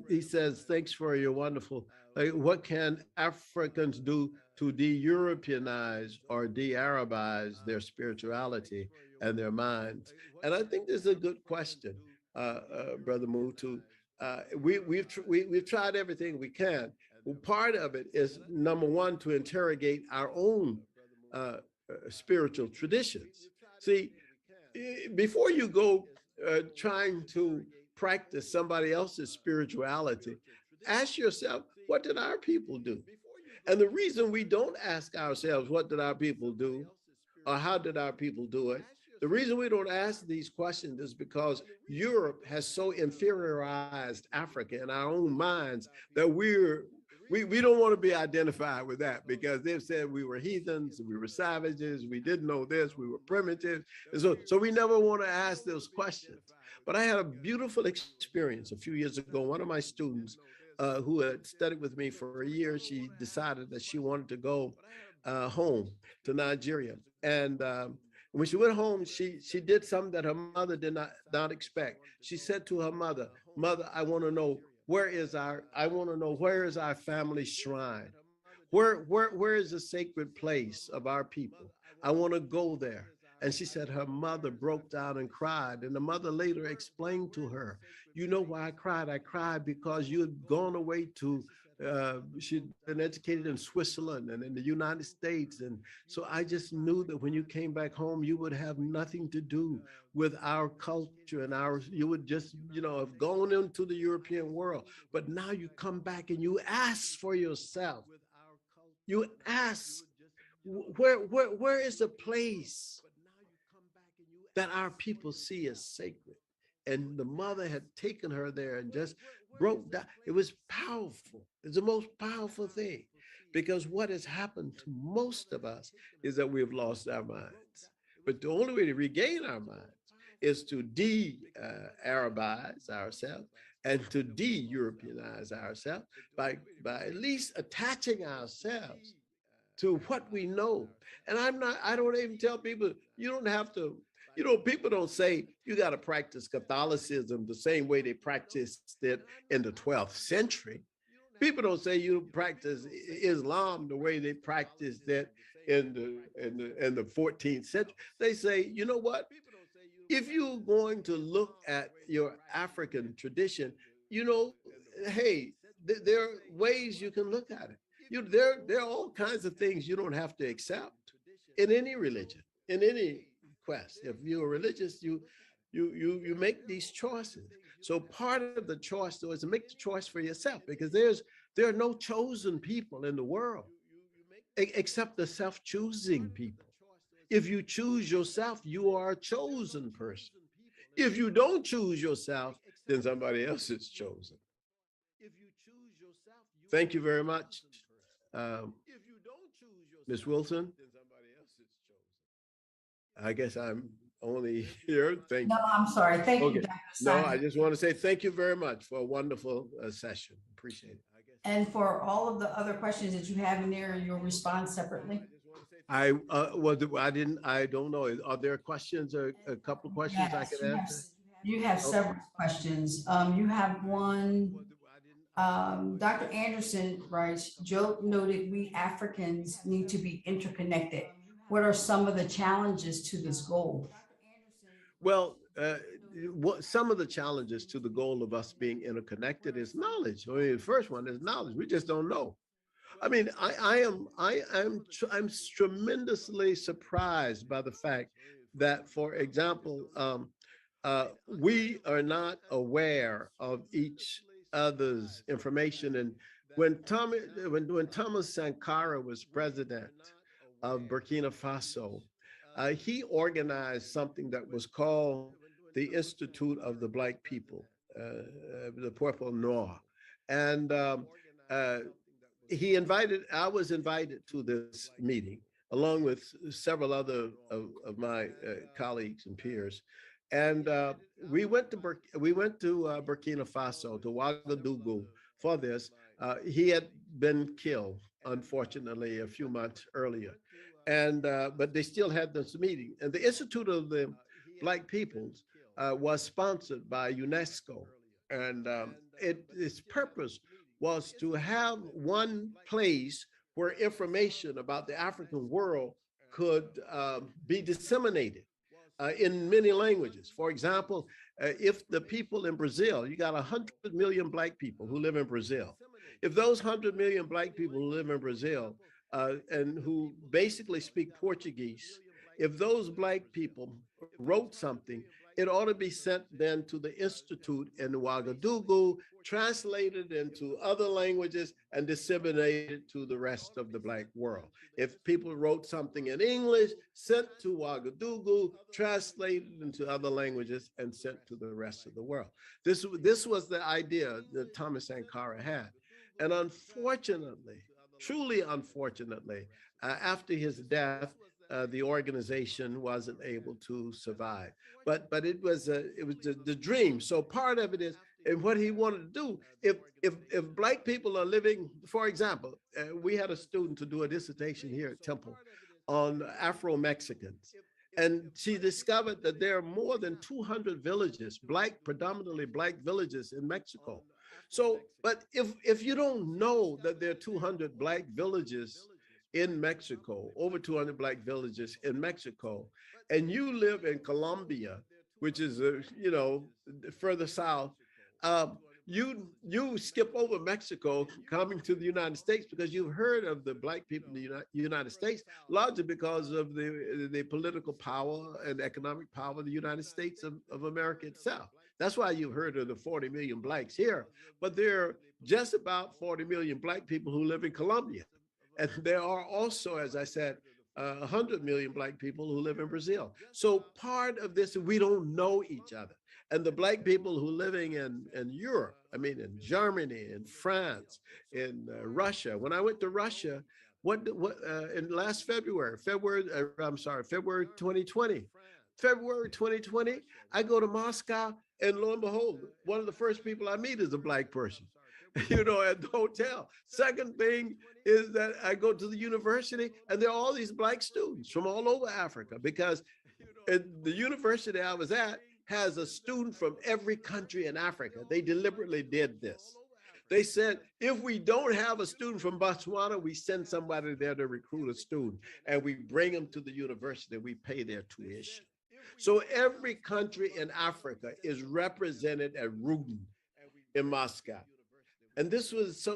He says, thanks for your wonderful, what can Africans do to de-Europeanize or de-Arabize their spirituality and their minds? And I think this is a good question. Brother Mutu. We've tried everything we can. Well, part of it is, number one, to interrogate our own spiritual traditions. See, before you go trying to practice somebody else's spirituality, ask yourself, what did our people do? And the reason we don't ask ourselves, what did our people do? Or how did our people do it? The reason we don't ask these questions is because Europe has so inferiorized Africa in our own minds that we don't want to be identified with that, because they've said we were heathens, we were savages, we didn't know this, we were primitive. And so we never want to ask those questions. But I had a beautiful experience a few years ago. One of my students who had studied with me for a year, she decided that she wanted to go home to Nigeria. And when she went home, she did something that her mother did not expect. She said to her mother, "Mother, I want to know where is our family shrine? Where is the sacred place of our people? I want to go there." And she said her mother broke down and cried. And the mother later explained to her, "You know why I cried? I cried because you had gone away to, she'd been educated in Switzerland and in the United States. And so I just knew that when you came back home, you would have nothing to do with our culture and you would just, have gone into the European world. But now you come back and you ask for yourself. You ask, where is the place that our people see as sacred?" And the mother had taken her there and just broke down. It was powerful. It's the most powerful thing, because what has happened to most of us is that we've lost our minds. But the only way to regain our minds is to de-Arabize ourselves and to de-Europeanize ourselves by at least attaching ourselves to what we know. And I don't even tell people, you don't have to, people don't say you got to practice Catholicism the same way they practiced it in the 12th century. People don't say you practice Islam the way they practiced it in the 14th century. They say, you know what? If you're going to look at your African tradition, hey, there are ways you can look at it. There are all kinds of things you don't have to accept in any religion, in any quest. If you're religious, you make these choices. So part of the choice, though, is to make the choice for yourself, because there are no chosen people in the world except the self-choosing people. If you choose yourself, you are a chosen person. If you don't choose yourself, then somebody else is chosen. Thank you very much. Ms. Wilson, I guess I'm only here. Thank No, you. I'm sorry. Thank you, Okay. Dr. No, Simon. I just want to say thank you very much for a wonderful session. Appreciate it. And for all of the other questions that you have in there, you'll respond separately? I don't know. Are there questions or a couple of questions I Yes, could answer? you have several questions. You have one. Dr. Anderson writes, Joe noted we Africans need to be interconnected. What are some of the challenges to this goal? Well, some of the challenges to the goal of us being interconnected is knowledge. I mean, the first one is knowledge. We just don't know. I mean, I'm tremendously surprised by the fact that, for example, we are not aware of each other's information. And when Thomas Sankara was president of Burkina Faso, he organized something that was called the Institute of the Black People, the Peuple Noir. And I was invited to this meeting along with several other of my colleagues and peers. And we went to Burkina Faso, to Ouagadougou for this. He had been killed, unfortunately, a few months earlier. And but they still had this meeting. And the Institute of the Black Peoples was sponsored by UNESCO. And its purpose was to have one place where information about the African world could be disseminated. in many languages. For example, if the people in Brazil, you got 100 million Black people who live in Brazil. If those 100 million Black people who live in Brazil and who basically speak Portuguese, if those Black people wrote something, it ought to be sent then to the Institute in Ouagadougou, translated into other languages, and disseminated to the rest of the Black world. If people wrote something in English, sent to Ouagadougou, translated into other languages, and sent to the rest of the world. This was the idea that Thomas Sankara had. And unfortunately, truly unfortunately, after his death, the organization wasn't able to survive. But it was the dream. So part of it is, and what he wanted to do, if Black people are living, for example, we had a student to do a dissertation here at Temple on Afro-Mexicans. And she discovered that there are more than 200 villages, predominantly Black villages in Mexico. So, but if you don't know that there are 200 Black villages in Mexico, over 200 Black villages in Mexico, and you live in Colombia, which is, further south, you skip over Mexico coming to the United States because you've heard of the Black people in the United States, largely because of the political power and economic power of the United States of America itself. That's why you've heard of the 40 million Blacks here, but there are just about 40 million Black people who live in Colombia. And there are also, as I said, 100 million Black people who live in Brazil. So part of this, we don't know each other. And the Black people who are living in Europe, in Germany, in France, in Russia. When I went to Russia, in last February 2020, February 2020, I go to Moscow, and lo and behold, one of the first people I meet is a Black person, at the hotel. Second thing is that I go to the university, and there are all these Black students from all over Africa, because the university I was at has a student from every country in Africa. They deliberately did this. They said, if we don't have a student from Botswana, we send somebody there to recruit a student, and we bring them to the university, we pay their tuition. So every country in Africa is represented at Rudin in Moscow. And this was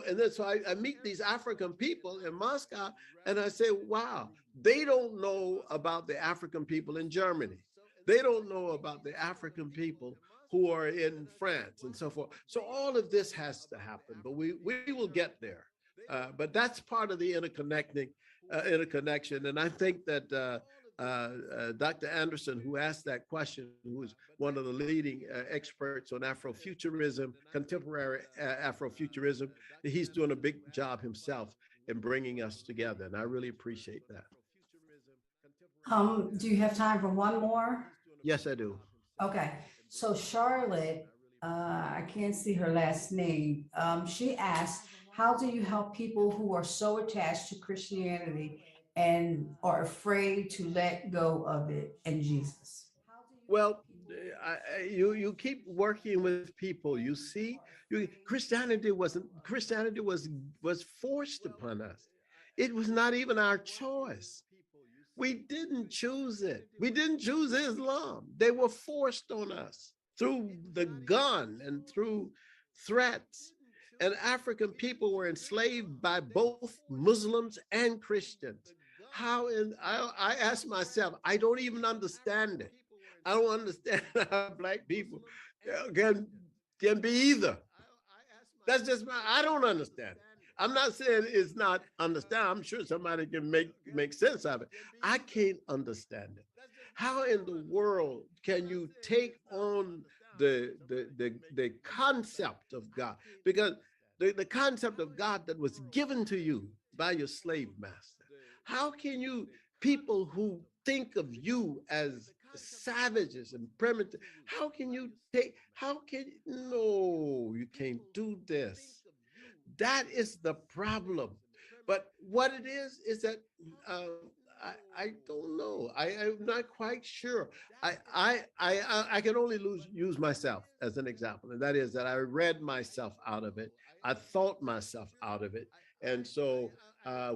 and then so I meet these African people in Moscow, and I say, wow, they don't know about the African people in Germany. They don't know about the African people who are in France and so forth. So all of this has to happen, but we will get there. But that's part of the interconnection. And I think that Dr. Anderson, who asked that question, who is one of the leading experts on Afrofuturism, contemporary Afrofuturism, he's doing a big job himself in bringing us together. And I really appreciate that. Do you have time for one more? Yes, I do. Okay. So Charlotte, I can't see her last name. She asked, how do you help people who are so attached to Christianity and are afraid to let go of it and Jesus? Well, you keep working with people. You see, Christianity was forced upon us. It was not even our choice. We didn't choose it. We didn't choose Islam. They were forced on us through the gun and through threats. And African people were enslaved by both Muslims and Christians. I ask myself, I don't even understand it. I don't understand how Black people can be either. That's just I don't understand it. I'm not saying it's not understand. I'm sure somebody can make sense of it. I can't understand it. How in the world can you take on the concept of God? Because the concept of God that was given to you by your slave master. How can you, people who think of you as savages and primitive, no, you can't do this. That is the problem. But what it is that I don't know. I'm not quite sure. I can only use myself as an example, and that is that I read myself out of it. I thought myself out of it. And so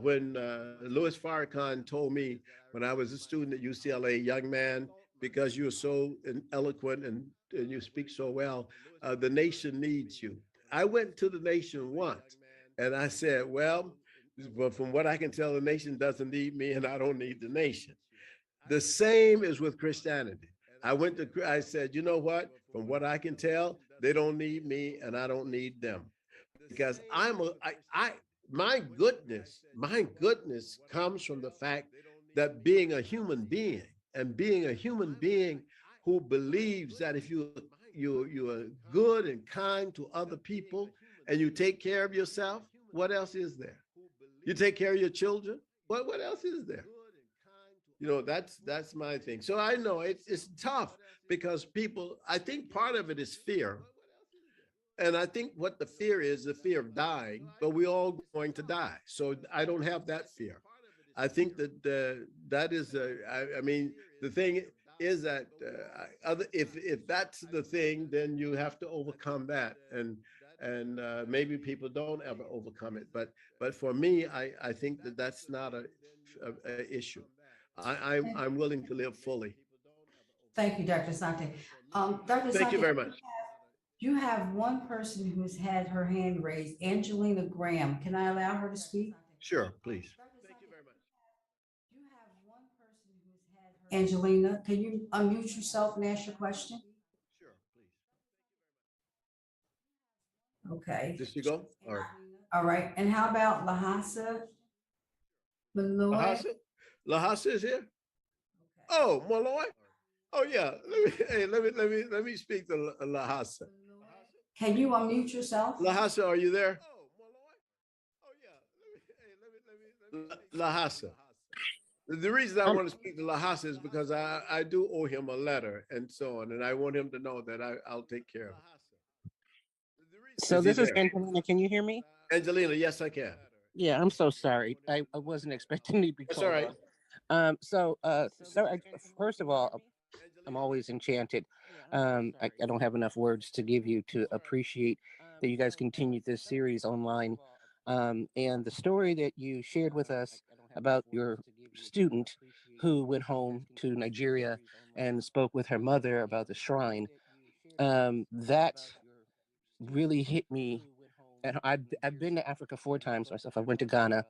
when Louis Farrakhan told me when I was a student at UCLA, young man, because you're so eloquent and you speak so well. The nation needs you. I went to the nation once and I said, well, but from what I can tell, the nation doesn't need me and I don't need the nation. The same is with Christianity. I said, you know what? From what I can tell, they don't need me and I don't need them. Because my goodness comes from the fact that being a human being and being a human being who believes that if you are good and kind to other people and you take care of yourself, what else is there? You take care of your children, what else is there? That's my thing. So I know it's tough because people, I think part of it is fear. And I think what the fear is the fear of dying, but we're all going to die. So I don't have that fear. I think that that is, I mean, the thing is that if that's the thing, then you have to overcome that. And maybe people don't ever overcome it. But for me, I think that that's not a issue. I'm willing to live fully. Thank you, Dr. Sante. Dr. Thank you Sante, very much. you have one person who's had her hand raised, Angelina Graham. Can I allow her to speak? Sure, please. Angelina, can you unmute yourself and ask your question? Okay. Did she go? All right. All right. And how about Lahasa Malloy? Lahasa is here. Oh, Malloy. Oh yeah. Let me speak to Lahasa. Can you unmute yourself? Lahasa, are you there? Lahasa. The reason I want to speak to Lahasa is because I do owe him a letter and so on, and I want him to know that I'll take care of it. So this is Angelina. Can you hear me? Angelina, yes, I can. Yeah, I'm so sorry. I wasn't expecting to be called. That's all right. So first of all, I'm always enchanted. I don't have enough words to give you to appreciate that you guys continued this series online. And the story that you shared with us about your student who went home to Nigeria and spoke with her mother about the shrine, that really hit me. And I've been to Africa 4 times myself. I went to Ghana,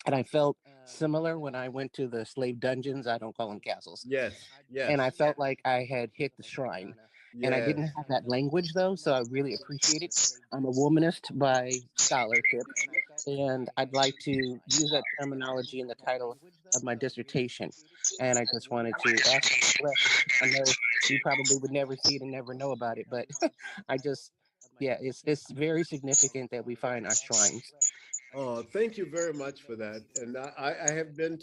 and I felt similar when I went to the slave dungeons. I don't call them castles. Yes, yes. And I felt like I had hit the shrine. Yes. And I didn't have that language, though, so I really appreciate it. I'm a womanist by scholarship, and I'd like to use that terminology in the title of my dissertation. And I just wanted to ask, I know you probably would never see it and never know about it, but yeah, it's very significant that we find our shrines. Oh, thank you very much for that. And I've been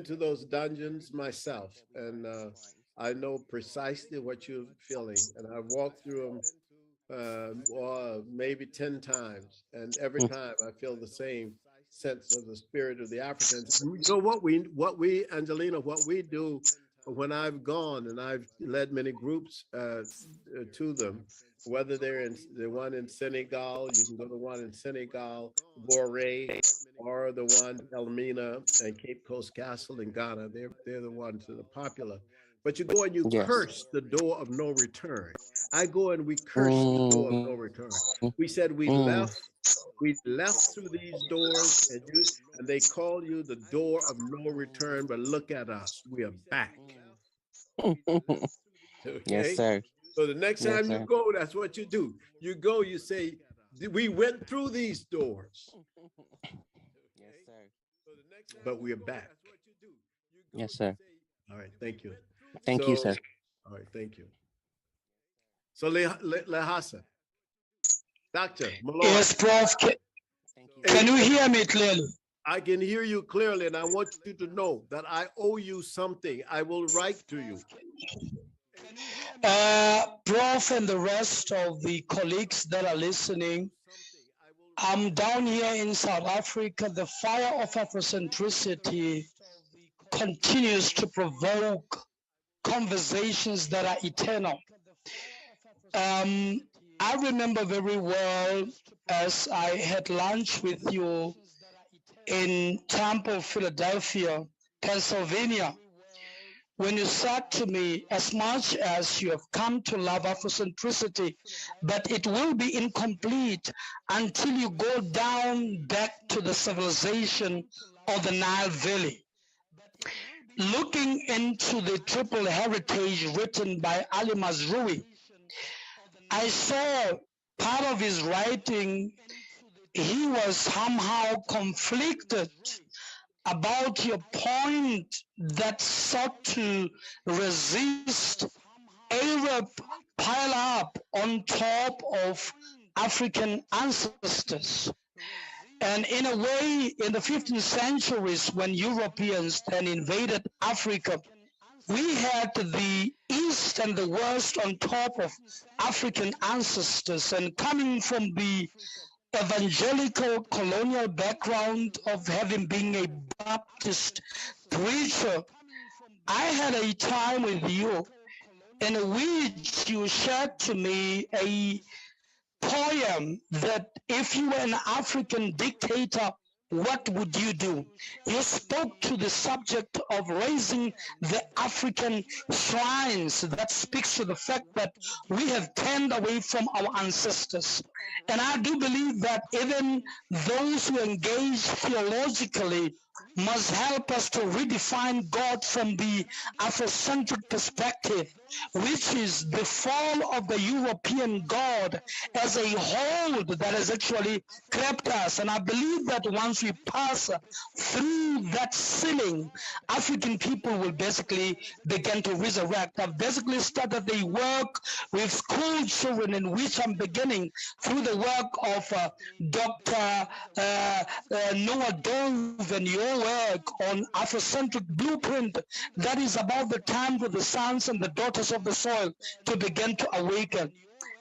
to those dungeons myself, and I know precisely what you're feeling. And I've walked through them maybe 10 times, and every time I feel the same sense of the spirit of the Africans. You know what we Angelina, what we do when I've gone and I've led many groups to them, whether they're the one in Senegal, you can go to the one in Senegal, Boré, or the one Elmina and Cape Coast Castle in Ghana. They're the ones that are popular. But you go and you curse the door of no return. I go and we curse the door of no return. We said we left through these doors, and they call you the door of no return. But look at us, we are back. Okay? Yes, sir. So the next time you go, that's what you do. You go, you say, we went through these doors. Yes, sir. But we are back. Yes, sir. All right, thank you. Thank you, sir. All right, thank you. So Lahasa, Dr. Malone. Yes, Prof. Can you hear me clearly? I can hear you clearly, and I want you to know that I owe you something. I will write to you. Prof and the rest of the colleagues that are listening, I'm down here in South Africa. The fire of Afrocentricity continues to provoke conversations that are eternal. I remember very well as I had lunch with you in Temple, Philadelphia, Pennsylvania. when you said to me, as much as you have come to love Afrocentricity, but it will be incomplete until you go down back to the civilization of the Nile Valley. Looking into the triple heritage written by Ali Mazrui, I saw part of his writing, he was somehow conflicted about your point that sought to resist Arab pile up on top of African ancestors. And in a way, in the 15th centuries, when Europeans then invaded Africa, we had the East and the West on top of African ancestors, and coming from the evangelical colonial background of having been a Baptist preacher, I had a time with you in which you shared to me a poem that if you were an African dictator, what would you do? You spoke to the subject of raising the African shrines. That speaks to the fact that we have turned away from our ancestors. And I do believe that even those who engage theologically must help us to redefine God from the Afrocentric perspective, which is the fall of the European God as a hold that has actually crept us. And I believe that once we pass through that ceiling, African people will basically begin to resurrect. I've basically started a work with school children in which I'm beginning through the work of Dr. Noah Dove and your work on Afrocentric blueprint that is about the time for the sons and the daughters of the soil to begin to awaken.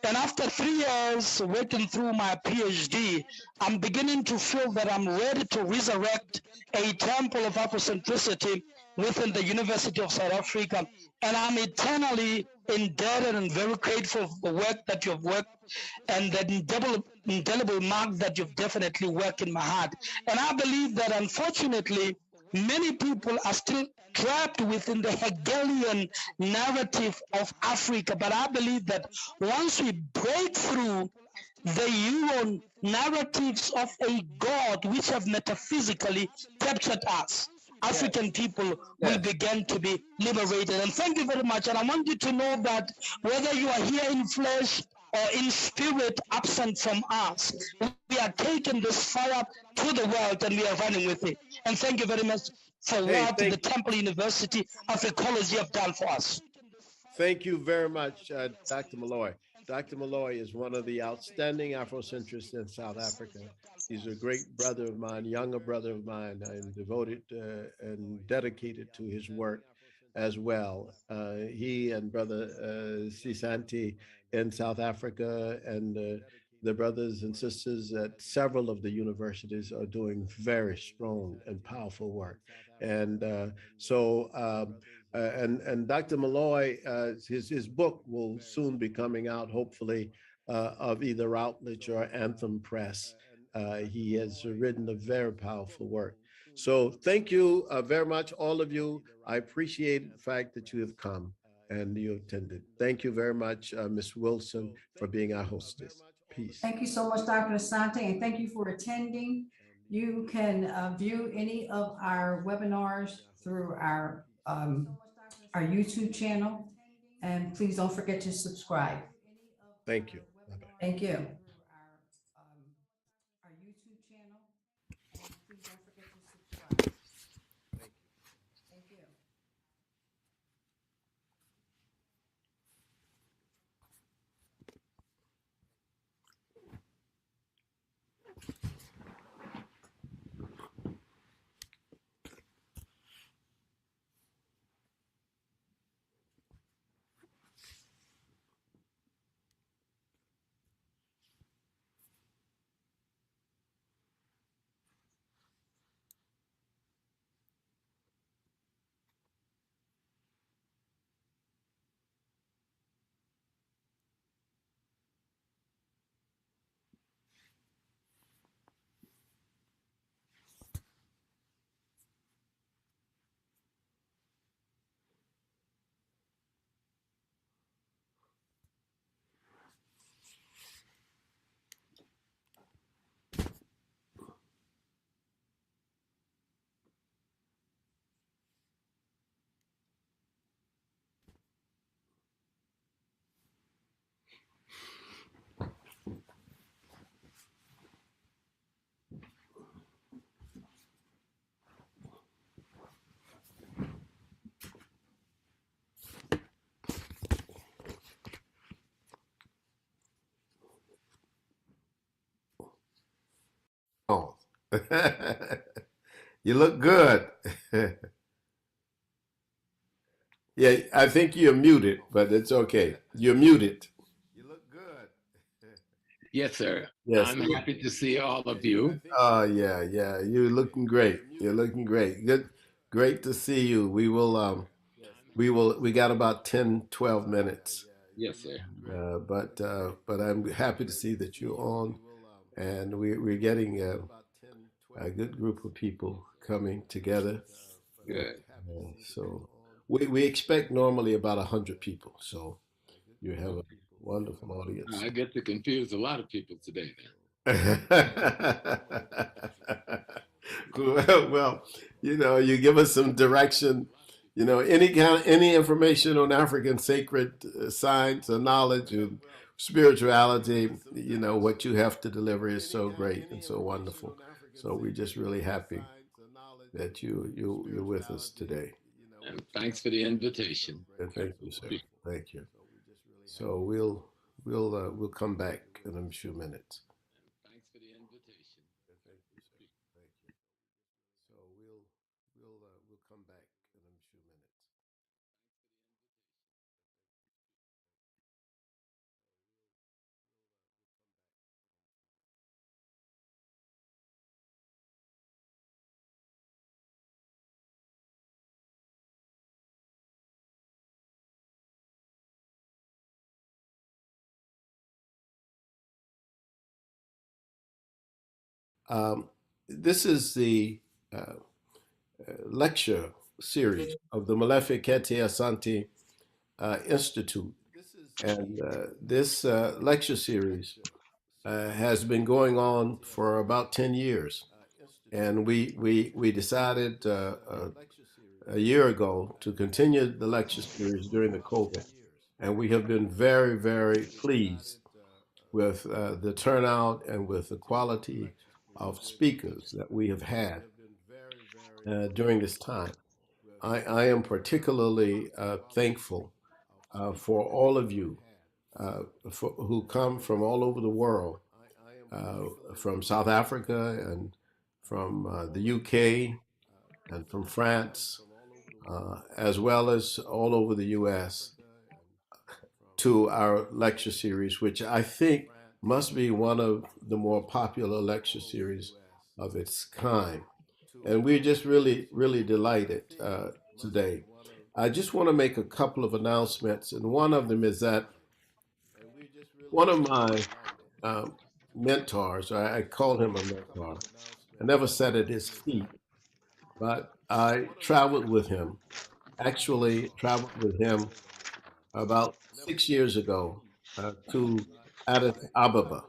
And after 3 years working through my PhD, I'm beginning to feel that I'm ready to resurrect a temple of Afrocentricity within the University of South Africa. And I'm eternally indebted and very grateful for the work that you've worked and the indelible mark that you've definitely worked in my heart. And I believe that unfortunately, many people are still trapped within the Hegelian narrative of Africa. But I believe that once we break through the Euro narratives of a God which have metaphysically captured us, African people will begin to be liberated. And thank you very much. And I want you to know that whether you are here in flesh or in spirit absent from us, we are taking this fire to the world and we are running with it. And thank you very much for what the Temple University of Ecology have done for us. Thank you very much, Dr. Malloy. Dr. Malloy is one of the outstanding Afrocentrists in South Africa. He's a great brother of mine, younger brother of mine. I'm devoted and dedicated to his work as well. He and Brother Sisanti in South Africa and the brothers and sisters at several of the universities are doing very strong and powerful work. And and Dr. Malloy, his book will soon be coming out, hopefully, of either Routledge or Anthem Press. He has written a very powerful work. So thank you very much, all of you. I appreciate the fact that you have come and you attended. Thank you very much, Ms. Wilson, for being our hostess. Peace. Thank you so much, Dr. Asante, and thank you for attending. You can view any of our webinars through our YouTube channel, and please don't forget to subscribe. Thank you. Bye-bye. Thank you. Our YouTube channel, and please don't forget to subscribe. Thank you. You look good. Yeah, I think you're muted, but it's okay. You're muted. You look good. Yes, sir. Yes. I'm happy to see all of you. Oh, yeah, yeah. You're looking great. You're looking great. Good. Great to see you. We got about 10, 12 minutes. Yes, sir. But I'm happy to see that you're on, and we're getting a good group of people coming together. Good. So we expect normally about 100 people. So you have a wonderful audience. I get to confuse a lot of people today then. Well, you give us some direction. Any information on African sacred science or knowledge and spirituality, what you have to deliver is so great and so wonderful. So we're just really happy that you're with us today. And thanks for the invitation. And thank you, sir. Thank you. So we'll come back in a few minutes. Thanks for the invitation. Thank you, sir. Thank you. So we'll come back in a few minutes. This is the lecture series of the Maleficete Asante Institute. And this lecture series has been going on for about 10 years. And we decided a year ago to continue the lecture series during the COVID. And we have been very, very pleased with the turnout and with the quality of speakers that we have had during this time. I am particularly thankful for all of you who come from all over the world, from South Africa and from the UK and from France, as well as all over the US, to our lecture series, which I think must be one of the more popular lecture series of its kind. And we're just really, really delighted today. I just want to make a couple of announcements, and one of them is that one of my mentors, I call him a mentor, I never sat at his feet, but I traveled with him, actually traveled with him about 6 years ago to Addis Ababa.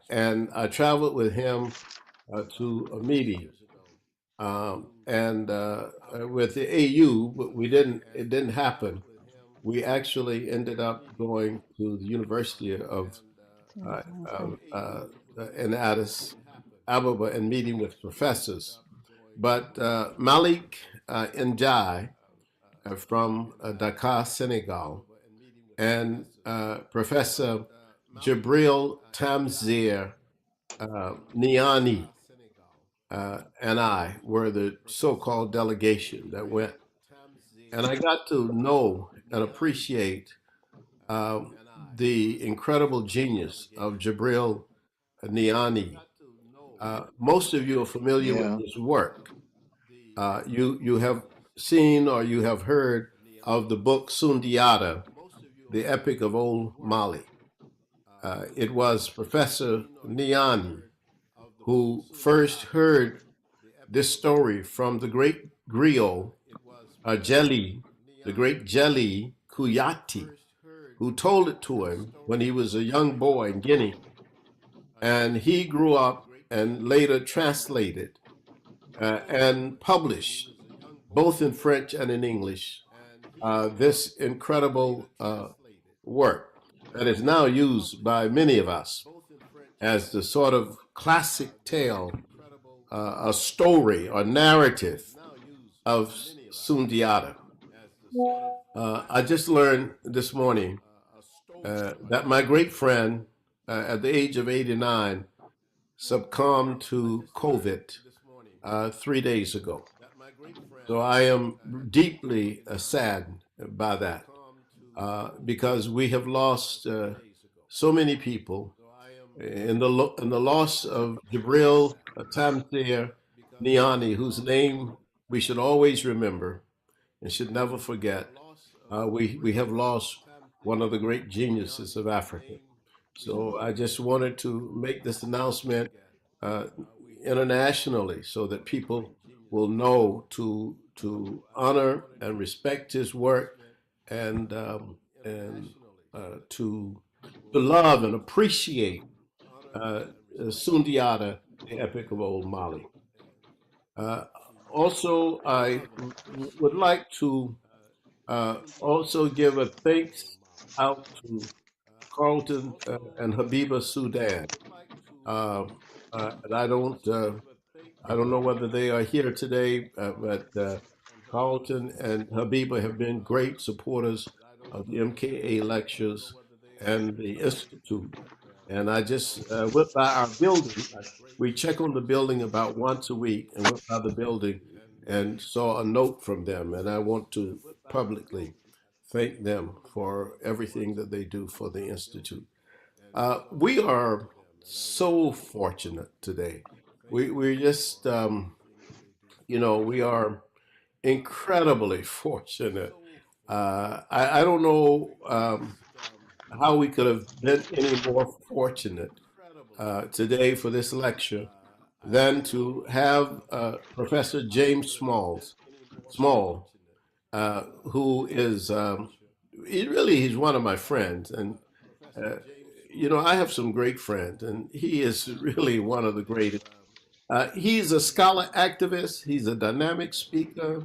And I traveled with him to a meeting. And with the AU, but it didn't happen. We actually ended up going to the University of in Addis Ababa and meeting with professors. But Malik Njai from Dakar, Senegal, and Professor Jibril Tamzir Niani and I were the so-called delegation that went. And I got to know and appreciate the incredible genius of Jibril Niani. Most of you are familiar with his work. You have seen or you have heard of the book Sundiata, the Epic of Old Mali. It was Professor Niani who first heard this story from the great griot Jelly, the great Jelly Kuyati, who told it to him when he was a young boy in Guinea. And he grew up and later translated and published, both in French and in English, this incredible work that is now used by many of us as the sort of classic tale, a story or narrative of Sundiata. I just learned this morning that my great friend, at the age of 89, succumbed to COVID 3 days ago. So I am deeply saddened by that because we have lost so many people in the loss of Jibril Tamthir Niani, whose name we should always remember and should never forget. We have lost one of the great geniuses of Africa. So I just wanted to make this announcement internationally so that people will know to honor and respect his work and to love and appreciate Sundiata, the Epic of Old Mali. Also, I would like to also give a thanks out to Carlton and Habiba Sudan. And I don't know whether they are here today, but Carlton and Habiba have been great supporters of the MKA lectures and the Institute. And I just went by our building. We check on the building about once a week, and went by the building and saw a note from them. And I want to publicly thank them for everything that they do for the Institute. We are so fortunate today. We're just, we are incredibly fortunate. I don't know how we could have been any more fortunate today for this lecture than to have Professor James Small, who is, he's one of my friends. And, I have some great friends, and he is really one of the greatest. He's a scholar activist. He's a dynamic speaker.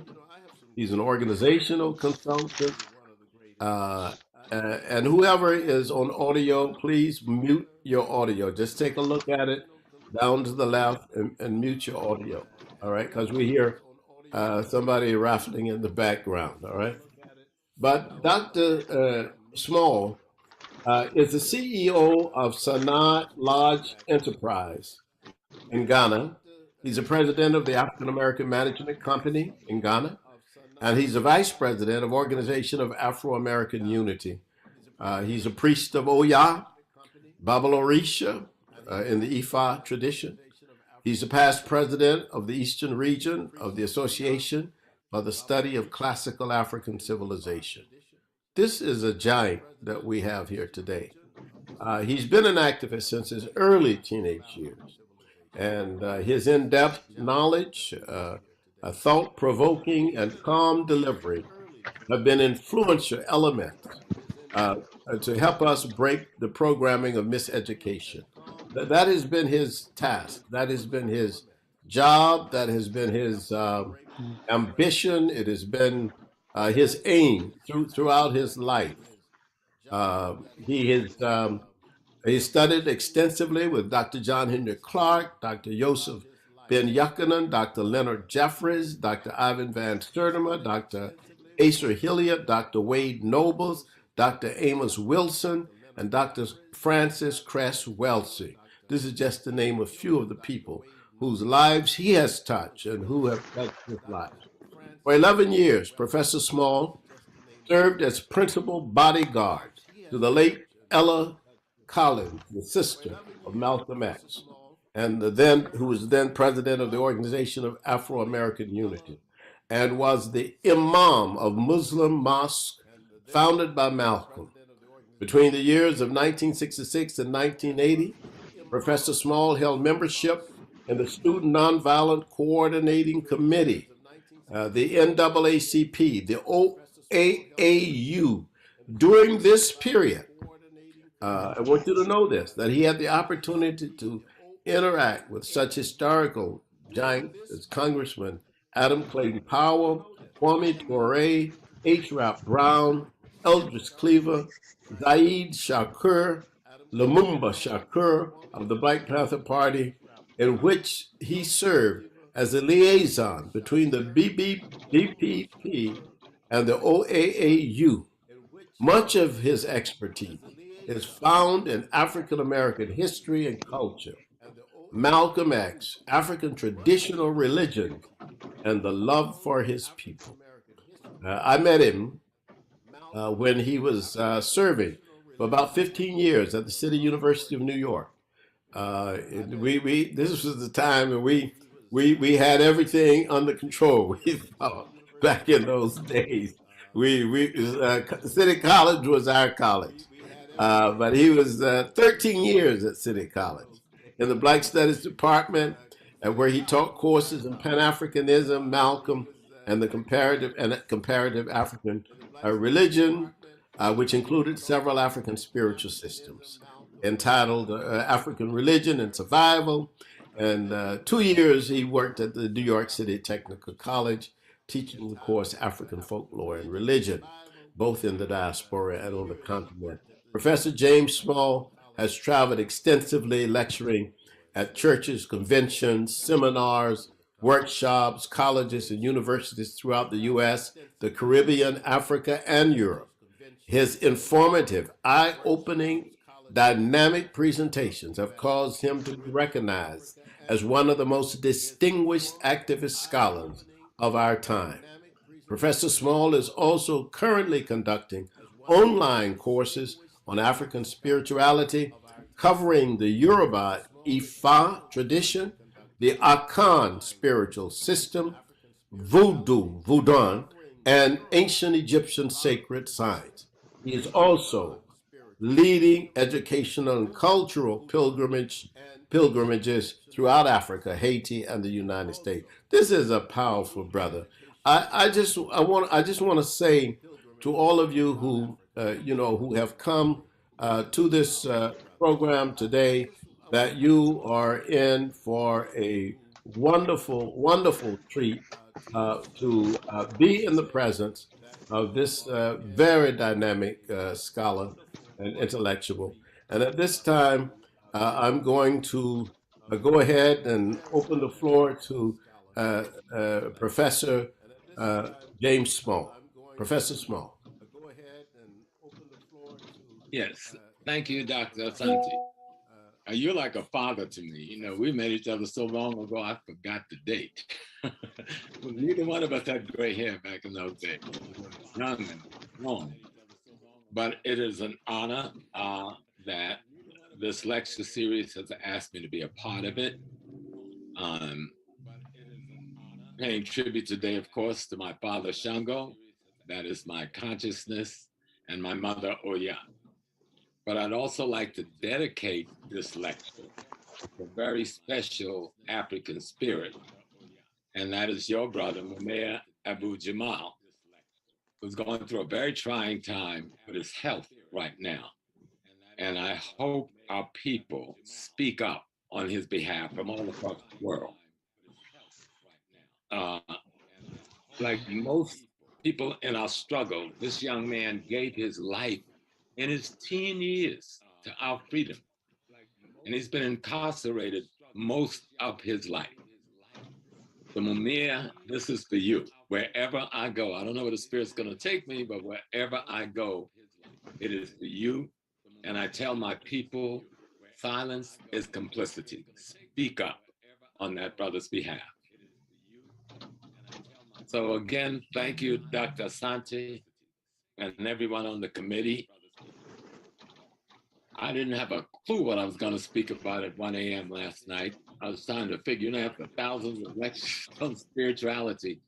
He's an organizational consultant. And whoever is on audio, please mute your audio. Just take a look at it down to the left and mute your audio. All right, because we hear somebody rattling in the background. All right, but Dr. Small is the CEO of Sanaa Lodge Enterprise in Ghana. He's the president of the African American Management Company in Ghana, and he's the vice president of Organization of Afro-American Unity. He's a priest of Oya, Babalorisha in the Ifa tradition. He's the past president of the Eastern region of the Association for the Study of Classical African Civilization. This is a giant that we have here today. He's been an activist since his early teenage years, and his in-depth knowledge, a thought-provoking and calm delivery have been influential elements to help us break the programming of miseducation. That has been his task. That has been his job. That has been his ambition. It has been his aim throughout his life. He studied extensively with Dr. John Henry Clark, Dr. Joseph Ben Yuckonen, Dr. Leonard Jeffries, Dr. Ivan Van Sertima, Dr. Acer Hilliard, Dr. Wade Nobles, Dr. Amos Wilson, and Dr. Francis Cress Wellesley. This is just to name a few of the people whose lives he has touched and who have touched his lives. For 11 years, Professor Small served as principal bodyguard to the late Ella Collins, the sister of Malcolm X, and who was then president of the Organization of Afro-American Unity, and was the imam of Muslim mosque founded by Malcolm. Between the years of 1966 and 1980, Professor Small held membership in the Student Nonviolent Coordinating Committee, the NAACP, the OAAU. During this period, I want you to know this, that he had the opportunity to interact with such historical giants as Congressman Adam Clayton Powell, Kwame Ture, H. Rap Brown, Eldridge Cleaver, Zaid Shakur, Lumumba Shakur of the Black Panther Party, in which he served as a liaison between the BPP and the OAAU. Much of his expertise is found in African American history and culture. Malcolm X, African Traditional Religion and the Love for His People. I met him when he was serving for about 15 years at the City University of New York. This was the time when we had everything under control. We thought back in those days, City College was our college, but he was 13 years at City College in the Black Studies Department, where he taught courses in Pan-Africanism, Malcolm, and the comparative African religion, which included several African spiritual systems, entitled African Religion and Survival. And 2 years he worked at the New York City Technical College, teaching the course African Folklore and Religion, both in the diaspora and on the continent. Professor James Small has traveled extensively, lecturing at churches, conventions, seminars, workshops, colleges, and universities throughout the U.S., the Caribbean, Africa, and Europe. His informative, eye-opening, dynamic presentations have caused him to be recognized as one of the most distinguished activist scholars of our time. Professor Small is also currently conducting online courses on African spirituality, covering the Yoruba Ifa tradition, the Akan spiritual system, Voodoo, and ancient Egyptian sacred signs. He is also leading educational and cultural pilgrimages throughout Africa, Haiti, and the United States. This is a powerful brother. I just want to say to all of you who who have come to this program today that you are in for a wonderful, wonderful treat to be in the presence of this very dynamic scholar and intellectual. And at this time, I'm going to go ahead and open the floor to Professor James Small. Professor Small. Yes. Thank you, Dr. Asante. You're like a father to me. You know, we met each other so long ago, I forgot the date. Neither one of us had gray hair back in those days. Young and long. But it is an honor that this lecture series has asked me to be a part of it. Paying tribute today, of course, to my father, Shango. That is my consciousness, and my mother, Oya. But I'd also like to dedicate this lecture to a very special African spirit, and that is your brother, Mumea Abu Jamal, who's going through a very trying time with his health right now. And I hope our people speak up on his behalf from all across the world. Like most people in our struggle, this young man gave his life in his teen years to our freedom. And he's been incarcerated most of his life. So Mumia, this is for you. Wherever I go, I don't know where the Spirit's gonna take me, but wherever I go, it is for you. And I tell my people, silence is complicity. Speak up on that brother's behalf. So again, thank you, Dr. Asante, and everyone on the committee. I didn't have a clue what I was going to speak about at 1 a.m. last night. I was trying to figure, after thousands of lectures on spirituality,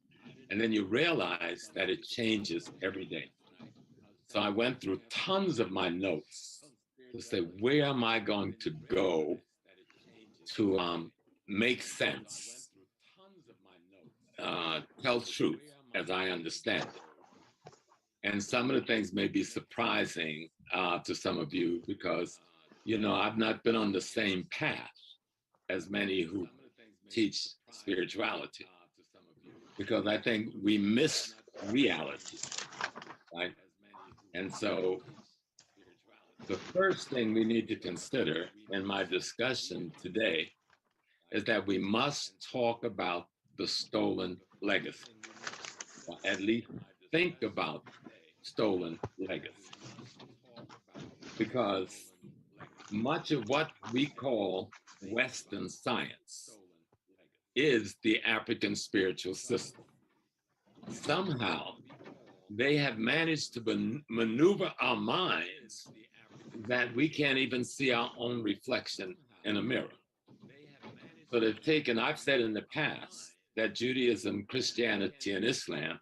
and then you realize that it changes every day. So I went through tons of my notes to say, where am I going to go to make sense, tell truth as I understand it. And some of the things may be surprising to some of you because, I've not been on the same path as many who teach spirituality, because I think we miss reality, right? And so the first thing we need to consider in my discussion today is that we must talk about the stolen legacy, or at least think about stolen legacy. Because much of what we call Western science is the African spiritual system. Somehow, they have managed to maneuver our minds that we can't even see our own reflection in a mirror. So they've taken, I've said in the past, that Judaism, Christianity, and Islam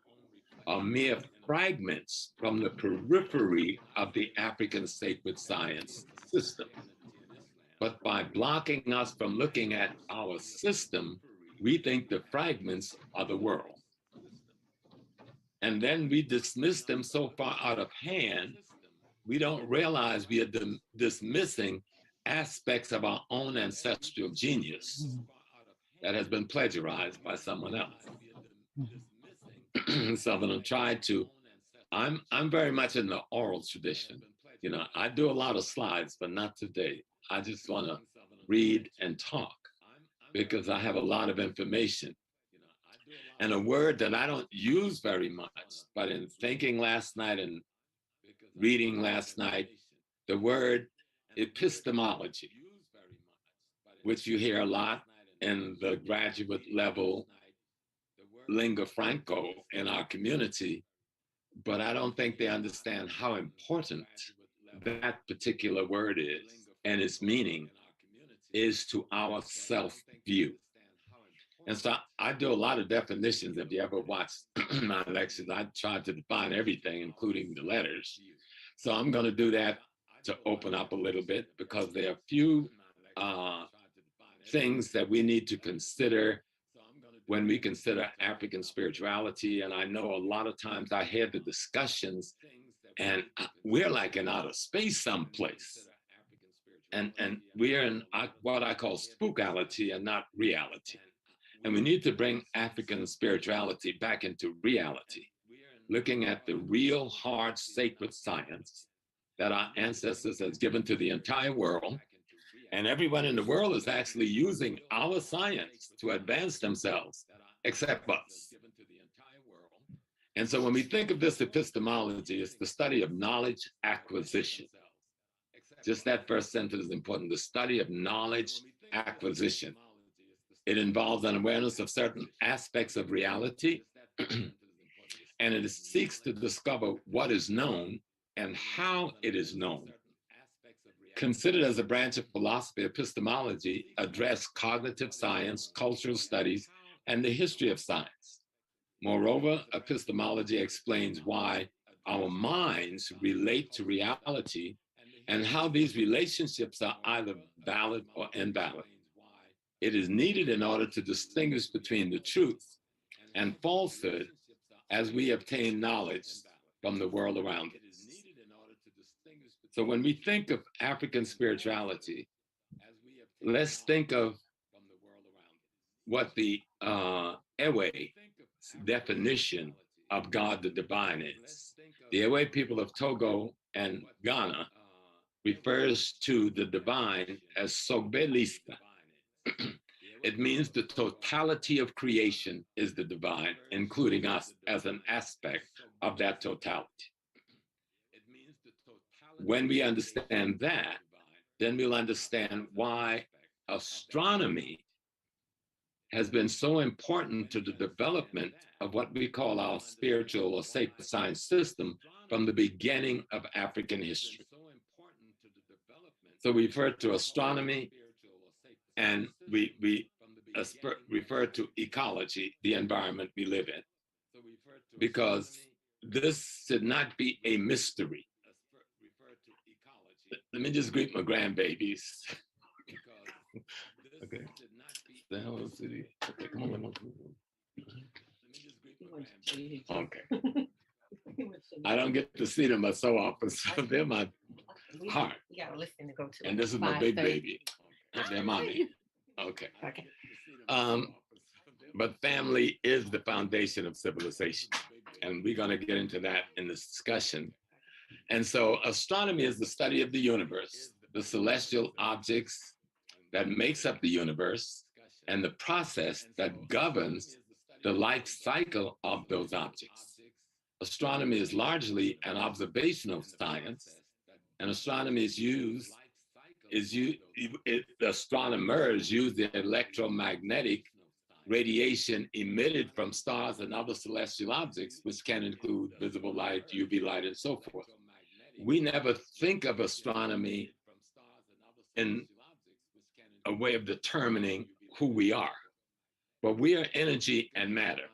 are mere fragments from the periphery of the African sacred science system. But by blocking us from looking at our system, we think the fragments are the world. And then we dismiss them so far out of hand, we don't realize we are dismissing aspects of our own ancestral genius that has been plagiarized by someone else. So I'm going to try to, I'm very much in the oral tradition. You know, I do a lot of slides, but not today. I just want to read and talk because I have a lot of information. And a word that I don't use very much, but in thinking last night and reading last night, the word epistemology, which you hear a lot in the graduate level lingua franca in our community, but I don't think they understand how important that particular word is and its meaning is to our self-view. And so I do a lot of definitions. If you ever watch my lectures, I try to define everything, including the letters. So I'm going to do that to open up a little bit because there are a few things that we need to consider when we consider African spirituality. And I know a lot of times I hear the discussions and we're like in outer space someplace. And we're in what I call spookality and not reality. And we need to bring African spirituality back into reality, looking at the real hard sacred science that our ancestors has given to the entire world. And everyone in the world is actually using our science to advance themselves, except us. And so when we think of this epistemology, it's the study of knowledge acquisition. Just that first sentence is important, the study of knowledge acquisition. It involves an awareness of certain aspects of reality, and it seeks to discover what is known and how it is known. Considered as a branch of philosophy, epistemology addresses cognitive science, cultural studies, and the history of science. Moreover, epistemology explains why our minds relate to reality and how these relationships are either valid or invalid. It is needed in order to distinguish between the truth and falsehood as we obtain knowledge from the world around us. So when we think of African spirituality, let's think of what the Ewe definition of God the divine is. The Ewe people of Togo and Ghana refers to the divine as Sogbelista. It means the totality of creation is the divine, including us as an aspect of that totality. When we understand that, then we'll understand why astronomy has been so important to the development of what we call our spiritual or sacred science system from the beginning of African history. So we refer to astronomy and we refer to ecology, the environment we live in, because this should not be a mystery. Let me just greet my grandbabies. Okay. The hell is it? Okay, come on. Okay. I don't get to see them so often, so they're my heart. You gotta listen to go to. And this is my big baby. They're mommy. Okay. Okay. But family is the foundation of civilization. And we're going to get into that in this discussion. And so astronomy is the study of the universe, the celestial objects that makes up the universe, and the process that governs the life cycle of those objects. Astronomy is largely an observational science, and astronomy is used the astronomers use the electromagnetic radiation emitted from stars and other celestial objects, which can include visible light, UV light, and so forth. We never think of astronomy in a way of determining who we are, but we are energy and matter.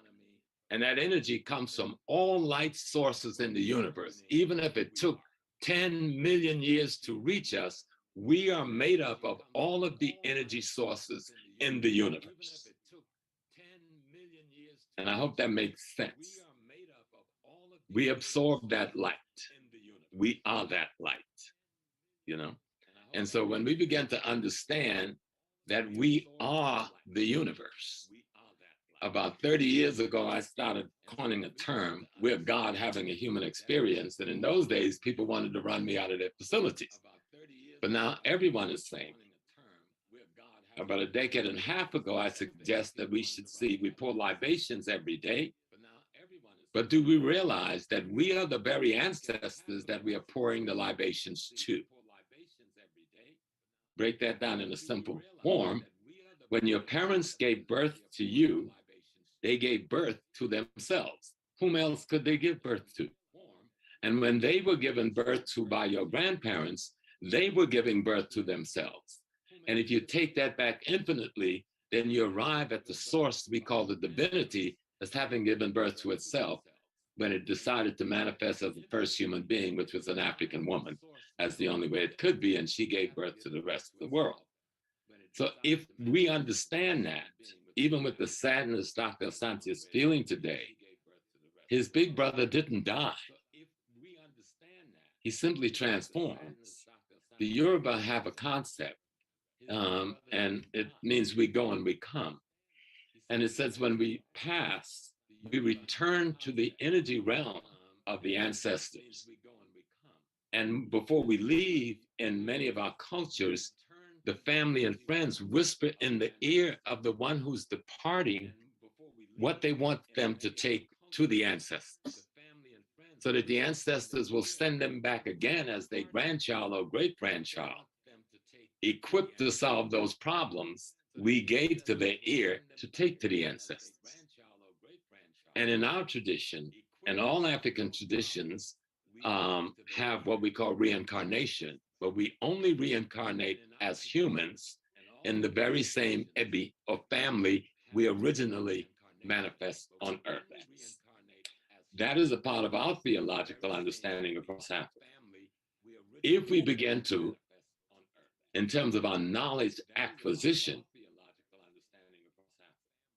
And that energy comes from all light sources in the universe. Even if it took 10 million years to reach us, we are made up of all of the energy sources in the universe. And I hope that makes sense. We absorb that light. We are that light, you know? And so when we begin to understand that we are the universe, about 30 years ago, I started coining a term, we're God having a human experience. And in those days, people wanted to run me out of their facilities. But now everyone is saying, about a decade and a half ago, I suggest that we pour libations every day. But do we realize that we are the very ancestors that we are pouring the libations to? Break that down in a simple form. When your parents gave birth to you, they gave birth to themselves. Whom else could they give birth to? And when they were given birth to by your grandparents, they were giving birth to themselves. And if you take that back infinitely, then you arrive at the source we call the divinity as having given birth to itself when it decided to manifest as the first human being, which was an African woman, as the only way it could be, and she gave birth to the rest of the world. So if we understand that, even with the sadness Dr. Asante is feeling today, his big brother didn't die. He simply transforms. The Yoruba have a concept, and it means we go and we come. And it says when we pass, we return to the energy realm of the ancestors. And before we leave, in many of our cultures, the family and friends whisper in the ear of the one who's departing what they want them to take to the ancestors, so that the ancestors will send them back again as their grandchild or great-grandchild, equipped to solve those problems we gave to their ear to take to the ancestors. And in our tradition, and all African traditions have what we call reincarnation, but we only reincarnate as humans in the very same ebi or family we originally manifest on earth as. That is a part of our theological understanding of what's happening. If we begin to, in terms of our knowledge acquisition,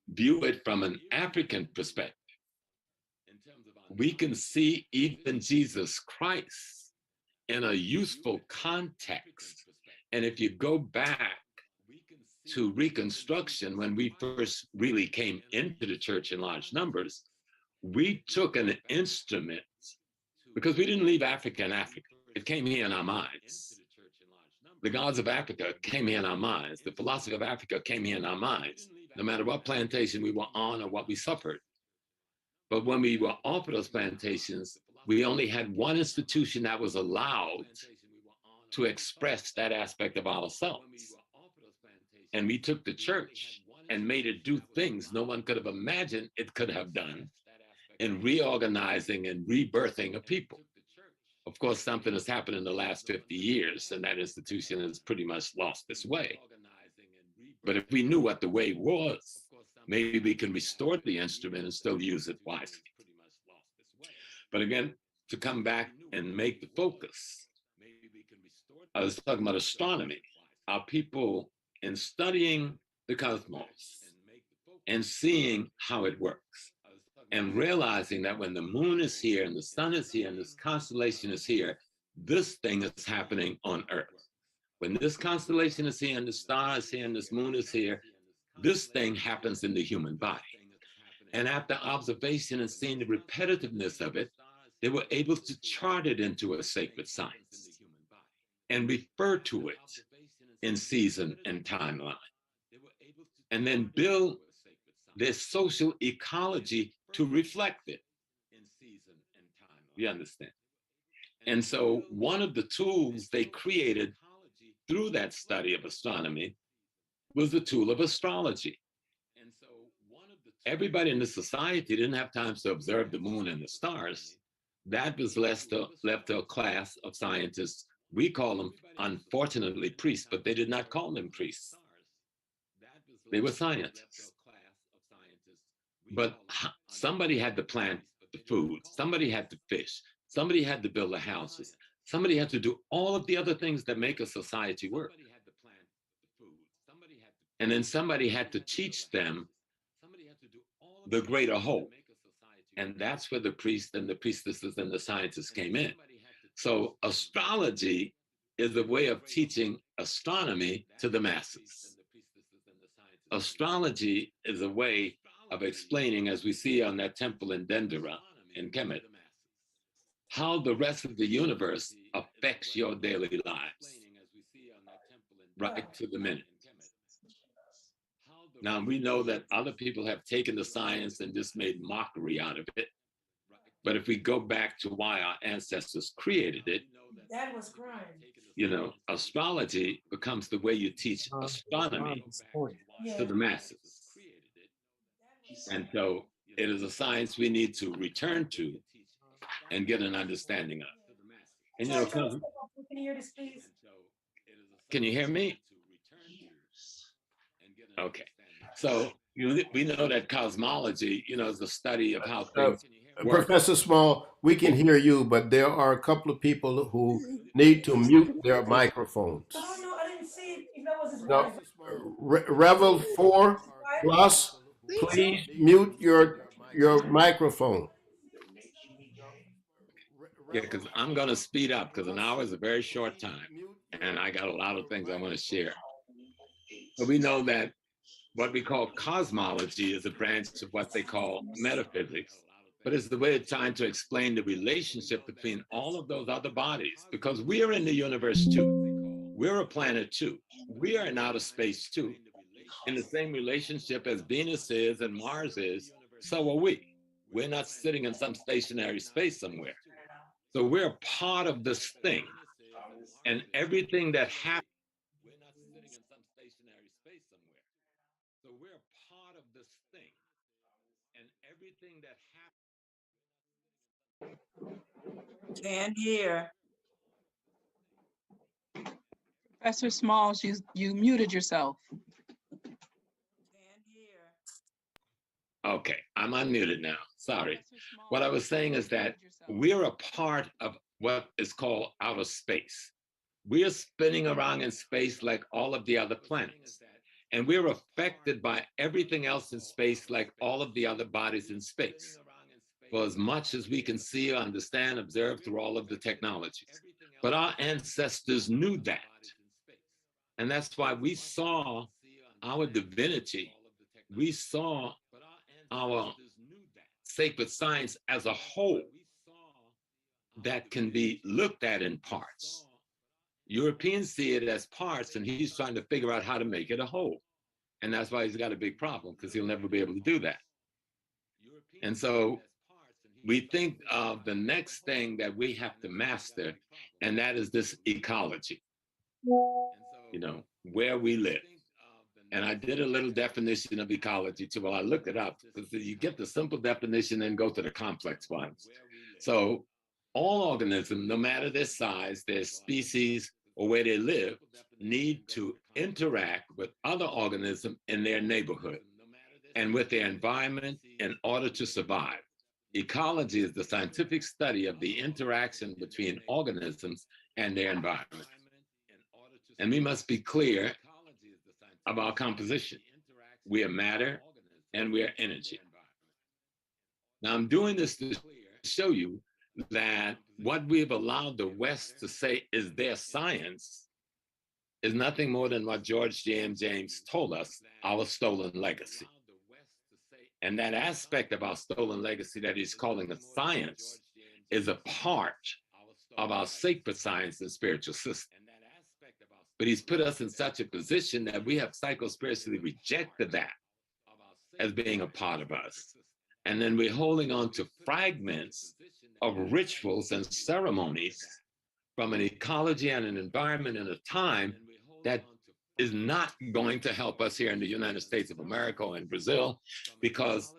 view it from an African perspective, we can see even Jesus Christ in a useful context. And if you go back to Reconstruction, when we first really came into the church in large numbers, we took an instrument, because we didn't leave Africa in Africa. It came here in our minds. The gods of Africa came here in our minds. The philosophy of Africa came here in our minds, no matter what plantation we were on or what we suffered. But when we were off of those plantations, we only had one institution that was allowed to express that aspect of ourselves. And we took the church and made it do things no one could have imagined it could have done in reorganizing and rebirthing a people. Of course, something has happened in the last 50 years, and that institution has pretty much lost its way. But if we knew what the way was, maybe we can restore the instrument and still use it wisely. But again, to come back and make the focus, I was talking about astronomy. Our people, in studying the cosmos and seeing how it works, and realizing that when the moon is here and the sun is here and this constellation is here, this thing is happening on Earth. When this constellation is here and the star is here and this moon is here, this thing happens in the human body. And after observation and seeing the repetitiveness of it, they were able to chart it into a sacred science and refer to it in season and timeline, and then build their social ecology to reflect it. You understand? And so one of the tools they created through that study of astronomy was the tool of astrology. And so everybody in the society didn't have time to observe the moon and the stars. That was left to a class of scientists. We call them, unfortunately, priests, but they did not call them priests. They were scientists. But somebody had to plant the food, somebody had to fish, somebody had to build the houses, somebody had to do all of the other things that make a society work. And then somebody had to teach them the greater whole. And that's where the priests and the priestesses and the scientists came in. So astrology is a way of teaching astronomy to the masses. Astrology is a way of explaining, as we see on that temple in Dendera in Kemet, how the rest of the universe affects your daily lives, right to the minute. Now, we know that other people have taken the science and just made mockery out of it. But if we go back to why our ancestors created it, That was crying. you know, astrology becomes the way you teach astronomy to the masses. And so it is a science we need to return to and get an understanding of. And you know, Can you hear this, please? can you hear me? Okay. So we know that cosmology, you know, is the study of how things work. Professor Small, we can hear you, but there are a couple of people who need to mute their microphones. Oh, no, I didn't see it. If that was his No, wife. Revel 4 Plus, please mute your microphone. Yeah, because I'm going to speed up because an hour is a very short time. And I got a lot of things I want to share. So we know that what we call cosmology is a branch of what they call metaphysics, but it's the way of trying to explain the relationship between all of those other bodies, because we are in the universe too. We're a planet too. We are in outer space too. In the same relationship as Venus is and Mars is, so are we. We're not sitting in some stationary space somewhere. So we're a part of this thing. And everything that happens, we're not sitting in some stationary space somewhere. So we're a part of this thing. And everything that happens. Stand here. Professor Smalls, you muted yourself. Stand here. Okay, I'm unmuted now. Sorry. What I was saying is that we're a part of what is called outer space. We are spinning around in space like all of the other planets. And we're affected by everything else in space like all of the other bodies in space. For as much as we can see, understand, observe through all of the technologies. But our ancestors knew that. And that's why we saw our divinity. We saw our sacred science as a whole that can be looked at in parts. Europeans see it as parts, and he's trying to figure out how to make it a whole. And that's why he's got a big problem, because he'll never be able to do that. And so we think of the next thing that we have to master, and that is this ecology, you know, where we live. And I did a little definition of ecology too. Well, I looked it up, because you get the simple definition and go to the complex ones. So all organisms, no matter their size, their species, or where they live, need to interact with other organisms in their neighborhood and with their environment in order to survive. Ecology is the scientific study of the interaction between organisms and their environment. And we must be clear of our composition. We are matter and we are energy. Now, I'm doing this to show you that what we've allowed the West to say is their science is nothing more than what George James told us, our stolen legacy. And that aspect of our stolen legacy that he's calling a science is a part of our sacred science and spiritual system. But he's put us in such a position that we have psychospiritually rejected that as being a part of us. And then we're holding on to fragments of rituals and ceremonies from an ecology and an environment in a time that is not going to help us here in the United States of America or in Brazil, because